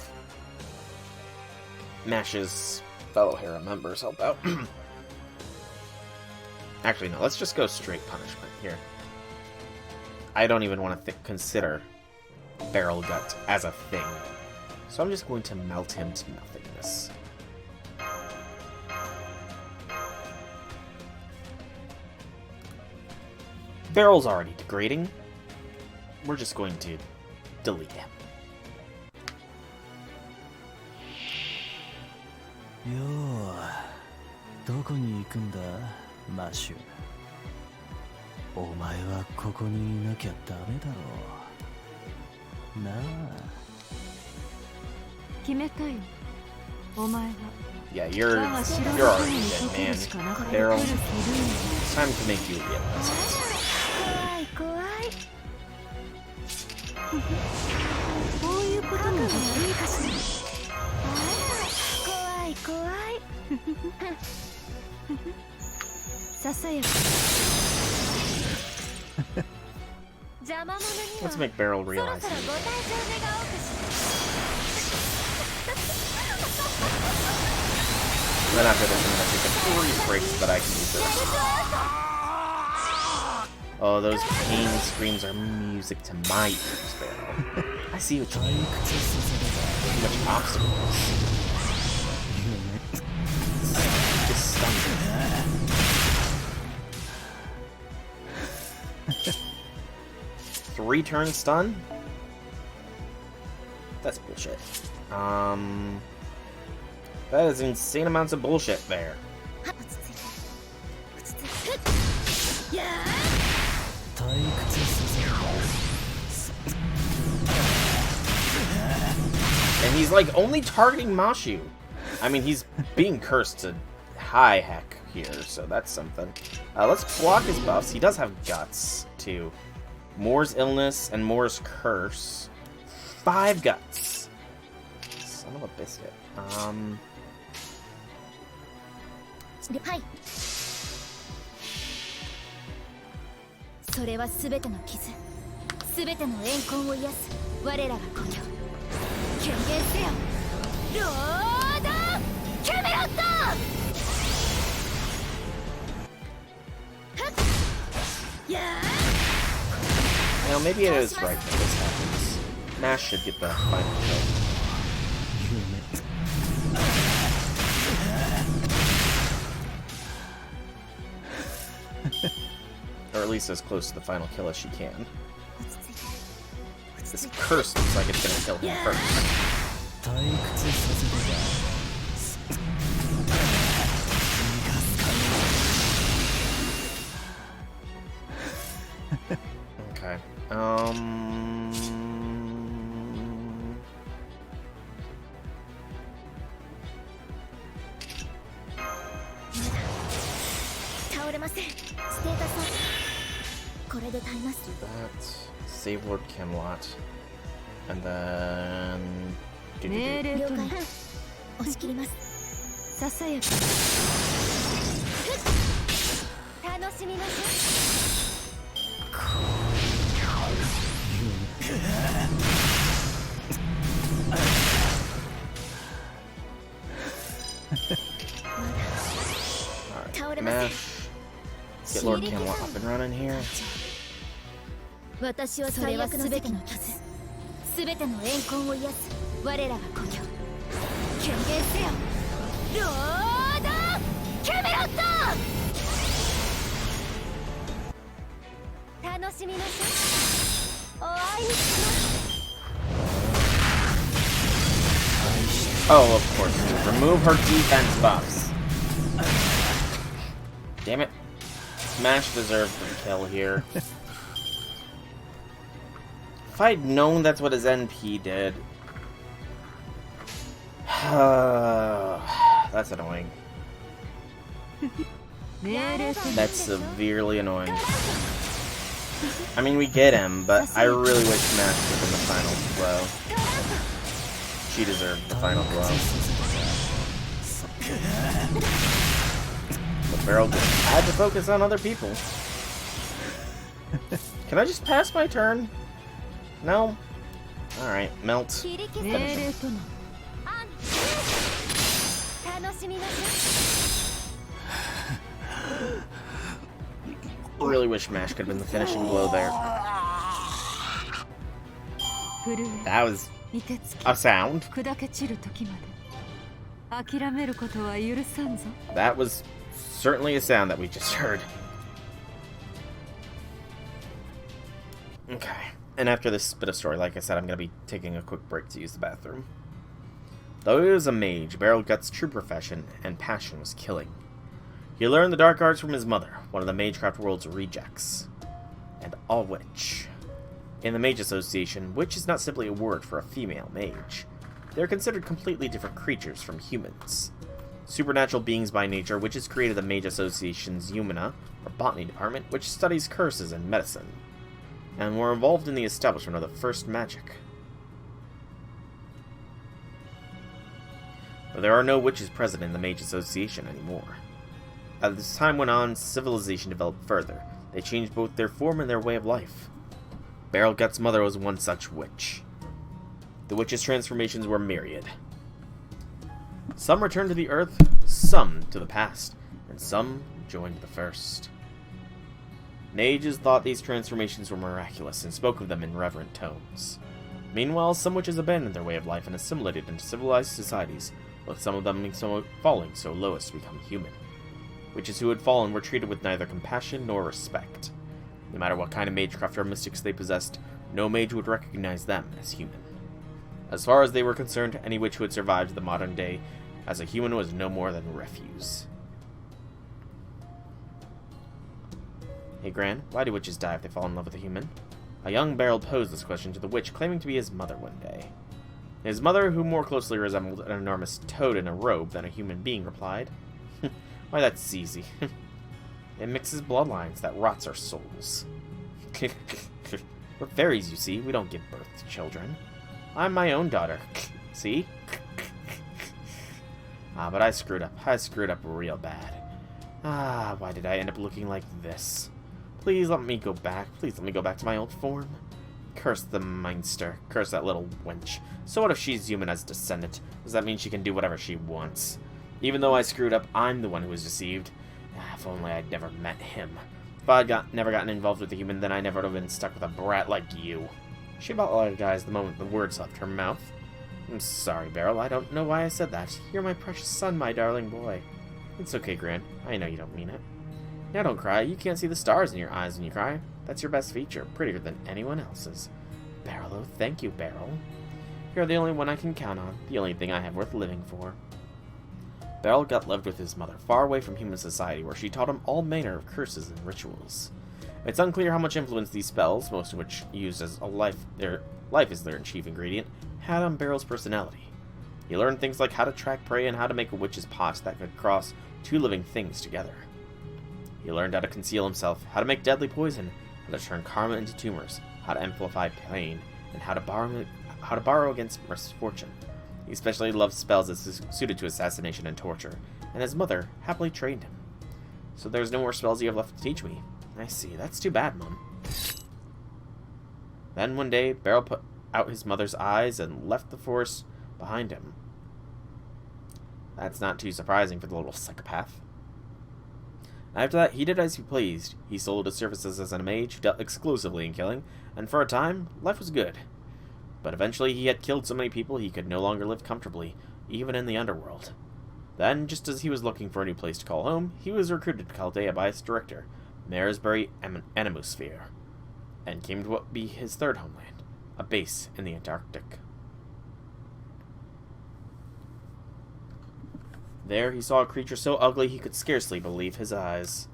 Mash's fellow Hera members help out. Actually, no. Let's just go straight punishment here. I don't even want to consider Barrel Gut as a thing. So I'm just going to melt him to nothingness. Barrel's already degrading. We're just going to delete him. よう、どこに行くんだ、マシュ。お前はここにいなきゃダメだろう。なあ。決めたよ。お前は。Yeah, you're already dead, man. Daryl, it's time to make you realize. 怖い。こういうこともいいかしら。怖い。ささやか。邪魔者には。Let's make Beryl realize. Then after this, I'm gonna take a 3 breaks that I can use this. Oh, those pain screams are music to my ears, Beryl. I see what you mean. Too much obstacles. Just stuns it. 3 turn stun? That's bullshit. That is insane amounts of bullshit there. And he's like only targeting Mashu. I mean, he's being cursed to high heck here, so that's something. Let's block his buffs. He does have guts, too. Moore's illness and Moore's curse. 5 guts. Son of a biscuit. はい。それはすべての傷、すべての怨恨を癒す我らが故郷。権限せよ、ロード・キャメロット。You know, maybe it is right that this happens. Nash should get the final kill. Or at least as close to the final kill as she can. This curse looks like it's gonna kill him first. Okay. Do that. Save Lord Camelot. And then... 命令とな押し切ります。ささやか楽しみましょAlright, Mash. Get Lord Camelot up and running here. 私は最悪のすべての傷、すべての怨恨を癒す我らが故郷。権限せよ、ロード・キャメロット。楽しみましょう。お会いします。 Oh, of course. Remove her defense buffs. Damn it. Smash deserved the kill here. If I'd known that's what his NP did... That's annoying. That's severely annoying. I mean, we get him, but I really wish Smash would have been the final blow. She deserved the final blow. But Beryl just had to focus on other people. Can I just pass my turn? No? Alright, melt. Finish him. Really wish Mash could have been the finishing blow there. That was a sound. That was certainly a sound that we just heard. Okay. And after this bit of story, like I said, I'm going to be taking a quick break to use the bathroom. Though he was a mage, Beryl Guts' true profession and passion was killing. He learned the dark arts from his mother, one of the Magecraft world's rejects. And all witch. In the Mage Association, witch is not simply a word for a female mage. They are considered completely different creatures from humans. Supernatural beings by nature, witches created the Mage Association's Humana, or botany department, which studies curses and medicine, and were involved in the establishment of the first magic. But there are no witches present in the Mage Association anymore. As time went on, civilization developed further. They changed both their form and their way of life. Beryl Guts' mother was one such witch. The witches' transformations were myriad. Some returned to the earth, some to the past, and some joined the first. Mages thought these transformations were miraculous and spoke of them in reverent tones. Meanwhile, some witches abandoned their way of life and assimilated into civilized societies, with some of them falling so low as to become human. Witches who had fallen were treated with neither compassion nor respect. No matter what kind of magecraft or mystics they possessed, no mage would recognize them as human. As far as they were concerned, any witch who had survived the modern day as a human was no more than refuse. Hey Gran, why do witches die if they fall in love with a human? A young Beryl posed this question to the witch, claiming to be his mother one day. His mother, who more closely resembled an enormous toad in a robe than a human being, replied, Why, that's easy. It mixes bloodlines that rots our souls. We're fairies, you see. We don't give birth to children. I'm my own daughter. See? But I screwed up. I screwed up real bad. Why did I end up looking like this? Please let me go back. Please let me go back to my old form. Curse the Minster. Curse that little wench. So what if she's human as descendant? Does that mean she can do whatever she wants? Even though I screwed up, I'm the one who was deceived. If only I'd never met him. If I'd never gotten involved with a human, then I never would have been stuck with a brat like you. She apologized the moment the words left her mouth. I'm sorry, Beryl. I don't know why I said that. You're my precious son, my darling boy. It's okay, Gran. I know you don't mean it. Now don't cry. You can't see the stars in your eyes when you cry. That's your best feature, prettier than anyone else's. Beryl, oh, thank you, Beryl. You're the only one I can count on, the only thing I have worth living for. Beryl got lived with his mother, far away from human society, where she taught him all manner of curses and rituals. It's unclear how much influence these spells, most of which used as life is their chief ingredient, had on Beryl's personality. He learned things like how to track prey and how to make a witch's pot that could cross two living things together. He learned how to conceal himself, how to make deadly poison, how to turn karma into tumors, how to amplify pain, and how to borrow against misfortune. He especially loved spells that suited to assassination and torture, and his mother happily trained him. So there's no more spells you have left to teach me. I see. That's too bad, Mum. Then one day, Beryl put out his mother's eyes and left the force behind him. That's not too surprising for the little psychopath. After that, he did as he pleased. He sold his services as a mage who dealt exclusively in killing, and for a time, life was good. But eventually he had killed so many people he could no longer live comfortably, even in the underworld. Then, just as he was looking for a new place to call home, he was recruited to Chaldea by its director, Maresbury Anemosphere, and came to what be his third homeland, a base in the Antarctic. There he saw a creature so ugly he could scarcely believe his eyes.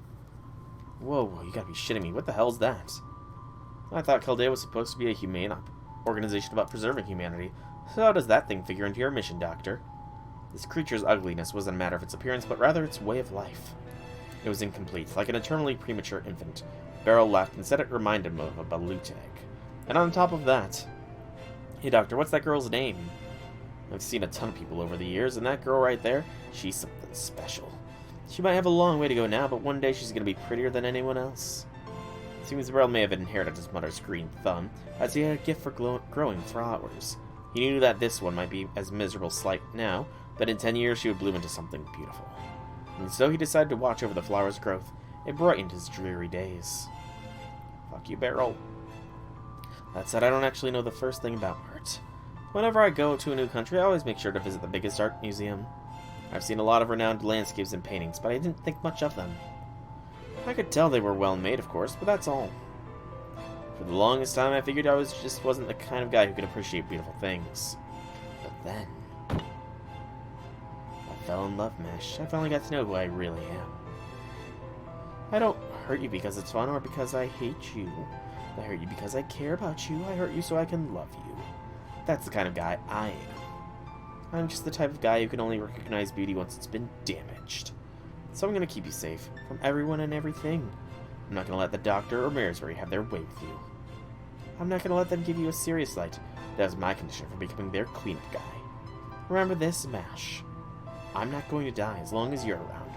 Whoa, you gotta be shitting me. What the hell's that? I thought Chaldea was supposed to be a humane organization about preserving humanity. So how does that thing figure into your mission, Doctor? This creature's ugliness wasn't a matter of its appearance, but rather its way of life. It was incomplete, like an eternally premature infant. Beryl laughed and said it reminded him of a balut egg. And on top of that... Hey, Doctor, what's that girl's name? I've seen a ton of people over the years, and that girl right there, she's something special. She might have a long way to go now, but one day she's going to be prettier than anyone else. It seems Beryl may have inherited his mother's green thumb, as he had a gift for growing flowers. He knew that this one might be as miserable slight now, but in 10 years she would bloom into something beautiful. And so he decided to watch over the flower's growth. It brightened his dreary days. Fuck you, Beryl. That said, I don't actually know the first thing about art. Whenever I go to a new country, I always make sure to visit the biggest art museum. I've seen a lot of renowned landscapes and paintings, but I didn't think much of them. I could tell they were well made, of course, but that's all. For the longest time, I figured I just wasn't the kind of guy who could appreciate beautiful things. But then... I fell in love, Mesh. I finally got to know who I really am. I don't hurt you because it's fun or because I hate you. I hurt you because I care about you. I hurt you so I can love you. That's the kind of guy I am. I'm just the type of guy who can only recognize beauty once it's been damaged. So I'm going to keep you safe from everyone and everything. I'm not going to let the Doctor or Maresbury have their way with you. I'm not going to let them give you a serious light. That was my condition for becoming their cleanup guy. Remember this, Mash. I'm not going to die as long as you're around.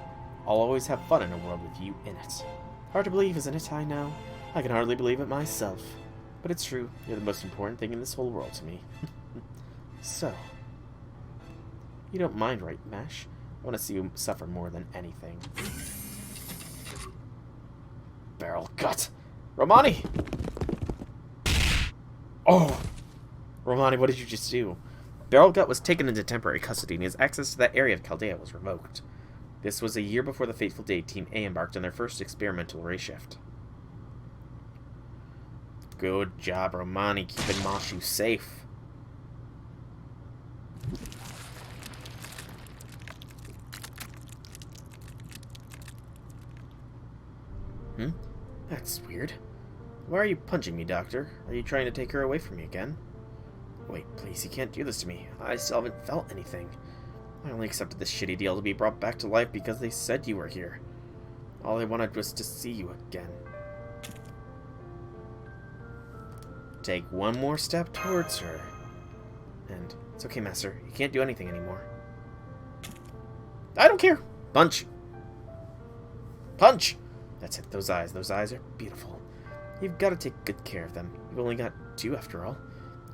I'll always have fun in a world with you in it. Hard to believe, isn't it? I know. I can hardly believe it myself. But it's true. You're the most important thing in this whole world to me. So... You don't mind, right, Mash? I want to see you suffer more than anything. Beryl gut! Romani! Oh! Romani, what did you just do? Beryl Gut was taken into temporary custody and his access to that area of Chaldea was revoked. This was a year before the fateful day Team A embarked on their first experimental ray shift. Good job, Romani, keeping Mashu safe. That's weird. Why are you punching me, Doctor? Are you trying to take her away from me again? Wait, please, you can't do this to me. I still haven't felt anything. I only accepted this shitty deal to be brought back to life because they said you were here. All I wanted was to see you again. Take one more step towards her. And it's okay, Master. You can't do anything anymore. I don't care. Punch. Punch! That's it. Those eyes. Those eyes are beautiful. You've got to take good care of them. You've only got 2 after all.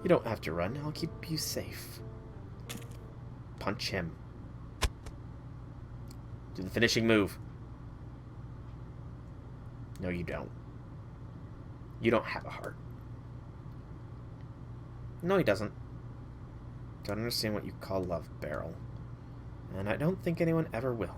You don't have to run. I'll keep you safe. Punch him. Do the finishing move. No, you don't. You don't have a heart. No, he doesn't. Don't understand what you call love, Beryl. And I don't think anyone ever will.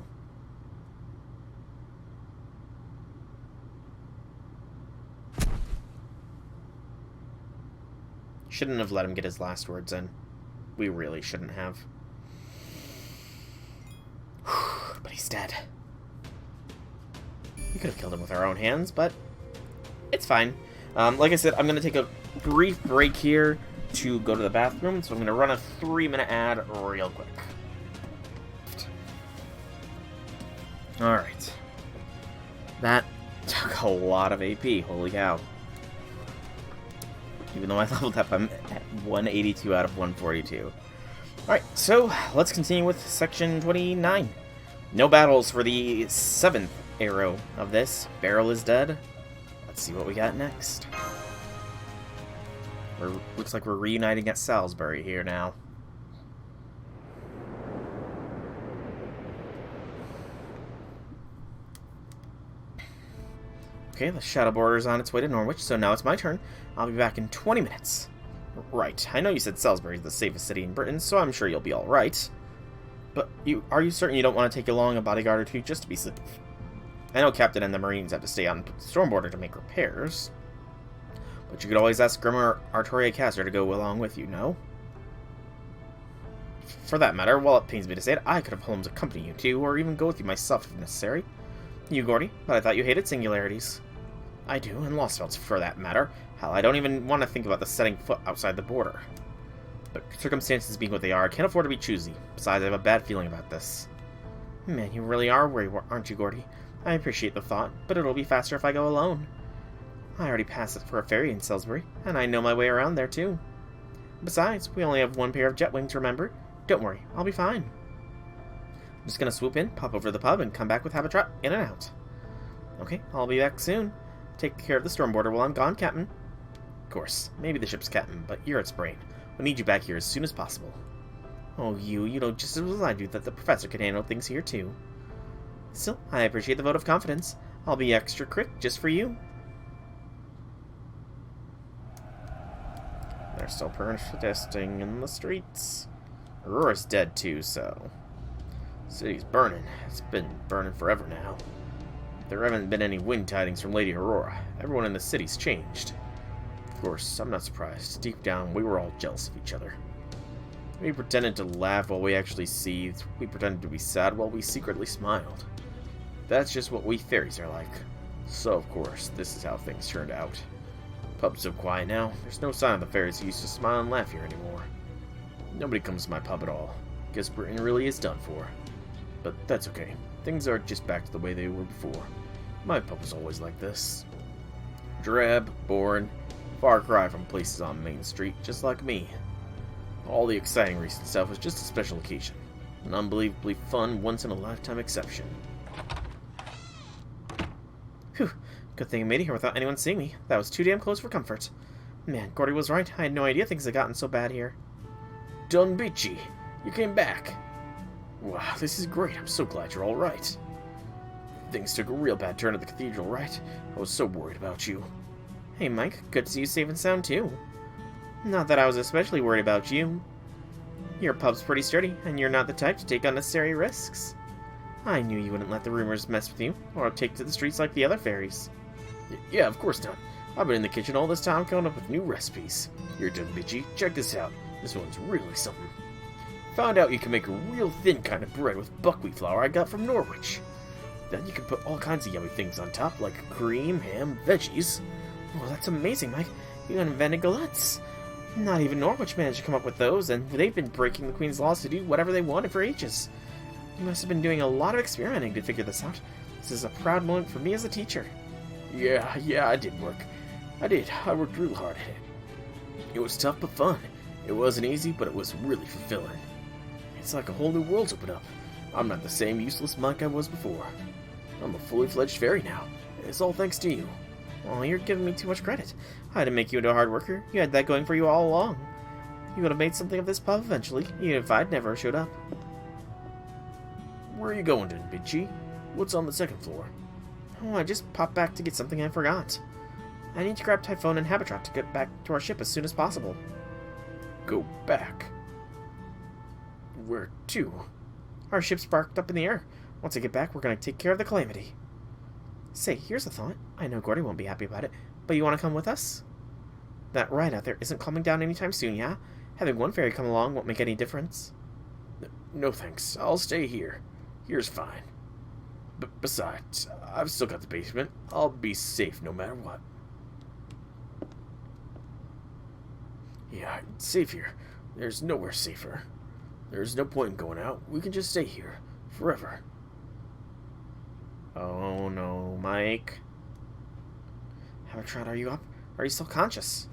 Shouldn't have let him get his last words in. We really shouldn't have. But he's dead. We could have killed him with our own hands, but it's fine. Like I said, I'm going to take a brief break here to go to the bathroom, so I'm going to run a 3-minute ad real quick. Alright. That took a lot of AP, holy cow. Even though I leveled up, I'm at 182 out of 142. Alright, so let's continue with section 29. No battles for the 7th arrow of this. Beryl is dead. Let's see what we got next. Looks like we're reuniting at Salisbury here now. Okay, the Shadow Border is on its way to Norwich, so now it's my turn. I'll be back in 20 minutes. Right, I know you said Salisbury is the safest city in Britain, so I'm sure you'll be alright. But are you certain you don't want to take along a bodyguard or two just to be safe? I know Captain and the Marines have to stay on Storm Border to make repairs. But you could always ask Grimmer Artoria Caster to go along with you, no? For that matter, while it pains me to say it, I could have Holmes accompany you too, or even go with you myself if necessary. You, Gordy, but I thought you hated singularities. I do, and Lostbelt for that matter. Hell, I don't even want to think about the setting foot outside the border. But circumstances being what they are, I can't afford to be choosy. Besides, I have a bad feeling about this. Man, you really are worried, aren't you, Gordy? I appreciate the thought, but it'll be faster if I go alone. I already passed it for a ferry in Salisbury, and I know my way around there, too. Besides, we only have 1 pair of jet wings, remember? Don't worry, I'll be fine. I'm just gonna swoop in, pop over to the pub, and come back with Habitat in and out. Okay, I'll be back soon. Take care of the Storm Border while I'm gone, Captain. Of course, maybe the ship's captain, but you're its brain. We need you back here as soon as possible. Oh, you know just as well as I do that the professor can handle things here, too. Still, I appreciate the vote of confidence. I'll be extra quick just for you. They're still protesting in the streets. Aurora's dead, too, so... City's burning. It's been burning forever now. There haven't been any wind tidings from Lady Aurora. Everyone in the city's changed. Of course, I'm not surprised. Deep down, we were all jealous of each other. We pretended to laugh while we actually seethed. We pretended to be sad while we secretly smiled. That's just what we fairies are like. So, of course, this is how things turned out. Pub's so quiet now. There's no sign of the fairies who used to smile and laugh here anymore. Nobody comes to my pub at all. Guess Britain really is done for. But that's okay. Things are just back to the way they were before. My pub was always like this. Drab, boring, far cry from places on Main Street, just like me. All the exciting recent stuff was just a special occasion. An unbelievably fun, once-in-a-lifetime exception. Whew. Good thing I made it here without anyone seeing me. That was too damn close for comfort. Man, Gordy was right. I had no idea things had gotten so bad here. Dunbichi, you came back. Wow, this is great. I'm so glad you're all right. Things took a real bad turn at the cathedral, right? I was so worried about you. Hey, Mike. Good to see you safe and sound, too. Not that I was especially worried about you. Your pub's pretty sturdy, and you're not the type to take unnecessary risks. I knew you wouldn't let the rumors mess with you, or take to the streets like the other fairies. Yeah, of course not. I've been in the kitchen all this time coming up with new recipes. Here, Dunbichi, check this out. This one's really something. Found out you can make a real thin kind of bread with buckwheat flour I got from Norwich. Then you can put all kinds of yummy things on top, like cream, ham, veggies. Oh, that's amazing, Mike. You invented galettes. Not even Norwich managed to come up with those, and they've been breaking the Queen's laws to do whatever they wanted for ages. You must have been doing a lot of experimenting to figure this out. This is a proud moment for me as a teacher. Yeah, I did work. I worked real hard at it. It was tough but fun. It wasn't easy, but it was really fulfilling. It's like a whole new world's opened up. I'm not the same useless monk I was before. I'm a fully fledged fairy now. It's all thanks to you. Oh, you're giving me too much credit. I had to make you into a hard worker. You had that going for you all along. You would have made something of this pub eventually, even if I'd never showed up. Where are you going, Denbichi? What's on the second floor? Oh, I just popped back to get something I forgot. I need to grab Typhon and Habitat to get back to our ship as soon as possible. Go back? Where to? Our ship's sparked up in the air. Once I get back, we're going to take care of the calamity. Say, here's a thought. I know Gordy won't be happy about it, but you want to come with us? That ride out there isn't calming down anytime soon, yeah? Having one fairy come along won't make any difference. No thanks. I'll stay here. Here's fine. Besides, I've still got the basement. I'll be safe no matter what. Yeah, it's safe here. There's nowhere safer. There's no point in going out. We can just stay here. Forever. Oh no, Mike. Habitat, are you up? Are you still conscious?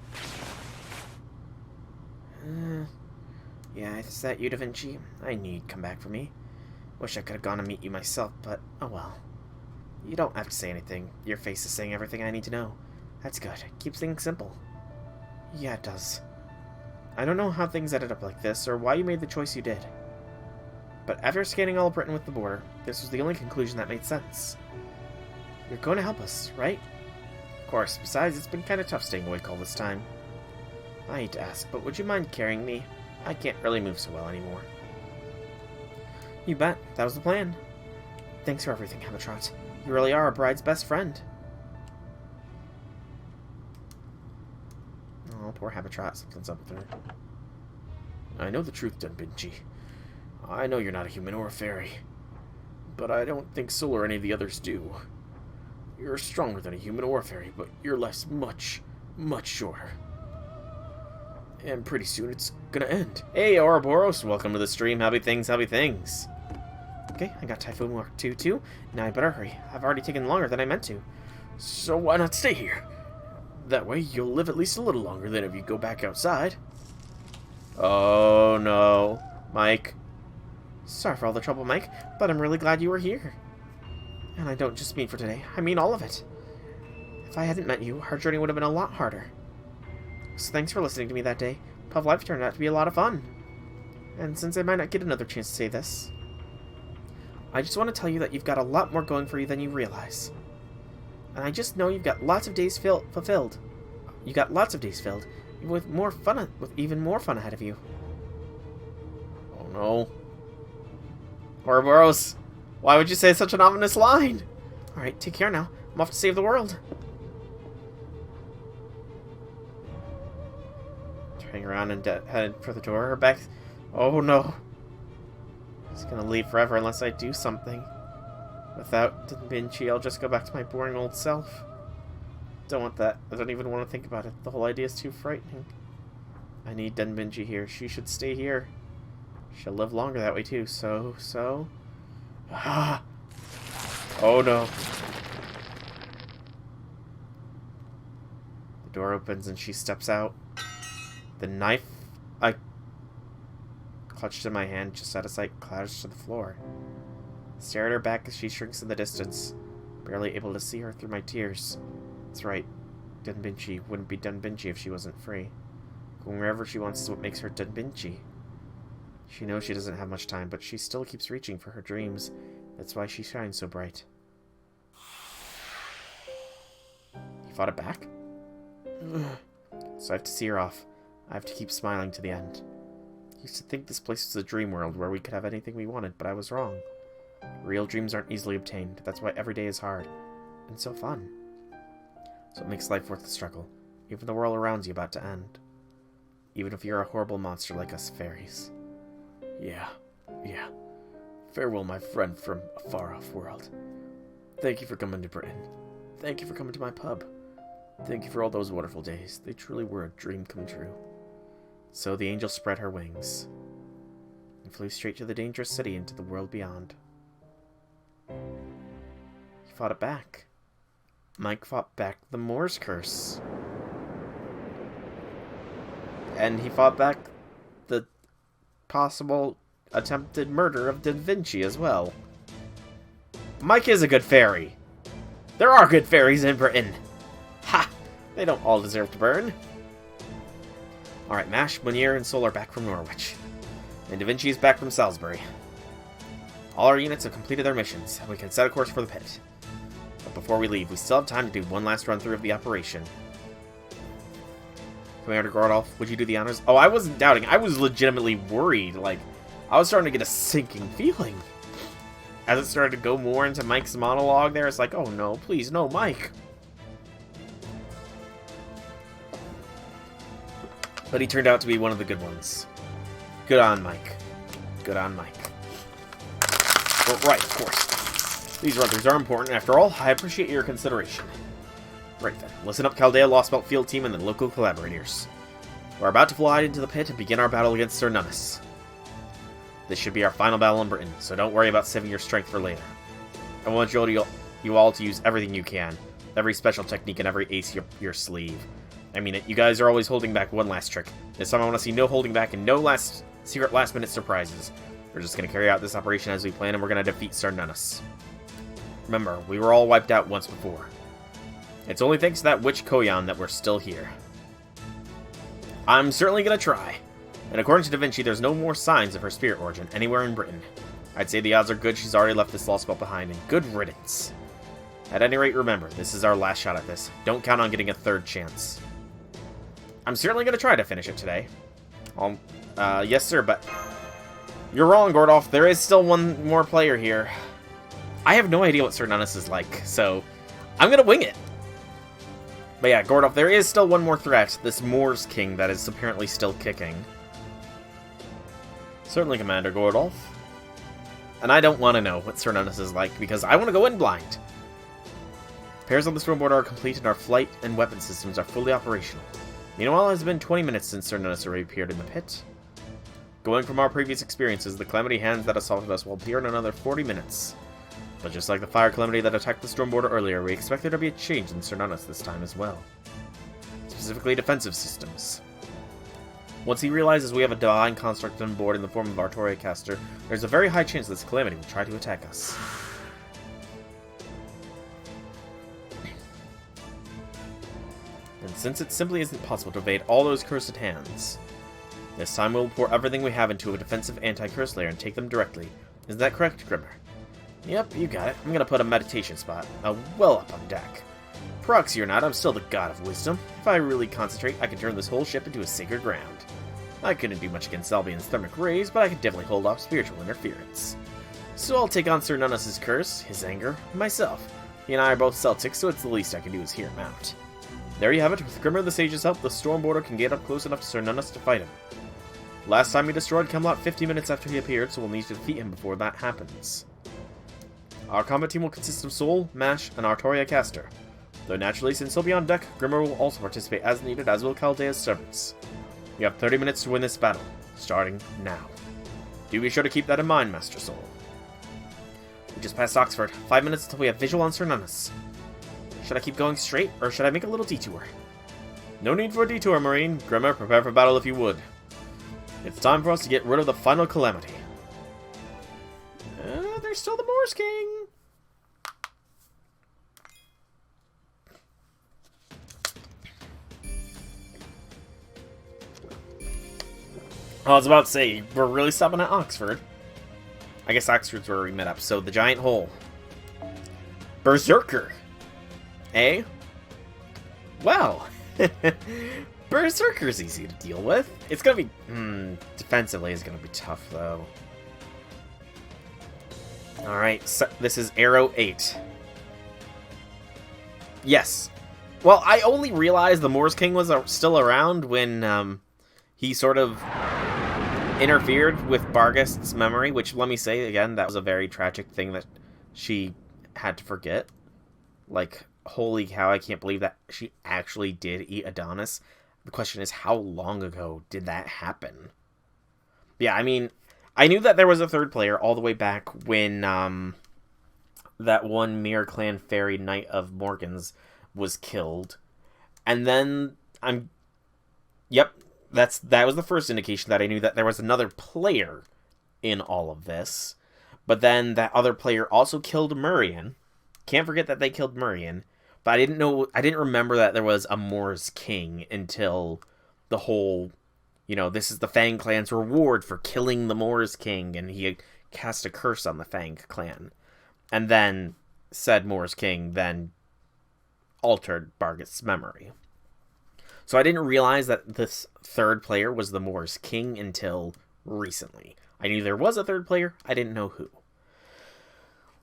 Yeah, is that you, Da Vinci? I knew you'd come back for me. Wish I could have gone to meet you myself, but oh well. You don't have to say anything. Your face is saying everything I need to know. That's good. Keeps things simple. Yeah, it does. I don't know how things ended up like this, or why you made the choice you did. But after scanning all of Britain with the border, this was the only conclusion that made sense. You're going to help us, right? Of course, besides, it's been kind of tough staying awake all this time. I hate to ask, but would you mind carrying me? I can't really move so well anymore. You bet. That was the plan. Thanks for everything, Habitat. You really are a bride's best friend. Oh, poor Habitat. Something's up with her. I know the truth, Denbichi. I know you're not a human or a fairy. But I don't think Soul or any of the others do. You're stronger than a human or a fairy, but your life's much, much shorter. And pretty soon it's gonna end. Hey, Ouroboros, welcome to the stream. Happy things, happy things. Okay, I got Typhoon Mark 2 too. Now I better hurry. I've already taken longer than I meant to. So why not stay here? That way you'll live at least a little longer than if you go back outside. Oh no. Mike. Sorry for all the trouble, Mike, but I'm really glad you were here. And I don't just mean for today, I mean all of it. If I hadn't met you, our journey would have been a lot harder. So thanks for listening to me that day. Pub life turned out to be a lot of fun. And since I might not get another chance to say this, I just want to tell you that you've got a lot more going for you than you realize. And I just know you've got lots of days fulfilled. You got lots of days filled with even more fun ahead of you. Oh no. Ouroboros, why would you say such an ominous line? Alright, take care now. I'm off to save the world. Turning around and headed for the door. Her back. Oh no. He's gonna leave forever unless I do something. Without Denbichi, I'll just go back to my boring old self. Don't want that. I don't even want to think about it. The whole idea is too frightening. I need Denbichi here. She should stay here. She'll live longer that way too, so... Ah! Oh no. The door opens and she steps out. The knife I clutched in my hand just out of sight clatters to the floor. Stare at her back as she shrinks in the distance, barely able to see her through my tears. That's right. Denbichi wouldn't be Denbichi if she wasn't free. Going wherever she wants is what makes her Denbichi. She knows she doesn't have much time, but she still keeps reaching for her dreams. That's why she shines so bright. You fought it back? So I have to see her off. I have to keep smiling to the end. I used to think this place was a dream world where we could have anything we wanted, but I was wrong. Real dreams aren't easily obtained. That's why every day is hard. And so fun. So it makes life worth the struggle. Even the world around you about to end. Even if you're a horrible monster like us fairies. Yeah. Farewell, my friend from a far-off world. Thank you for coming to Britain. Thank you for coming to my pub. Thank you for all those wonderful days. They truly were a dream come true. So the angel spread her wings and flew straight to the dangerous city into the world beyond. He fought it back. Mike fought back the Moor's curse. And he fought back the possible attempted murder of Da Vinci as well. Mike is a good fairy. There are good fairies in Britain. Ha! They don't all deserve to burn. Alright, Mash, Munier, and Sol are back from Norwich. And Da Vinci is back from Salisbury. All our units have completed their missions, and we can set a course for the pit. But before we leave, we still have time to do one last run-through of the operation. Commander Gordolf, would you do the honors? Oh, I wasn't doubting. I was legitimately worried. Like, I was starting to get a sinking feeling. As it started to go more into Mike's monologue there, it's like, oh no, please, no, Mike. But he turned out to be one of the good ones. Good on Mike. Good on Mike. Well, right, of course. These run-throughs are important. After all, I appreciate your consideration. Right then, listen up, Chaldea, Lostbelt field team, and the local collaborators. We're about to fly into the pit and begin our battle against Sir Nunus. This should be our final battle in Britain, so don't worry about saving your strength for later. I want you all to use everything you can, every special technique and every ace your sleeve. I mean it, you guys are always holding back one last trick. This time I want to see no holding back and no secret last-minute surprises. We're just going to carry out this operation as we plan, and we're going to defeat Sir Nunus. Remember, we were all wiped out once before. It's only thanks to that witch Koyan that we're still here. I'm certainly going to try. And according to Da Vinci, there's no more signs of her spirit origin anywhere in Britain. I'd say the odds are good she's already left this Lostbelt behind, and good riddance. At any rate, remember, this is our last shot at this. Don't count on getting a third chance. I'm certainly going to try to finish it today. Yes, sir, but... You're wrong, Gordolf. There is still one more player here. I have no idea what Sir Nunus is like, so... I'm going to wing it. But yeah, Gordolf, there is still one more threat. This Moor's King that is apparently still kicking. Certainly, Commander Gordolf. And I don't want to know what Sir Nunus is like, because I want to go in blind. Repairs on the storm border are complete, and our flight and weapon systems are fully operational. Meanwhile, it has been 20 minutes since Sir Nunus reappeared in the pit. Going from our previous experiences, the Calamity Hands that assaulted us will appear in another 40 minutes. But just like the Fire Calamity that attacked the storm border earlier, we expect there to be a change in Sir Nunus this time as well. Specifically defensive systems. Once he realizes we have a divine construct on board in the form of Artoria Caster, there's a very high chance this Calamity will try to attack us. And since it simply isn't possible to evade all those cursed hands, this time we'll pour everything we have into a defensive anti-curse layer and take them directly. Is that correct, Grimmer? Yep, you got it. I'm gonna put a meditation spot, well up on deck. Proxy or not, I'm still the god of wisdom. If I really concentrate, I can turn this whole ship into a sacred ground. I couldn't do much against Albion's thermic rays, but I could definitely hold off spiritual interference. So I'll take on Sir Nunus' curse, his anger, myself. He and I are both Celtics, so it's the least I can do is hear him out. There you have it. With Grimmer the Sage's help, the Storm Border can get up close enough to Sir Nunus to fight him. Last time we destroyed Camelot 50 minutes after he appeared, so we'll need to defeat him before that happens. Our combat team will consist of Sol, Mash, and Artoria Caster. Though naturally, since he'll be on deck, Grimmer will also participate as needed, as will Chaldea's servants. You have 30 minutes to win this battle, starting now. Do be sure to keep that in mind, Master Sol. We just passed Oxford. 5 minutes until we have visual on Sir Nunus. Should I keep going straight, or should I make a little detour? No need for a detour, Marine. Grimmer, prepare for battle if you would. It's time for us to get rid of the final calamity. There's still the Moor's King! I was about to say, we're really stopping at Oxford. I guess Oxford's where we met up. So, the giant hole. Berserker. Eh? Well. Berserker's easy to deal with. It's gonna be... defensively is gonna be tough, though. Alright, so this is Arrow 8. Yes. Well, I only realized the Moor's King was still around when he sort of interfered with Barghest's memory, which, let me say again, that was a very tragic thing that she had to forget. Like, holy cow, I can't believe that she actually did eat Adonis. The question is, how long ago did that happen? Yeah, I mean, I knew that there was a third player all the way back when that one Mirror Clan Fairy Knight of Morgan's was killed. And then Yep, that was the first indication that I knew that there was another player in all of this. But then that other player also killed Murian. Can't forget that they killed Murian. But I didn't remember that there was a Moors King until the whole, this is the Fang Clan's reward for killing the Moors King, and he cast a curse on the Fang Clan. And then said Moors King then altered Bargast's memory. So I didn't realize that this third player was the Moors King until recently. I knew there was a third player, I didn't know who.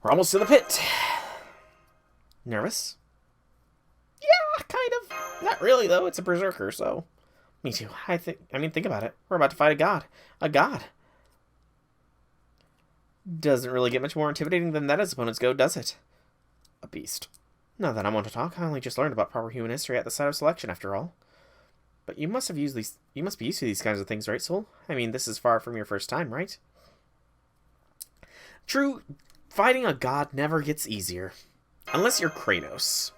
We're almost to the pit. Nervous? Yeah, kind of. Not really, though. It's a berserker, so... Me too. Think about it. We're about to fight a god. A god. Doesn't really get much more intimidating than that as opponents go, does it? A beast. Not that I want to talk. I only just learned about proper human history at the site of selection, after all. But you must be used to these kinds of things, right, Soul? I mean, this is far from your first time, right? True, fighting a god never gets easier. Unless you're Kratos.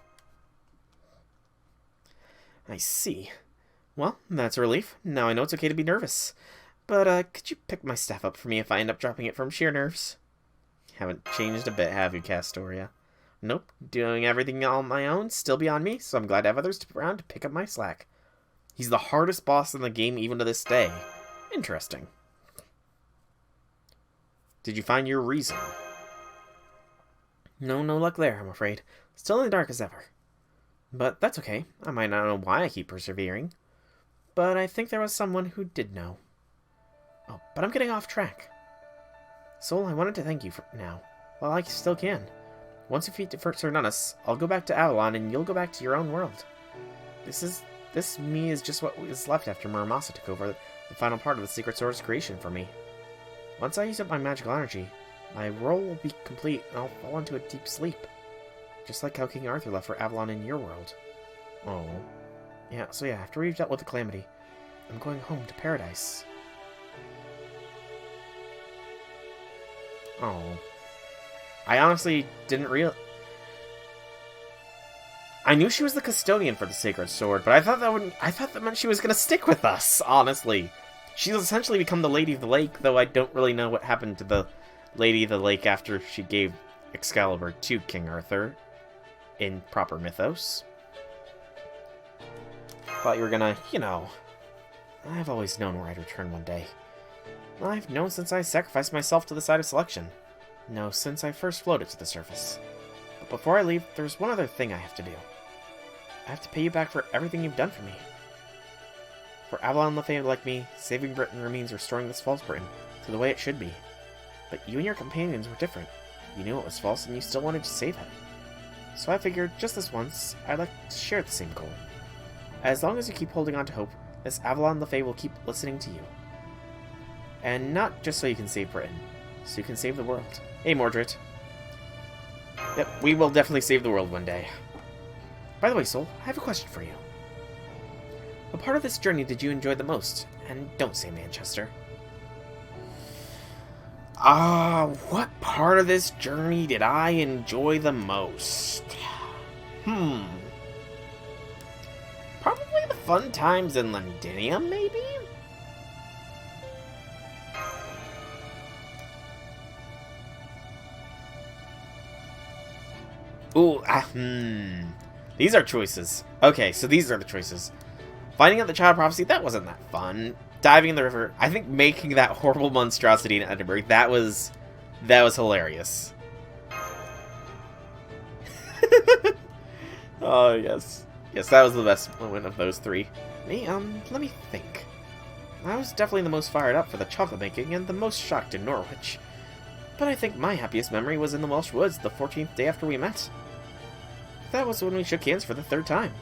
I see. Well, that's a relief. Now I know it's okay to be nervous. But, could you pick my staff up for me if I end up dropping it from sheer nerves? Haven't changed a bit, have you, Castoria? Nope. Doing everything on my own, still beyond me, so I'm glad to have others around to pick up my slack. He's the hardest boss in the game even to this day. Interesting. Did you find your reason? No luck there, I'm afraid. Still in the dark as ever. But that's okay. I might not know why I keep persevering. But I think there was someone who did know. Oh, but I'm getting off track. Soul, I wanted to thank you for now. Well, I still can. Once you defeat Sir Nunus, I'll go back to Avalon and you'll go back to your own world. This me is just what is left after Muramasa took over the final part of the Secret Sword's creation for me. Once I use up my magical energy, my role will be complete and I'll fall into a deep sleep. Just like how King Arthur left for Avalon in your world. Oh. Yeah, so after we've dealt with the calamity, I'm going home to paradise. Oh. I honestly didn't I knew she was the custodian for the Sacred Sword, but I thought that meant she was gonna stick with us, honestly. She's essentially become the Lady of the Lake, though I don't really know what happened to the Lady of the Lake after she gave Excalibur to King Arthur in proper mythos. Thought you were gonna, I've always known where I'd return one day. I've known since I sacrificed myself to the side of selection. No, since I first floated to the surface. But before I leave, there's one other thing I have to do. I have to pay you back for everything you've done for me. For Avalon Lefebvre like me, saving Britain means restoring this false Britain to the way it should be. But you and your companions were different. You knew it was false and you still wanted to save it. So I figured, just this once, I'd like to share the same goal. As long as you keep holding on to hope, this Avalon Lefebvre will keep listening to you. And not just so you can save Britain, so you can save the world. Hey, Mordred. Yep, we will definitely save the world one day. By the way, Soul, I have a question for you. What part of this journey did you enjoy the most? And don't say Manchester. What part of this journey did I enjoy the most? Probably the fun times in Londinium, maybe? Ooh, These are choices. Okay, so these are the choices. Finding out the Child Prophecy, that wasn't that fun. Diving in the river, I think making that horrible monstrosity in Edinburgh, that was hilarious. Oh, yes. Yes, that was the best moment of those three. Me, let me think. I was definitely the most fired up for the chocolate making and the most shocked in Norwich. But I think my happiest memory was in the Welsh woods the 14th day after we met. That was when we shook hands for the 3rd time.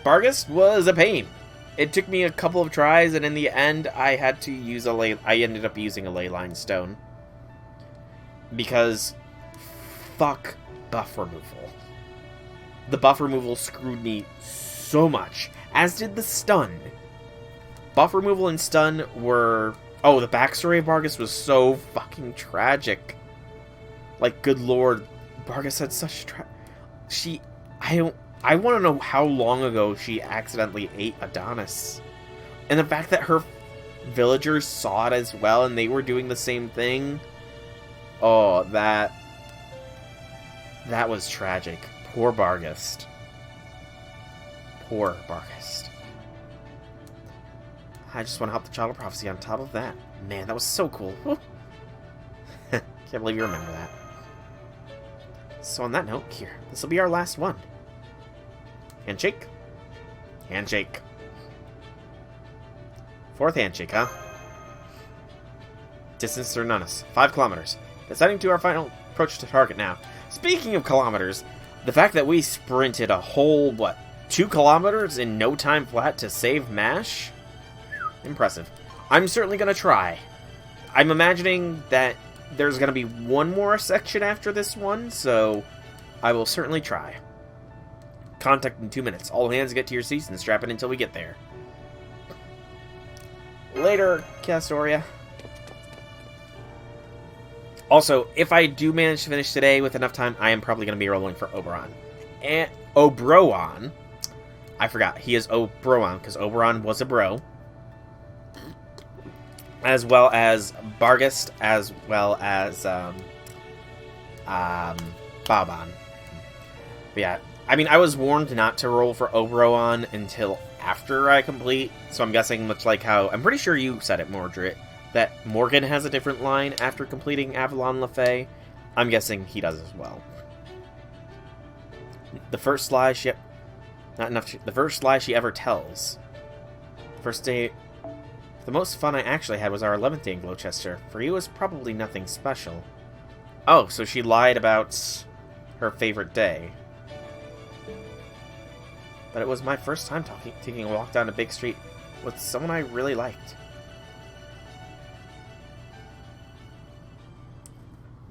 Bargast was a pain. It took me a couple of tries, and in the end, I ended up using a ley line stone. Because, fuck buff removal. The buff removal screwed me so much. as did the stun. Buff removal and stun were... Oh, the backstory of Bargus was so fucking tragic. Like, good lord, Bargus had such I want to know how long ago she accidentally ate Adonis. And the fact that her villagers saw it as well and they were doing the same thing. Oh, that was tragic. Poor Bargus. Poor Bargus. I just want to help the Child of Prophecy on top of that. Man, that was so cool. Can't believe you remember that. So on that note, here, this will be our last one. Handshake. Handshake. Fourth handshake, huh? Distance to Nunus, 5 kilometers. Deciding to our final approach to target now. Speaking of kilometers, the fact that we sprinted a whole, 2 kilometers in no time flat to save MASH? Impressive. I'm certainly going to try. I'm imagining that there's going to be one more section after this one, so I will certainly try. Contact in 2 minutes. All hands get to your seats and strap in until we get there. Later, Castoria. Also, if I do manage to finish today with enough time, I am probably going to be rolling for Oberon. And Obroan. I forgot. He is Obroan, because Oberon was a bro. As well as Bargus, as well as Baban. But yeah, I mean, I was warned not to roll for Oberon until after I complete, so I'm guessing much like how, I'm pretty sure you said it, Mordred, that Morgan has a different line after completing Avalon LaFay. I'm guessing he does as well. The first lie she... Not enough... The first lie she ever tells. First day... The most fun I actually had was our 11th day in Gloucester. For you, it was probably nothing special. Oh, so she lied about her favorite day. But it was my first time taking a walk down a big street with someone I really liked.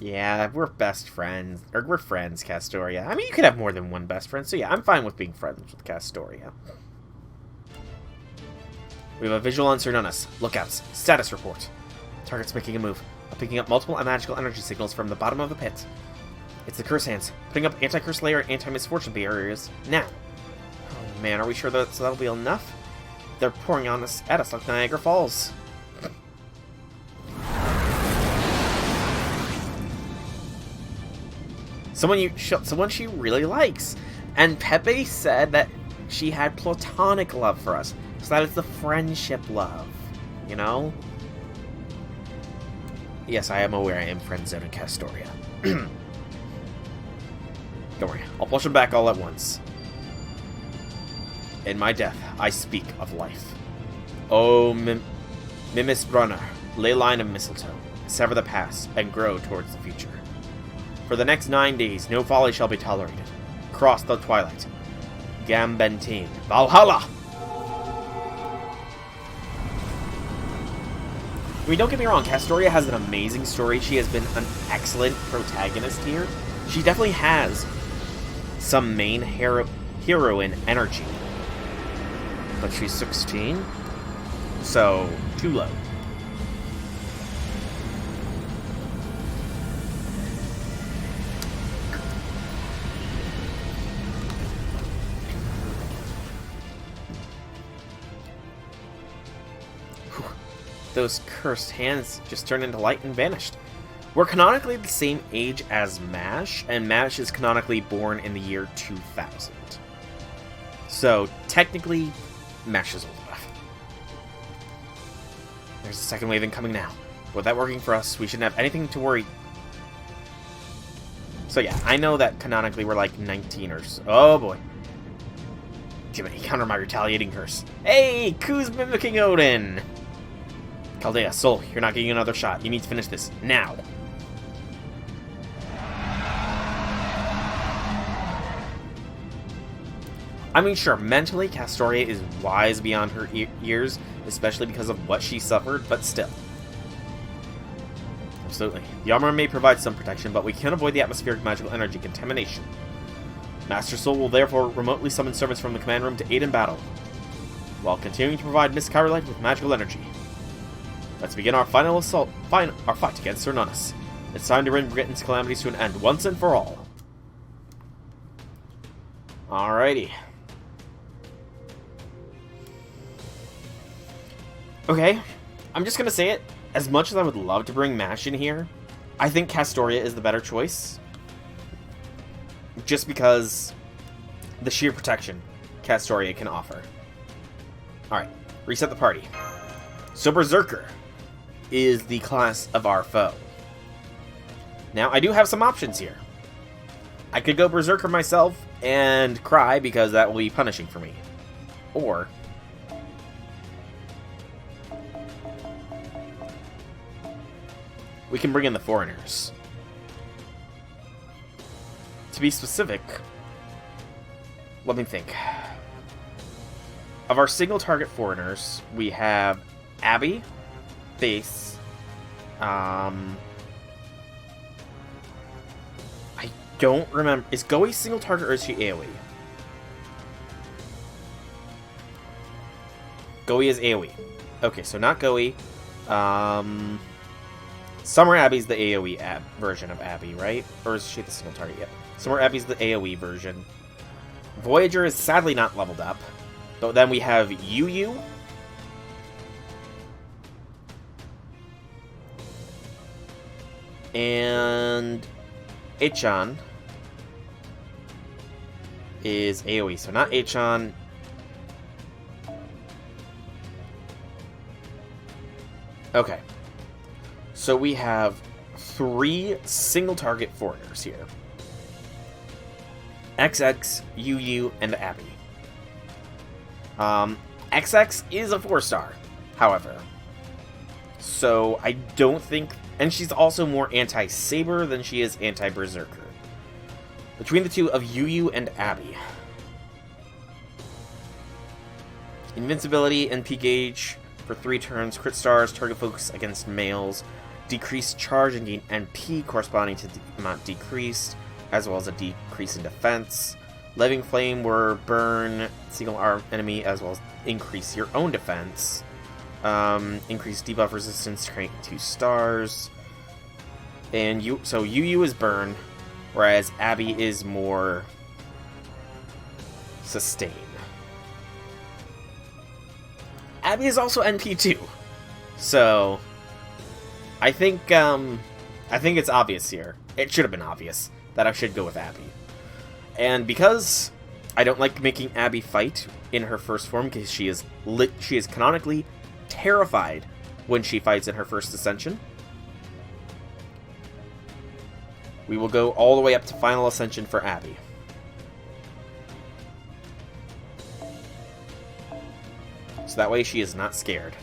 Yeah, we're best friends. Or we're friends, Castoria. I mean, you could have more than one best friend, so yeah, I'm fine with being friends with Castoria. We have a visual on Cernunnos. Lookouts. Status report. Target's making a move. Picking up multiple magical energy signals from the bottom of the pit. It's the Curse Hands. Putting up anti-curse layer and anti-misfortune barriers now. Oh man, are we sure that'll be enough? They're pouring on us at us like Niagara Falls. Someone she really likes. And Pepe said that she had platonic love for us. So that is the friendship love, you know? Yes, I am aware I am friend-zoning Castoria. Don't worry, I'll push them back all at once. In my death, I speak of life. Oh, Mimis Brunner, lay line of mistletoe, sever the past, and grow towards the future. For the next 9 days, no folly shall be tolerated. Cross the twilight. Gambentine, Valhalla! I mean, don't get me wrong, Castoria has an amazing story. She has been an excellent protagonist here. She definitely has some main heroine energy. But she's 16, so too low. Those cursed hands just turned into light and vanished. We're canonically the same age as MASH, and MASH is canonically born in the year 2000. So, technically, MASH is old enough. There's a second wave incoming now. With that working for us, we shouldn't have anything to worry. So yeah, I know that canonically we're like 19 or so. Oh boy. Jiminy, counter my retaliating curse. Hey, Ku's mimicking Odin! Chaldea, Soul, you're not getting another shot. You need to finish this now. I mean, sure, mentally, Castoria is wise beyond her years, especially because of what she suffered, but still. Absolutely. The armor may provide some protection, but we can't avoid the atmospheric magical energy contamination. Master Soul will therefore remotely summon servants from the command room to aid in battle. while continuing to provide Miss Caroline with magical energy. Let's begin our final assault, our fight against Cernunnos. It's time to bring Britain's calamities to an end once and for all. Alrighty. Okay, I'm just gonna say it. As much as I would love to bring MASH in here, I think Castoria is the better choice. Just because the sheer protection Castoria can offer. Alright, reset the party. So Berserker is the class of our foe. Now, I do have some options here. I could go Berserker myself and cry because that will be punishing for me. Or we can bring in the foreigners. To be specific, let me think. Of our single target foreigners, we have Abby, Face, I don't remember. Is Goey single target or is she AoE? Goey is AoE. Okay, so not Goey. Summer Abby's the AoE version of Abby, right? Or is she the single target yet? Summer Abby's the AoE version. Voyager is sadly not leveled up. But then we have Yu. And Achan is AoE, so not Achan. Okay. So we have 3 single target foreigners here. XX, Yu, and Abby. XX is a 4-star, however. So I don't think... And she's also more anti-Saber than she is anti-Berserker. Between the two of Yu and Abby. Invincibility, NP gauge for 3 turns, crit stars, target focus against males, decreased charge and gain NP corresponding to the amount decreased, as well as a decrease in defense. Living Flame were burn single arm enemy, as well as increase your own defense. Increase debuff resistance, rank 2 stars. And Yu is burn, whereas Abby is more sustain. Abby is also NP too, so I think it's obvious here. It should have been obvious that I should go with Abby. And because I don't like making Abby fight in her first form, because she is canonically terrified when she fights in her first ascension, we will go all the way up to final ascension for Abby. So that way she is not scared.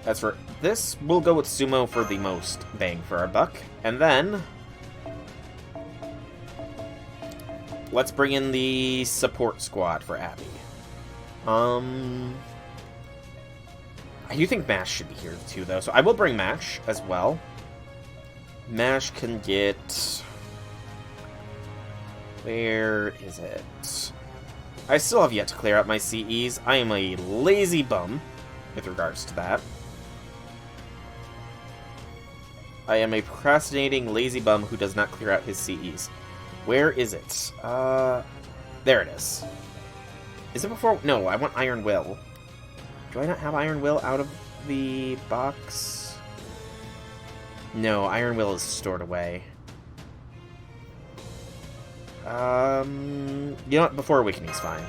As for this, we'll go with Sumo for the most bang for our buck. And then let's bring in the support squad for Abby. I do think MASH should be here too, though, so I will bring MASH as well. MASH can get... Where is it? I still have yet to clear out my CEs. I am a lazy bum with regards to that. I am a procrastinating lazy bum who does not clear out his CEs. Where is it? There it is. Is it before? No, I want Iron Will. Do I not have Iron Will out of the box? No, Iron Will is stored away. You know what? Before Awakening's fine.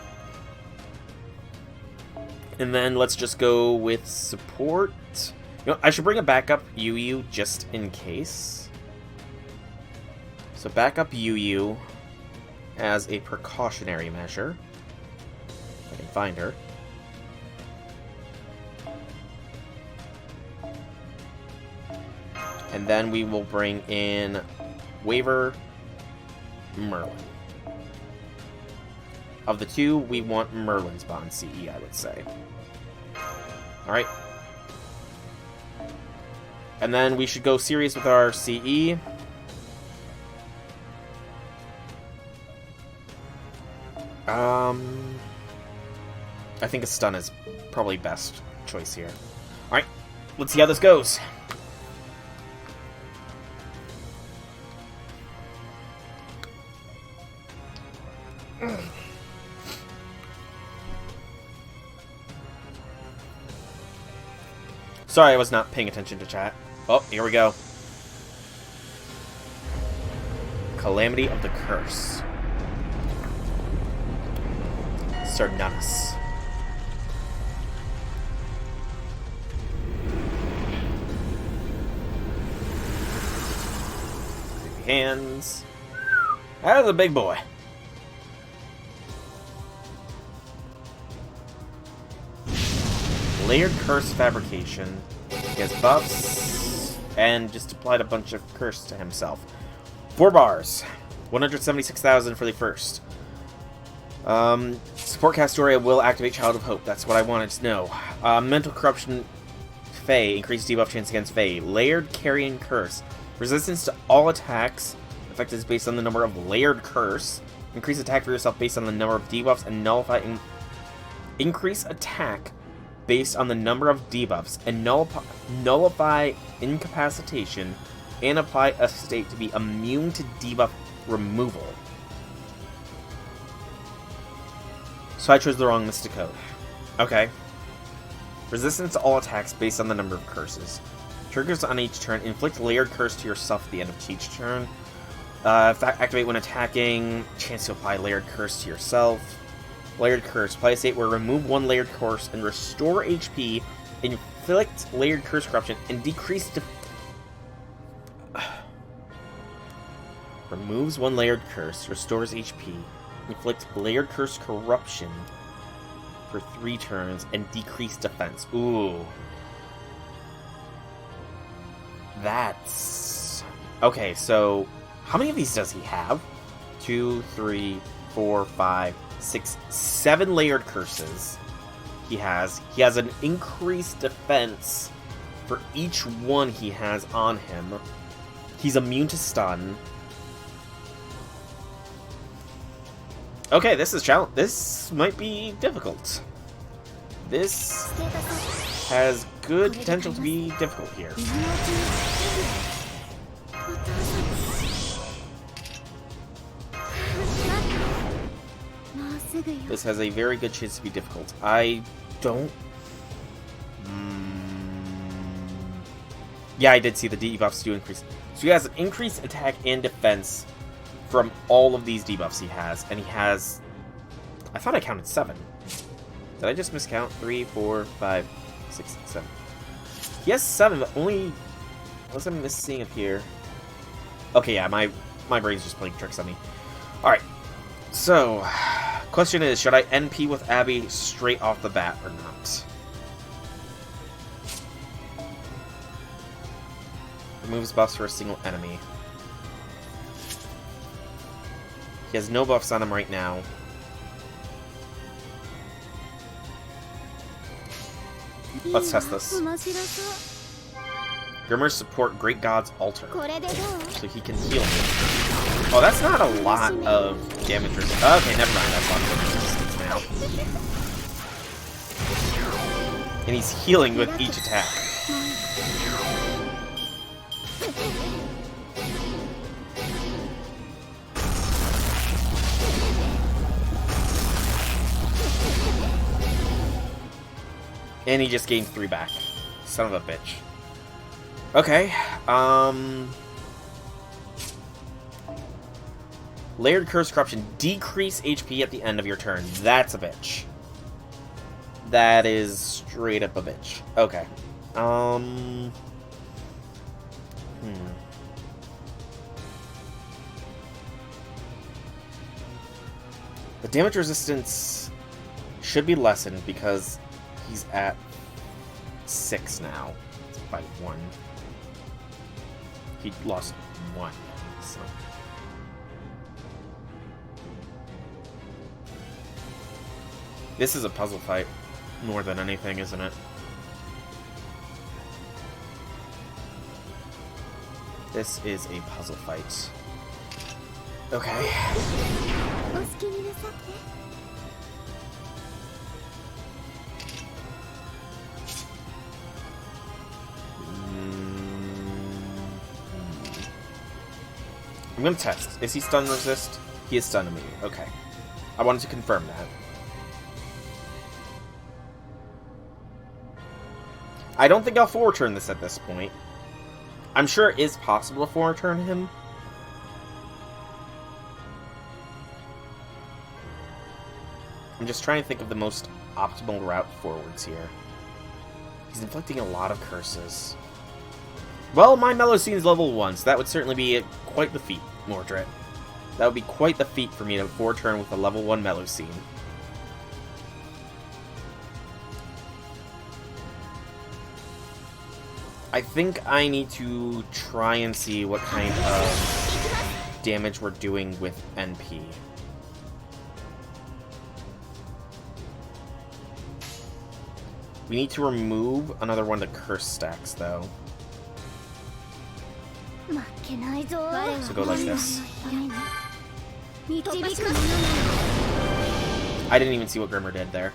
And then let's just go with support. You know, I should bring a backup Yu just in case. So backup Yu as a precautionary measure. If I can find her. And then we will bring in Waver, Merlin. Of the two, we want Merlin's Bond CE, I would say. Alright. And then we should go serious with our CE. I think a stun is probably best choice here. Alright, let's see how this goes. Sorry, I was not paying attention to chat. Oh, here we go. Calamity of the Curse. Sarnatus. Creepy hands. That is a big boy. Layered Curse Fabrication. He has buffs, and just applied a bunch of curse to himself. 4 bars. 176,000 for the first. Support Castoria will activate Child of Hope. That's what I wanted to know. Mental Corruption Fae. Increased debuff chance against Fae. Layered Carrion Curse. Resistance to all attacks. Effect is based on the number of Layered Curse. Increase attack for yourself based on the number of debuffs, and nullify... Increase attack based on the number of debuffs, and nullify incapacitation, and apply a state to be immune to debuff removal. So I chose the wrong Mystic Code. Okay. Resistance to all attacks based on the number of curses. Triggers on each turn. Inflict Layered Curse to yourself at the end of each turn. Activate when attacking. Chance to apply Layered Curse to yourself. Layered Curse. Apply a state where remove 1 Layered Curse and restore HP. Inflict Layered Curse Corruption and decrease removes 1 Layered Curse. Restores HP. Inflict Layered Curse Corruption for 3 turns and decrease defense. Ooh. That's... Okay, so... How many of these does he have? 2, 3, 4, 5... 6, 7 layered curses he has. He has an increased defense for each one he has on him. He's immune to stun. Okay, this is challenge. This might be difficult. This has good potential to be difficult here. This has a very good chance to be difficult. I don't... Yeah, I did see the debuffs do increase. So he has an increased attack and defense from all of these debuffs he has. And he has... I thought I counted 7. Did I just miscount? 3, 4, 5, 6, 7. He has 7, but only... Unless I'm missing it here. Okay, yeah, my brain's just playing tricks on me. Alright. So... Question is, should I NP with Abby straight off the bat or not? Removes buffs for a single enemy. He has no buffs on him right now. Let's test this. Grimmers support Great God's Altar, so he can heal him. Oh, that's not a lot of damage resistance. Okay, never mind. That's a lot of damage resistance now. And he's healing with each attack. And he just gained 3 back. Son of a bitch. Okay, Layered Curse Corruption. Decrease HP at the end of your turn. That's a bitch. That is straight up a bitch. Okay. The damage resistance should be lessened because he's at 6 now. It's by 1. He lost 1. So. This is a puzzle fight more than anything, isn't it? This is a puzzle fight. Okay. お好きになさって。I'm gonna test. Is he stun resist? He is stun immune. Okay. I wanted to confirm that. I don't think I'll full return this at this point. I'm sure it is possible to full return him. I'm just trying to think of the most optimal route forwards here. He's inflicting a lot of curses. Well, my Mellow Scene is level 1, so that would certainly be quite the feat, Mordred. That would be quite the feat for me to full return with a level 1 Mellow Scene. I think I need to try and see what kind of damage we're doing with NP. We need to remove another one of the curse stacks, though. So go like this. I didn't even see what Grimmer did there.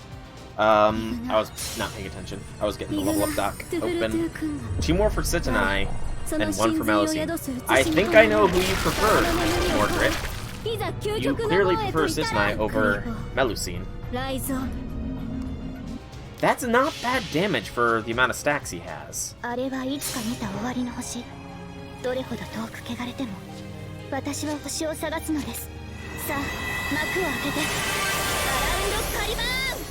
I was not paying attention. I was getting the level up dock open. 2 more for Sitanai, and 1 for Melusine. I think I know who you prefer, Mordred. You clearly prefer Sitanai over Melusine. That's not bad damage for the amount of stacks he has. どれほど遠く汚れても私は星を探すのです。さあ幕を開けてアラウンドカリバーン。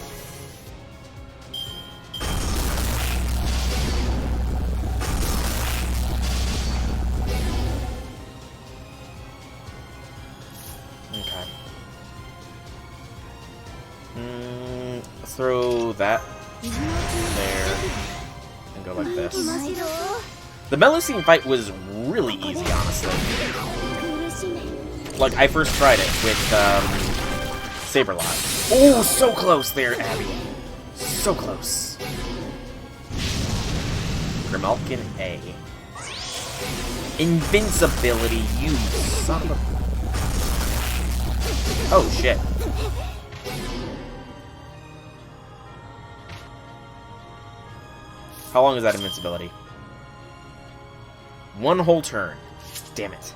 Okay. Let's throw that there and go like this. The Melusine fight was really easy, honestly. Like, I first tried it with, Saberlot. Oh, so close there, Abby. So close. Grimalkin A. Invincibility, you son of a... Oh, shit. How long is that invincibility? 1 whole turn. Damn it.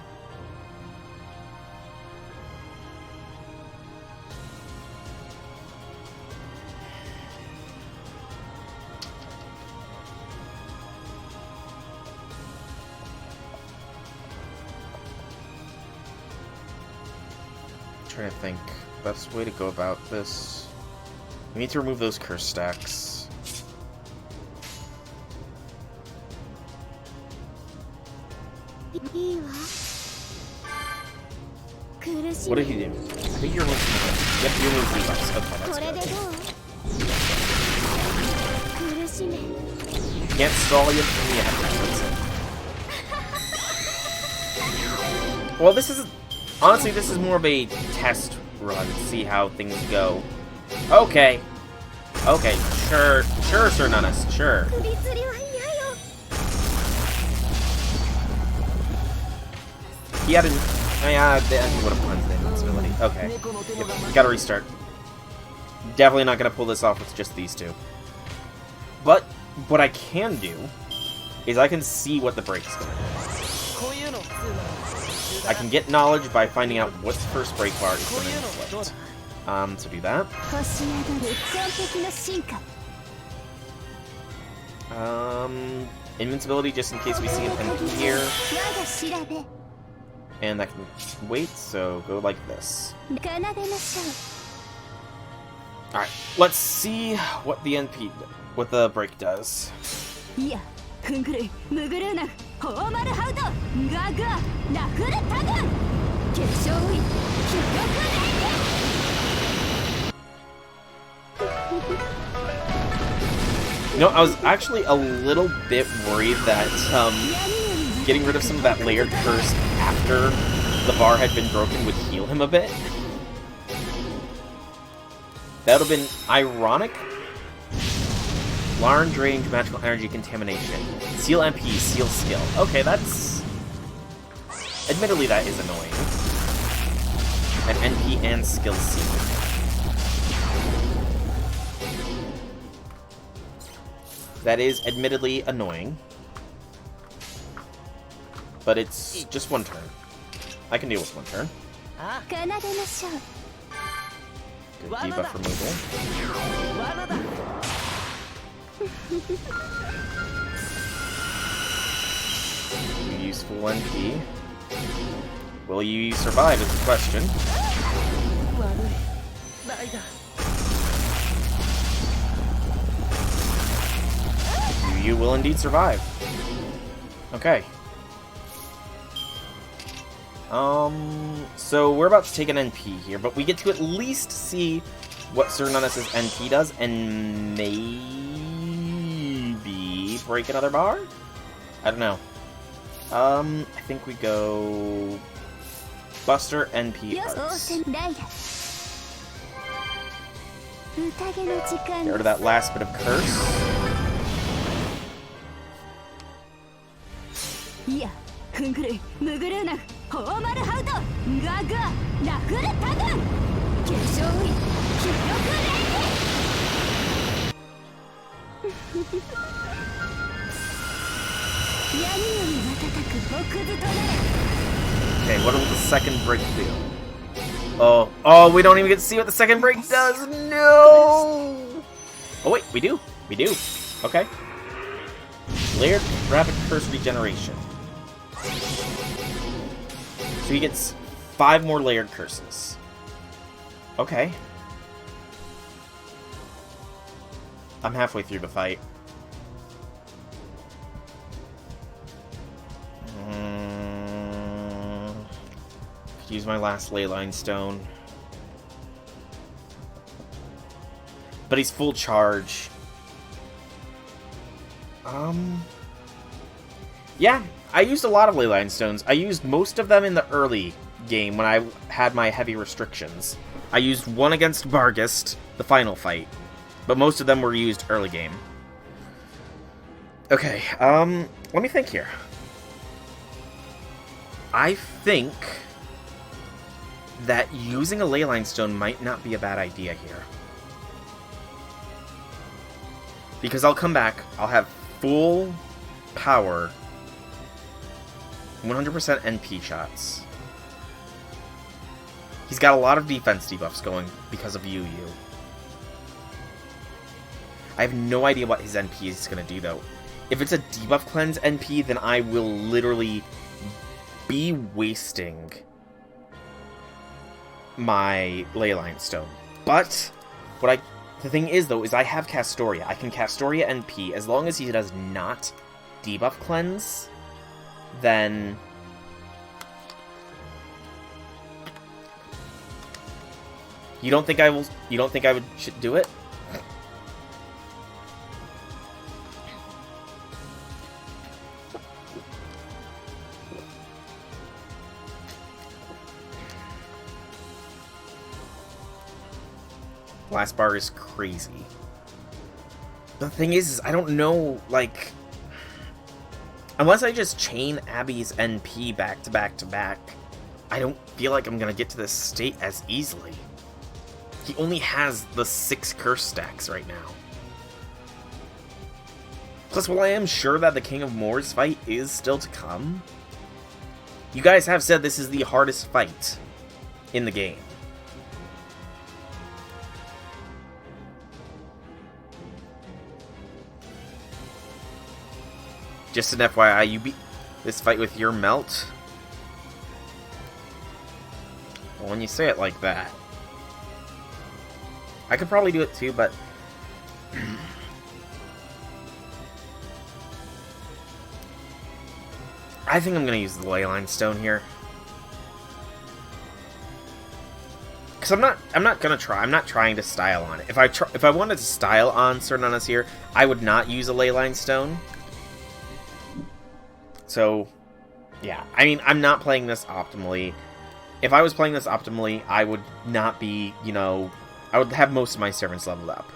I'm trying to think. Best way to go about this. We need to remove those curse stacks. What did he do? I think you're looking at it. Yep, you're losing bucks. Okay, that's good. Can't stall you from the average. Well, this is... Honestly, this is more of a test run to see how things go. Okay. Okay, sure. Sure, Sir Nunus. Sure. He had an... Yeah, he would have punched the invincibility. Okay. Yep, gotta restart. Definitely not gonna pull this off with just these 2. But, what I can do is I can see what the break's gonna do. I can get knowledge by finding out what the first break bar is gonna inflict. So do that. Invincibility just in case we see an NP here. And that can wait, so go like this. Alright, let's see what the NP, what the break does. You know, I was actually a little bit worried that, getting rid of some of that layered curse after the bar had been broken would heal him a bit. That would have been ironic. Large range magical energy contamination. Seal MP, seal skill. Okay, that's... Admittedly, that is annoying. an NP and skill seed. That is admittedly annoying. But it's just one turn. I can deal with one turn. Good debuff removal. You use full NP. Will you survive is the question. You will indeed survive. Okay. So we're about to take an NP here, but we get to at least see what Cernunnos' NP does, and maybe break another bar? I don't know. I think we go Buster NP Arts. Get rid of that last bit of curse. Okay, what will the second break do? Oh, we don't even get to see what the second break does. No. Oh wait, we do. We do. Okay. Layered rapid curse regeneration. So he gets 5 more layered curses. Okay. I'm halfway through the fight. Could use my last Leyline Stone. But he's full charge. Yeah, I used a lot of Leyline Stones. I used most of them in the early game when I had my heavy restrictions. I used one against Barghest, the final fight. But most of them were used early game. Okay, let me think here. I think that using a Leyline Stone might not be a bad idea here. Because I'll come back, I'll have full power, 100% NP shots. He's got a lot of defense debuffs going because of Yu. I have no idea what his NP is going to do, though. If it's a debuff cleanse NP, then I will literally be wasting my Leyline Stone. But the thing is, though, is I have Castoria. I can Castoria NP. As long as he does not debuff cleanse, then you don't think I should do it? Last bar is crazy. The thing is I don't know, like, unless I just chain Abby's NP back to back to back, I don't feel like I'm gonna get to this state as easily. He only has the 6 curse stacks right now. Plus, while I am sure that the King of Moors fight is still to come, you guys have said this is the hardest fight in the game. Just an FYI, you beat this fight with your melt? Well, when you say it like that. I could probably do it too, but I think I'm gonna use the Leyline Stone here. Because I'm not gonna try. I'm not trying to style on it. If I wanted to style on Cernunnos here, I would not use a Leyline Stone. So, yeah. I mean, I'm not playing this optimally. If I was playing this optimally, I would not be, I would have most of my servants leveled up.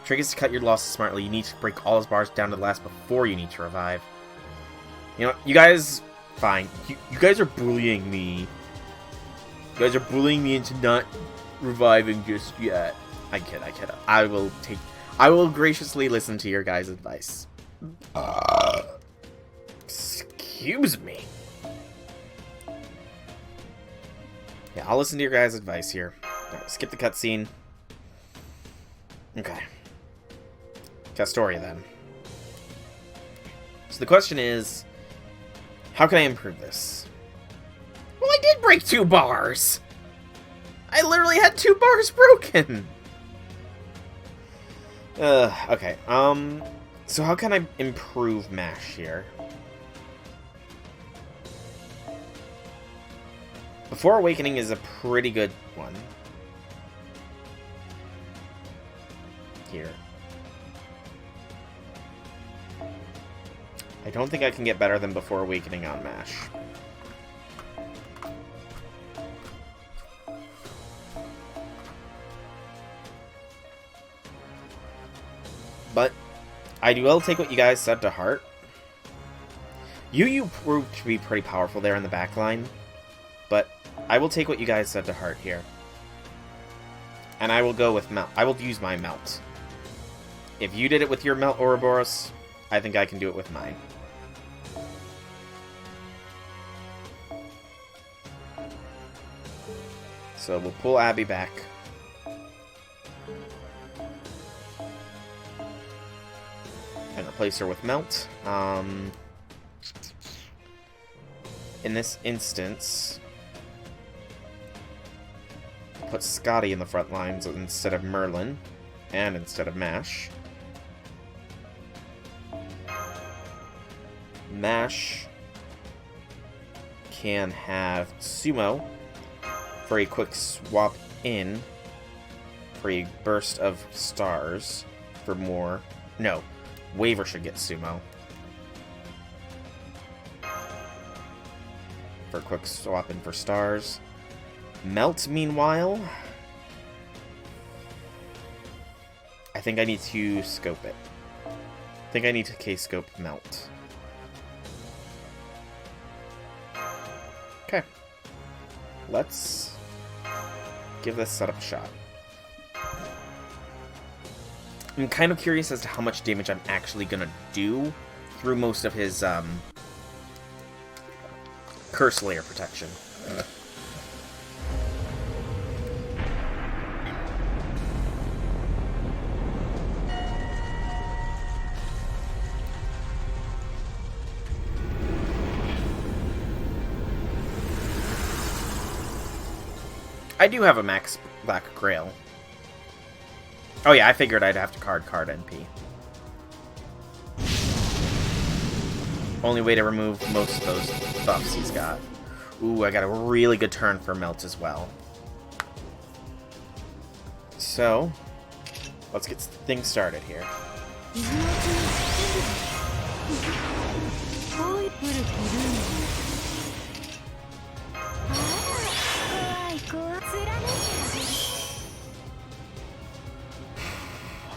Trick is to cut your losses smartly. You need to break all his bars down to the last before you need to revive. You guys, fine. You guys are bullying me You guys are bullying me into not reviving just yet. I kid. I will graciously listen to your guys' advice. Excuse me. Yeah, I'll listen to your guys' advice here. Right, skip the cutscene. Okay. Castoria, then. So the question is, how can I improve this? Well, I did break 2 bars! I literally had 2 bars broken! Okay, so how can I improve MASH here? Before Awakening is a pretty good one. Here. I don't think I can get better than Before Awakening on MASH. But I will take what you guys said to heart. You proved to be pretty powerful there in the back line, but I will take what you guys said to heart here. And I will go with Melt. I will use my Melt. If you did it with your Melt, Ouroboros, I think I can do it with mine. So we'll pull Abby back. And replace her with Melt. In this instance, put Scotty in the front lines instead of Merlin, and instead of MASH. MASH can have Sumo for a quick swap in for a burst of stars for more. No, Waver should get Sumo for a quick swap in for stars. Melt, meanwhile, I think I need to scope it. I think I need to K-scope Melt. Okay. Let's give this setup a shot. I'm kind of curious as to how much damage I'm actually gonna do through most of his curse layer protection. I do have a max Black Grail. Oh yeah, I figured I'd have to card NP. Only way to remove most of those buffs he's got. Ooh, I got a really good turn for Melt as well. So, let's get things started here.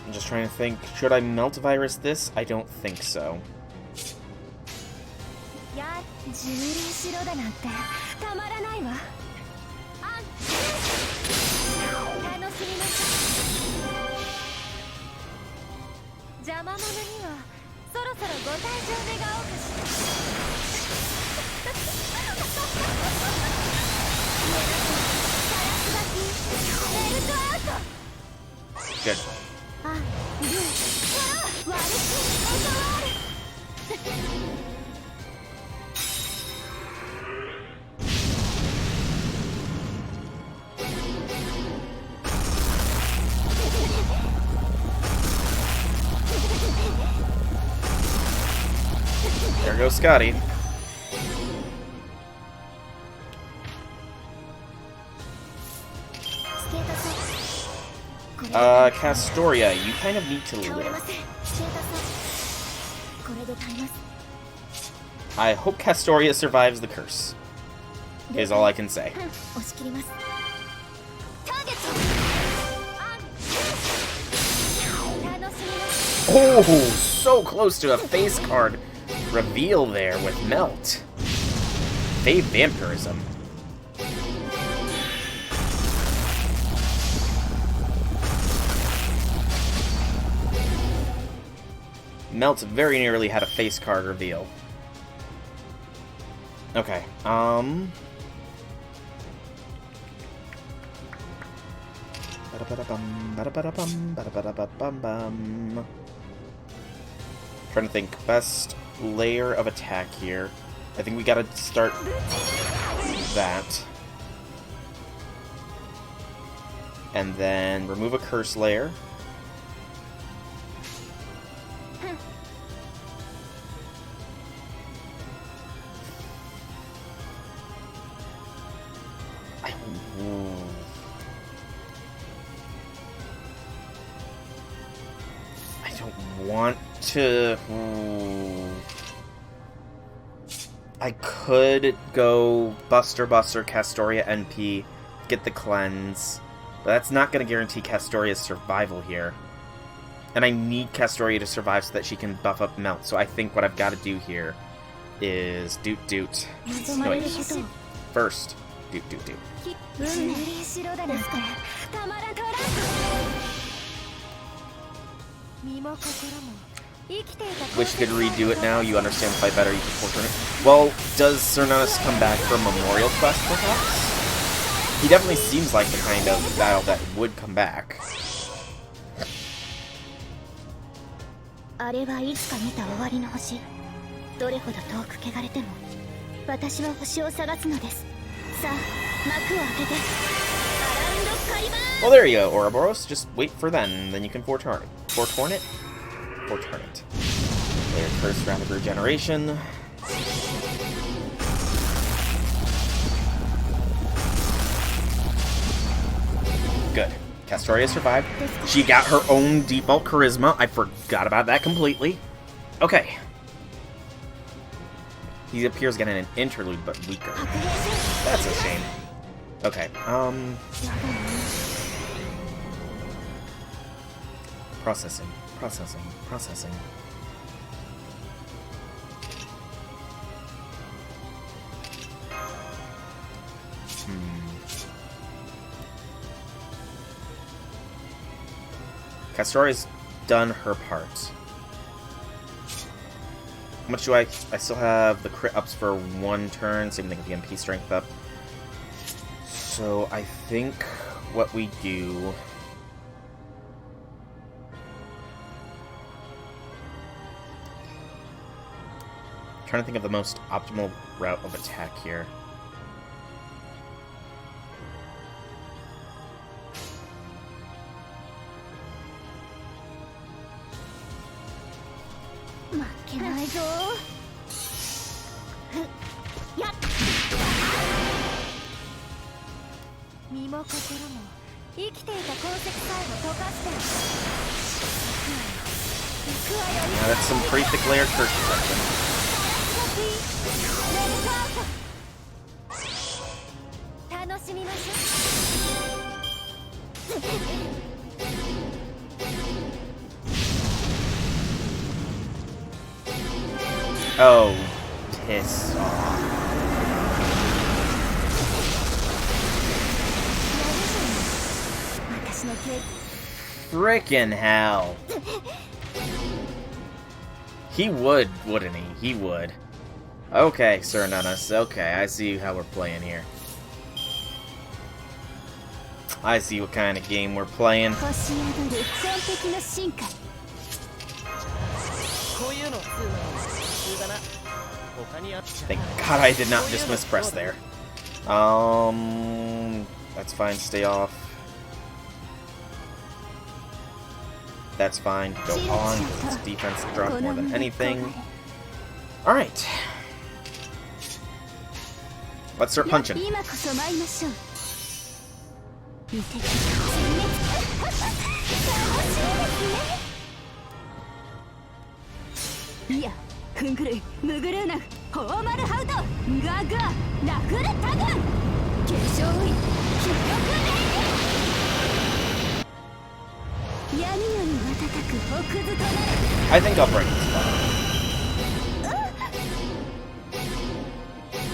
I'm just trying to think, should I Melt Virus this? I don't think so. Good. There goes Scotty. Castoria, you kind of need to live. I hope Castoria survives the curse, is all I can say. Oh, so close to a face card reveal there with Melt. Fey Vampirism. Melts very nearly had a face card reveal. Okay, trying to think. Best layer of attack here. I think we gotta start that. And then remove a curse layer. I don't want to... I could go Buster, Castoria, NP, get the cleanse, but that's not going to guarantee Castoria's survival here. And I need Castoria to survive so that she can buff up Melt, so I think what I've got to do here is doot. No, wait. First, doot. Wish you could redo it now. You understand the fight better. You can fortune it. Well, does Cernunnos come back for a memorial quest, perhaps? He definitely seems like the kind of battle that would come back. Well, there you go, Ouroboros. Just wait for then you can foreturn it. Layer Curse, Round of Regeneration. Good. Castoria survived. She got her own default charisma. I forgot about that completely. Okay. He appears getting an interlude, but weaker. That's a shame. Okay, Processing. Castoria's done her part. How much do I still have the crit ups for 1 turn, same thing with the MP strength up. So I think what we do... Trying to think of the most optimal route of attack here. Now that's some pretty thick layer curse protection. Oh, piss off. Frickin' hell. He would, wouldn't he? He would. Okay, Cernunnos. Okay, I see how we're playing here. I see what kind of game we're playing. Thank God I did not just mispress there. That's fine. Stay off. That's fine. Go on, because it's defense drop more than anything. Alright. Let's start punching. I think I'll break this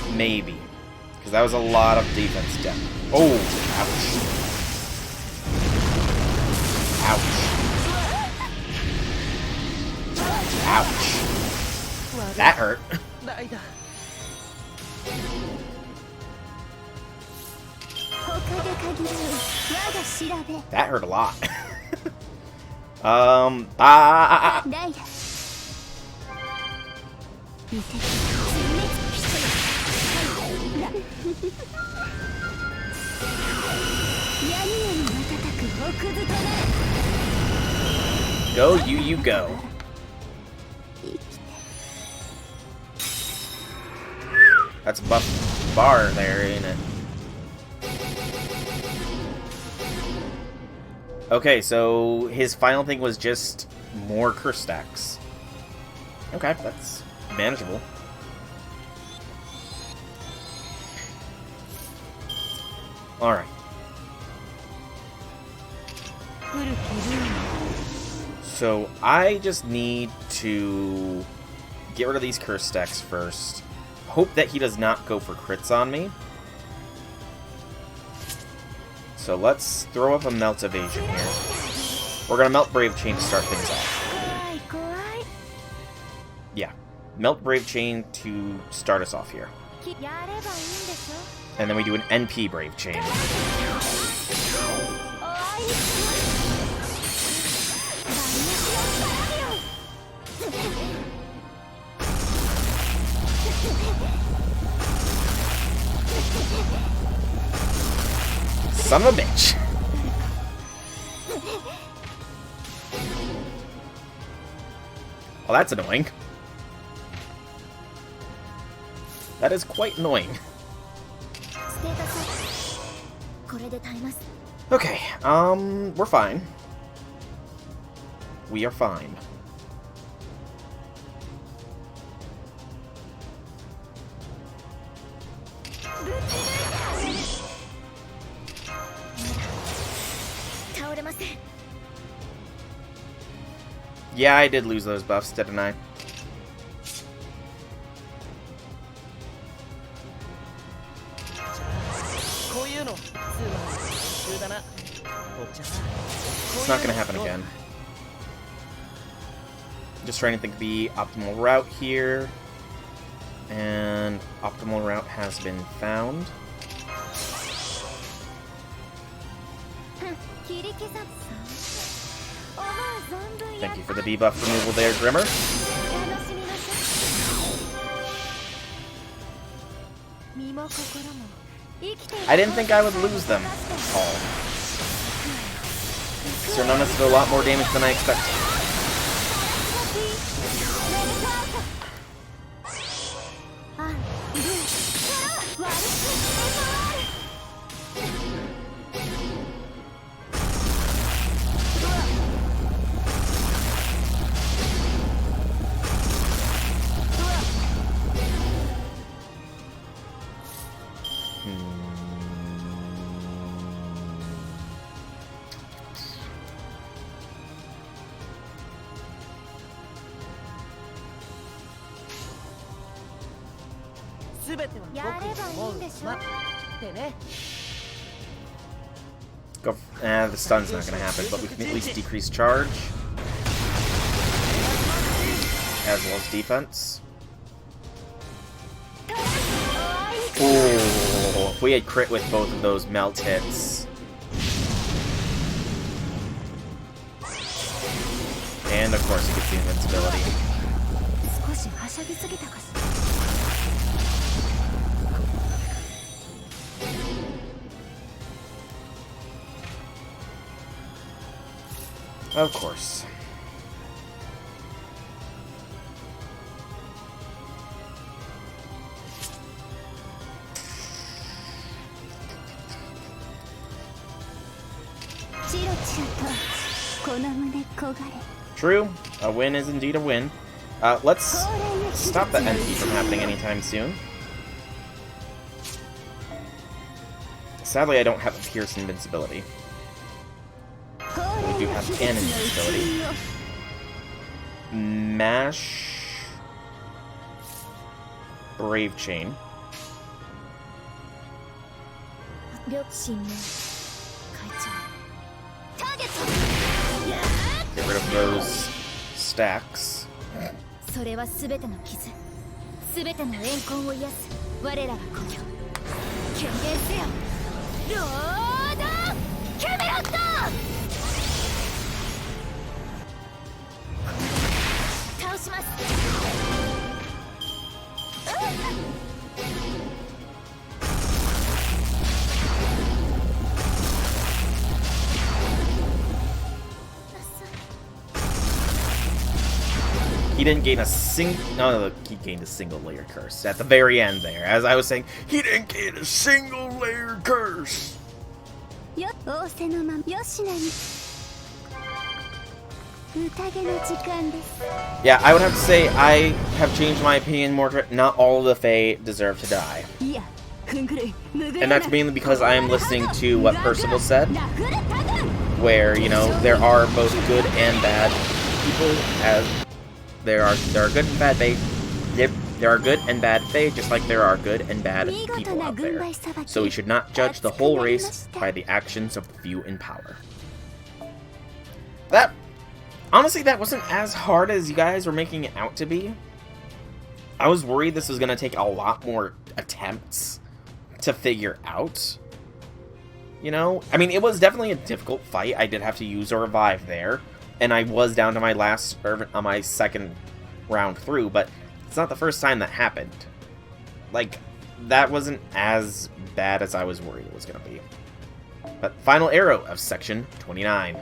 one. Maybe. Because that was a lot of defense depth. Oh, ouch. Ouch. Ouch. That hurt. ないだ That hurt a lot. 見て Go, you go. That's a buff bar there, ain't it? Okay, so his final thing was just more curse stacks. Okay, that's manageable. Alright. So I just need to get rid of these curse stacks first. Hope that he does not go for crits on me. So let's throw up a Melt Evasion here. We're gonna Melt Brave Chain to start things off. Yeah. Melt Brave Chain to start us off here. And then we do an NP Brave Chain. Son of a bitch. Well, that's annoying. That is quite annoying. Okay, we're fine. We are fine. Yeah, I did lose those buffs, didn't I? It's not gonna happen again. Just trying to think of the optimal route here. And optimal route has been found. Thank you for the debuff removal there, Grimmer. I didn't think I would lose them all. Cernonis did a lot more damage than I expected. Go. The stun's not gonna happen, but we can at least decrease charge. As well as defense. Ooh, if we had crit with both of those melt hits. And of course he gets the invincibility. Of course. True, a win is indeed a win. Let's stop the NP from happening anytime soon. Sadly, I don't have a Pierce invincibility. We do have an invincibility. Mash. Brave Chain. Get rid of those stacks. それは全ての傷、全ての怨恨を癒す我らが故郷。権限せよロード・キャメロット。倒します。He didn't gain a no, he gained a single layer curse at the very end there. As I was saying, he didn't gain a single layer curse. Yeah, I would have to say I have changed my opinion more. Not all of the Fae deserve to die. And that's mainly because I am listening to what Percival said, where, you know, there are both good and bad people, as there are good and bad Fae. There are good and bad Fae, just like there are good and bad people out there. So we should not judge the whole race by the actions of the few in power. Honestly, that wasn't as hard as you guys were making it out to be. I was worried this was going to take a lot more attempts to figure out. You know? I mean, it was definitely a difficult fight. I did have to use a revive there. And I was down to my my second round through, but it's not the first time that happened. Like, that wasn't as bad as I was worried it was going to be. But final arrow of section 29.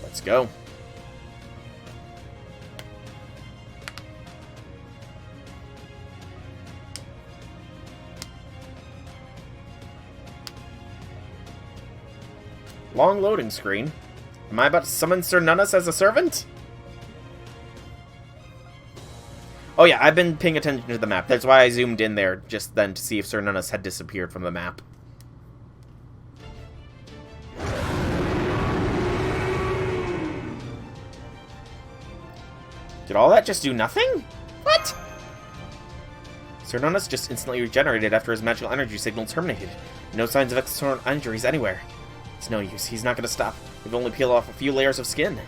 Let's go. Long loading screen. Am I about to summon Sir Nunus as a servant? Oh yeah, I've been paying attention to the map. That's why I zoomed in there just then to see if Sir Nunus had disappeared from the map. Did all that just do nothing? What? Sir Nunus just instantly regenerated after his magical energy signal terminated. No signs of external injuries anywhere. It's no use. He's not going to stop. We've only peeled off a few layers of skin.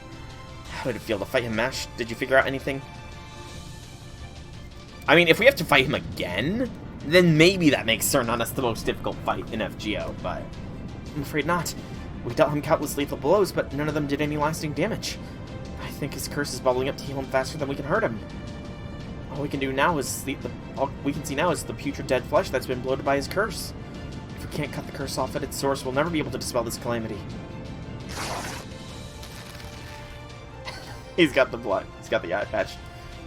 How did it feel to fight him, Mash? Did you figure out anything? I mean, if we have to fight him again, then maybe that makes Sir Nunus the most difficult fight in FGO, but I'm afraid not. We dealt him countless lethal blows, but none of them did any lasting damage. I think his curse is bubbling up to heal him faster than we can hurt him. All we can do now is all we can see now is the putrid dead flesh that's been bloated by his curse. If we can't cut the curse off at its source, we'll never be able to dispel this calamity. He's got the blood. He's got the eye patch.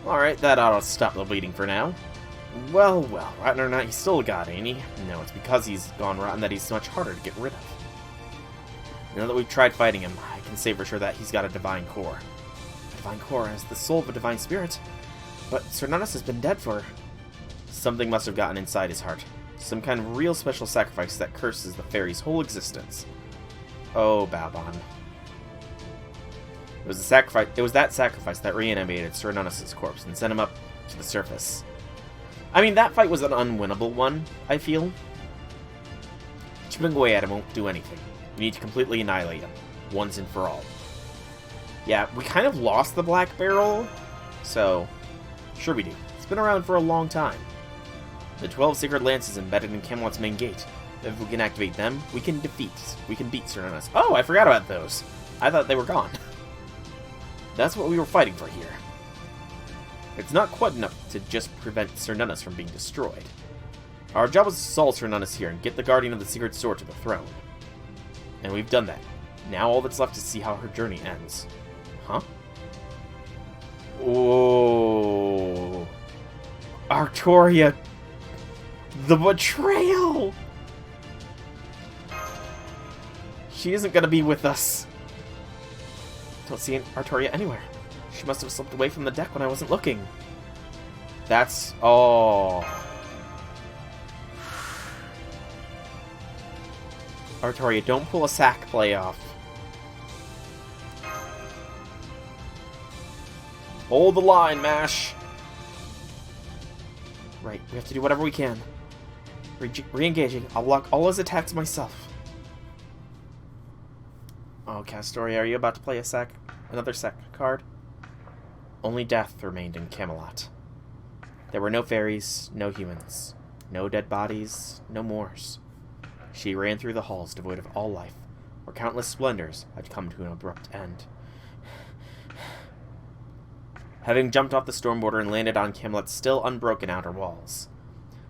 Alright, that ought to stop the bleeding for now. Well, rotten or not, he's still a god, ain't he? No, it's because he's gone rotten that he's much harder to get rid of. Now that we've tried fighting him, I can say for sure that he's got a divine core. A divine core has the soul of a divine spirit. But Sir Nunus has been dead for... Something must have gotten inside his heart. Some kind of real special sacrifice that curses the fairy's whole existence. Oh, Babon. It was that sacrifice that reanimated Sir Nunus' corpse and sent him up to the surface. I mean, that fight was an unwinnable one, I feel. Chipping away at him won't do anything. We need to completely annihilate him, once and for all. Yeah, we kind of lost the Black Barrel, so sure we do. It's been around for a long time. The 12 Sacred Lances embedded in Camelot's main gate. If we can activate them, we can beat Sir Nunus. Oh, I forgot about those. I thought they were gone. That's what we were fighting for here. It's not quite enough to just prevent Sir Nunus from being destroyed. Our job is to solve Sir Nunus here and get the Guardian of the Secret Sword to the throne. And we've done that. Now all that's left is to see how her journey ends. Huh? Oh, Artoria. The betrayal! She isn't gonna be with us. Don't see Artoria anywhere. She must have slipped away from the deck when I wasn't looking. That's... oh. Artoria, don't pull a sack play off. Hold the line, Mash! Right, we have to do whatever we can. Re-engaging. I'll block all his attacks myself. Oh, Castoria, are you about to play another sack card? Only death remained in Camelot. There were no fairies, no humans, no dead bodies, no Moors. She ran through the halls devoid of all life, where countless splendors had come to an abrupt end. Having jumped off the storm border and landed on Camelot's still unbroken outer walls,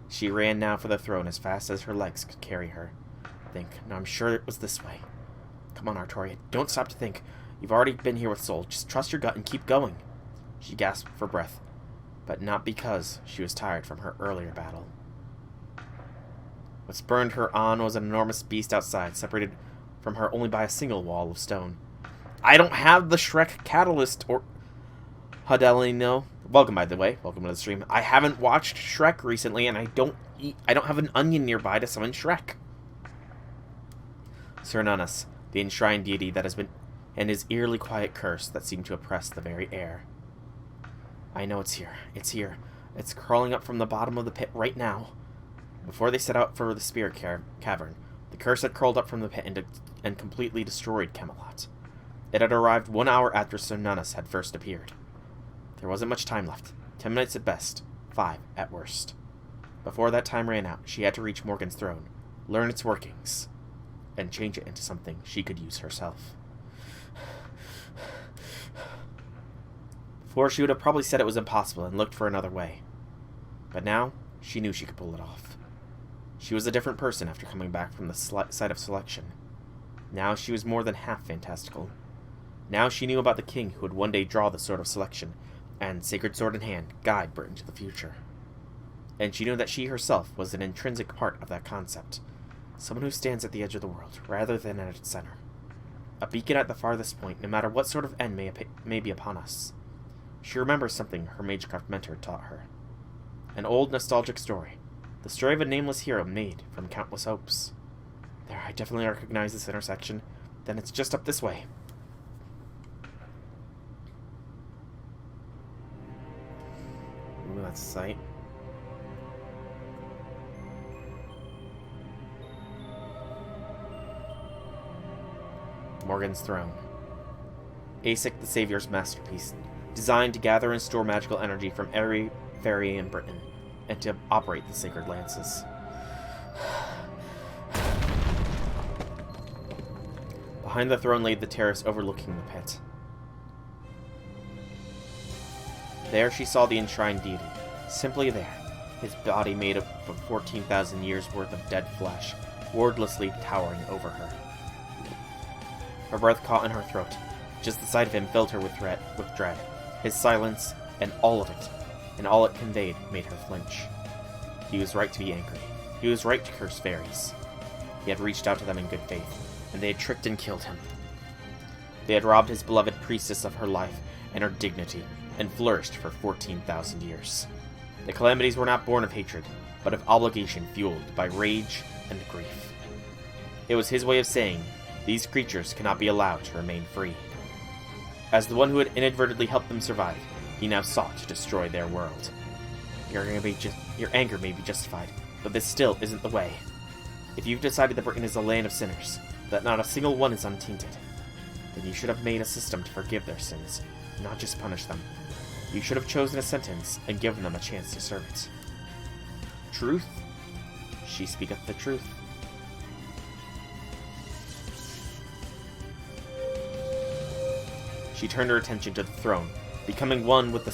she ran now for the throne as fast as her legs could carry her. No, I'm sure it was this way. Come on, Artoria, don't stop to think. You've already been here with Soul. Just trust your gut and keep going. She gasped for breath, but not because she was tired from her earlier battle. What spurred her on was an enormous beast outside, separated from her only by a single wall of stone. I don't have the Shrek catalyst or... Hadelino. Welcome, by the way. Welcome to the stream. I haven't watched Shrek recently, and I don't have an onion nearby to summon Shrek. Cernunnos, the enshrined deity that has been... and his eerily quiet curse that seemed to oppress the very air. I know it's here. It's here. It's crawling up from the bottom of the pit right now. Before they set out for the Spirit Cavern, the curse had crawled up from the pit and completely destroyed Camelot. It had arrived 1 hour after Cernunnos had first appeared. There wasn't much time left. 10 minutes at best, 5 at worst. Before that time ran out, she had to reach Morgan's throne, learn its workings, and change it into something she could use herself. Before, she would have probably said it was impossible and looked for another way. But now, she knew she could pull it off. She was a different person after coming back from the site of selection. Now she was more than half fantastical. Now she knew about the king who would one day draw the Sword of Selection, and, sacred sword in hand, guide Britain to the future. And she knew that she herself was an intrinsic part of that concept. Someone who stands at the edge of the world, rather than at its center. A beacon at the farthest point, no matter what sort of end may be upon us. She remembers something her Magecraft mentor taught her. An old, nostalgic story. The story of a nameless hero made from countless hopes. There, I definitely recognize this intersection. Then it's just up this way. Ooh, that's a sight. Morgan's Throne. Asic the Savior's masterpiece, designed to gather and store magical energy from every fairy in Britain, and to operate the sacred lances. Behind the throne lay the terrace overlooking the pit. There she saw the enshrined deity, simply there, his body made up of 14,000 years' worth of dead flesh, wordlessly towering over her. Her breath caught in her throat. Just the sight of him filled her with dread. His silence, and all of it, and all it conveyed, made her flinch. He was right to be angry. He was right to curse fairies. He had reached out to them in good faith, and they had tricked and killed him. They had robbed his beloved priestess of her life and her dignity, and flourished for 14,000 years. The calamities were not born of hatred, but of obligation fueled by rage and grief. It was his way of saying, these creatures cannot be allowed to remain free. As the one who had inadvertently helped them survive, he now sought to destroy their world. Your anger may be justified, but this still isn't the way. If you've decided that Britain is a land of sinners, that not a single one is untainted, then you should have made a system to forgive their sins, not just punish them. You should have chosen a sentence and given them a chance to serve it. Truth? She speaketh the truth. She turned her attention to the throne, becoming one with the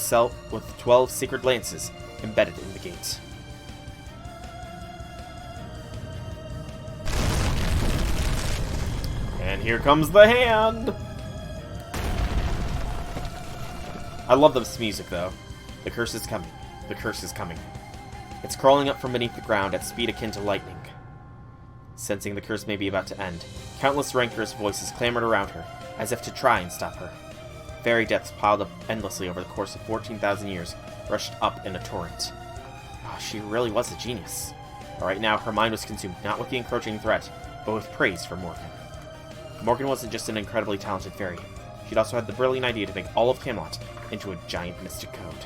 12 sacred lances embedded in the gates. And here comes the hand! I love this music, though. The curse is coming. The curse is coming. It's crawling up from beneath the ground at speed akin to lightning. Sensing the curse may be about to end, countless rancorous voices clamored around her, as if to try and stop her. Fairy deaths piled up endlessly over the course of 14,000 years, rushed up in a torrent. Oh, she really was a genius. But right now, her mind was consumed not with the encroaching threat, but with praise for Morgan. Morgan wasn't just an incredibly talented fairy. She'd also had the brilliant idea to make all of Camelot into a giant mystic code.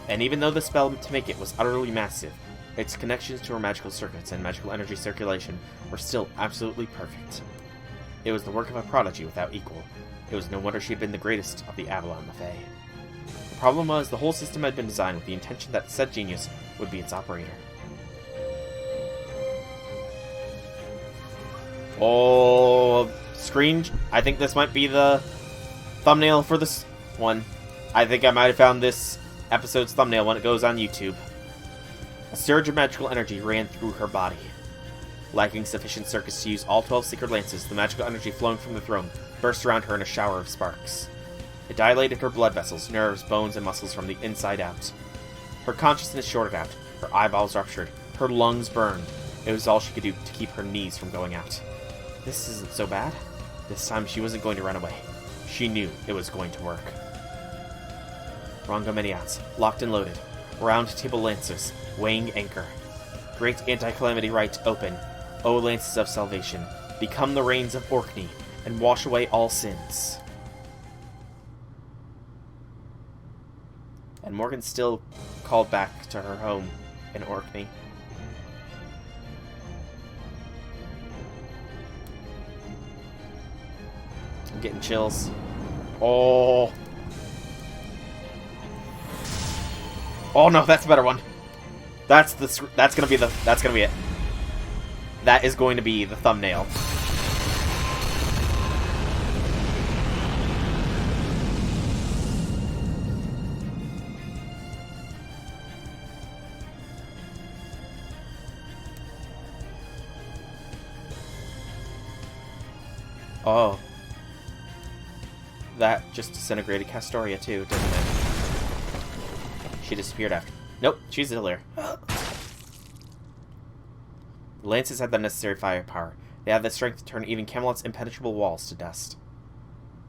And even though the spell to make it was utterly massive, its connections to her magical circuits and magical energy circulation were still absolutely perfect. It was the work of a prodigy without equal. It was no wonder she had been the greatest of the Avalon the Fae. The problem was, the whole system had been designed with the intention that said genius would be its operator. Oh, screen. I think this might be the thumbnail for this one. I think I might have found this episode's thumbnail when it goes on YouTube. A surge of magical energy ran through her body. Lacking sufficient circuits to use all 12 sacred lances, the magical energy flowing from the throne burst around her in a shower of sparks. It dilated her blood vessels, nerves, bones, and muscles from the inside out. Her consciousness shorted out, her eyeballs ruptured, her lungs burned. It was all she could do to keep her knees from going out. This isn't so bad. This time she wasn't going to run away. She knew it was going to work. Rongomeniats, locked and loaded. Round table lancers, weighing anchor. Great anti-calamity rite open. O lances of salvation, become the reins of Orkney, and wash away all sins. And Morgan still called back to her home in Orkney. I'm getting chills. Oh. Oh no, that's a better one. That's gonna be it. That is going to be the thumbnail. Oh. That just disintegrated Castoria too, didn't it? She disappeared after. Nope, she's still there. The lances had the necessary firepower. They had the strength to turn even Camelot's impenetrable walls to dust.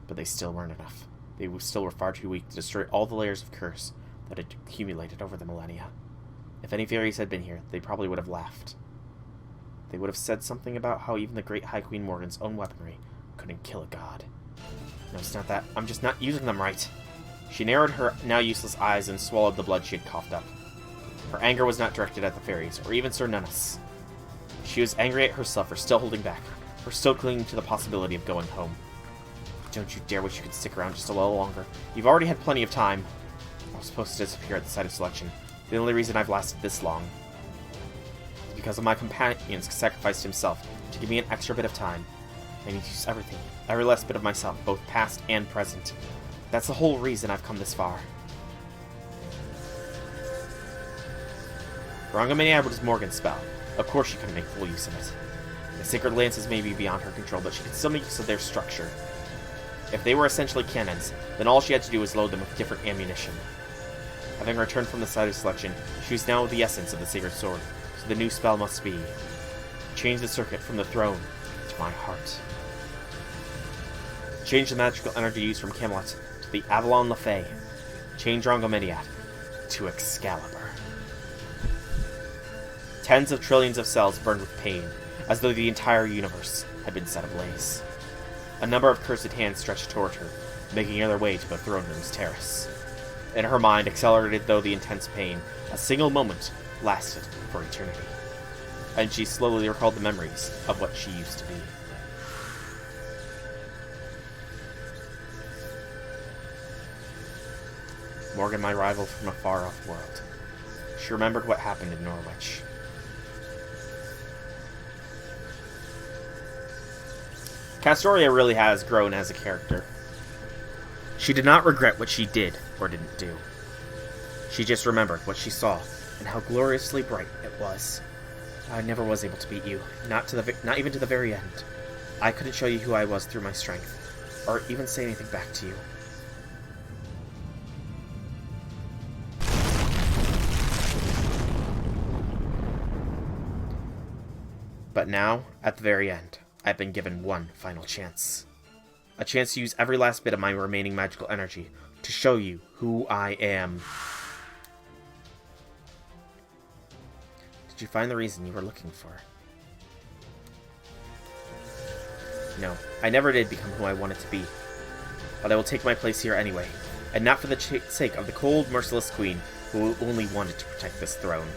But they still weren't enough. They still were far too weak to destroy all the layers of curse that had accumulated over the millennia. If any fairies had been here, they probably would have laughed. They would have said something about how even the great High Queen Morgan's own weaponry couldn't kill a god. No, it's not that. I'm just not using them right. She narrowed her now useless eyes and swallowed the blood she had coughed up. Her anger was not directed at the fairies, or even Sir Nunus. She was angry at herself for still holding back, for still clinging to the possibility of going home. Don't you dare wish you could stick around just a little longer. You've already had plenty of time. I was supposed to disappear at the site of selection. The only reason I've lasted this long is because of my companion's sacrificed himself to give me an extra bit of time. I need to use everything, every last bit of myself, both past and present. That's the whole reason I've come this far. Rongomenia was Morgan's spell. Of course she couldn't make full use of it. The sacred lances may be beyond her control, but she could still make use of their structure. If they were essentially cannons, then all she had to do was load them with different ammunition. Having returned from the site of selection, she was now the essence of the sacred sword, so the new spell must be change the circuit from the throne to my heart. Change the magical energy used from Camelot to the Avalon Lefay. Change Rongomeniat to Excalibur. Tens of trillions of cells burned with pain, as though the entire universe had been set ablaze. A number of cursed hands stretched toward her, making their way to the throne room's terrace. In her mind, accelerated though the intense pain, a single moment lasted for eternity. And she slowly recalled the memories of what she used to be. Morgan, my rival from a far-off world. She remembered what happened in Norwich. Castoria really has grown as a character. She did not regret what she did or didn't do. She just remembered what she saw and how gloriously bright it was. I never was able to beat you, not even to the very end. I couldn't show you who I was through my strength, or even say anything back to you. But now, at the very end, I've been given one final chance. A chance to use every last bit of my remaining magical energy to show you who I am. Did you find the reason you were looking for? No, I never did become who I wanted to be. But I will take my place here anyway, and not for the sake of the cold, merciless queen who only wanted to protect this throne,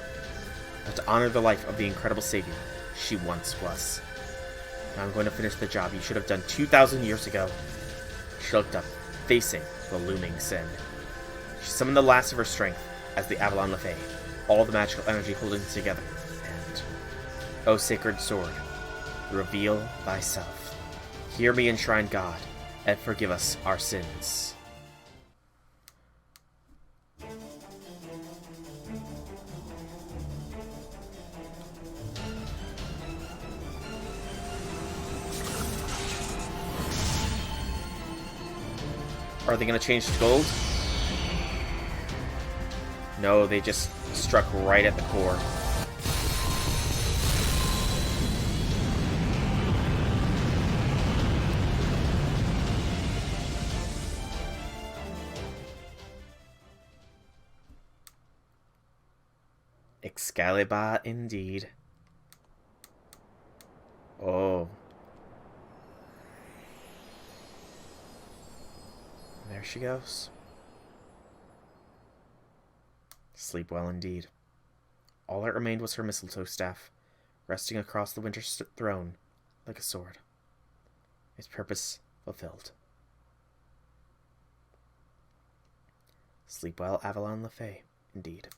but to honor the life of the incredible savior she once was. Now I'm going to finish the job you should have done 2,000 years ago. She looked up, facing the looming sin. She summoned the last of her strength as the Avalon Lefay, all the magical energy holding together, and, O sacred sword, reveal thyself. Hear me, enshrined God, and forgive us our sins. Are they going to change to gold? No, they just struck right at the core. Excalibur, indeed. Oh. There she goes. Sleep well indeed. All that remained was her mistletoe staff, resting across the winter throne like a sword. Its purpose fulfilled. Sleep well, Avalon Lefay, indeed.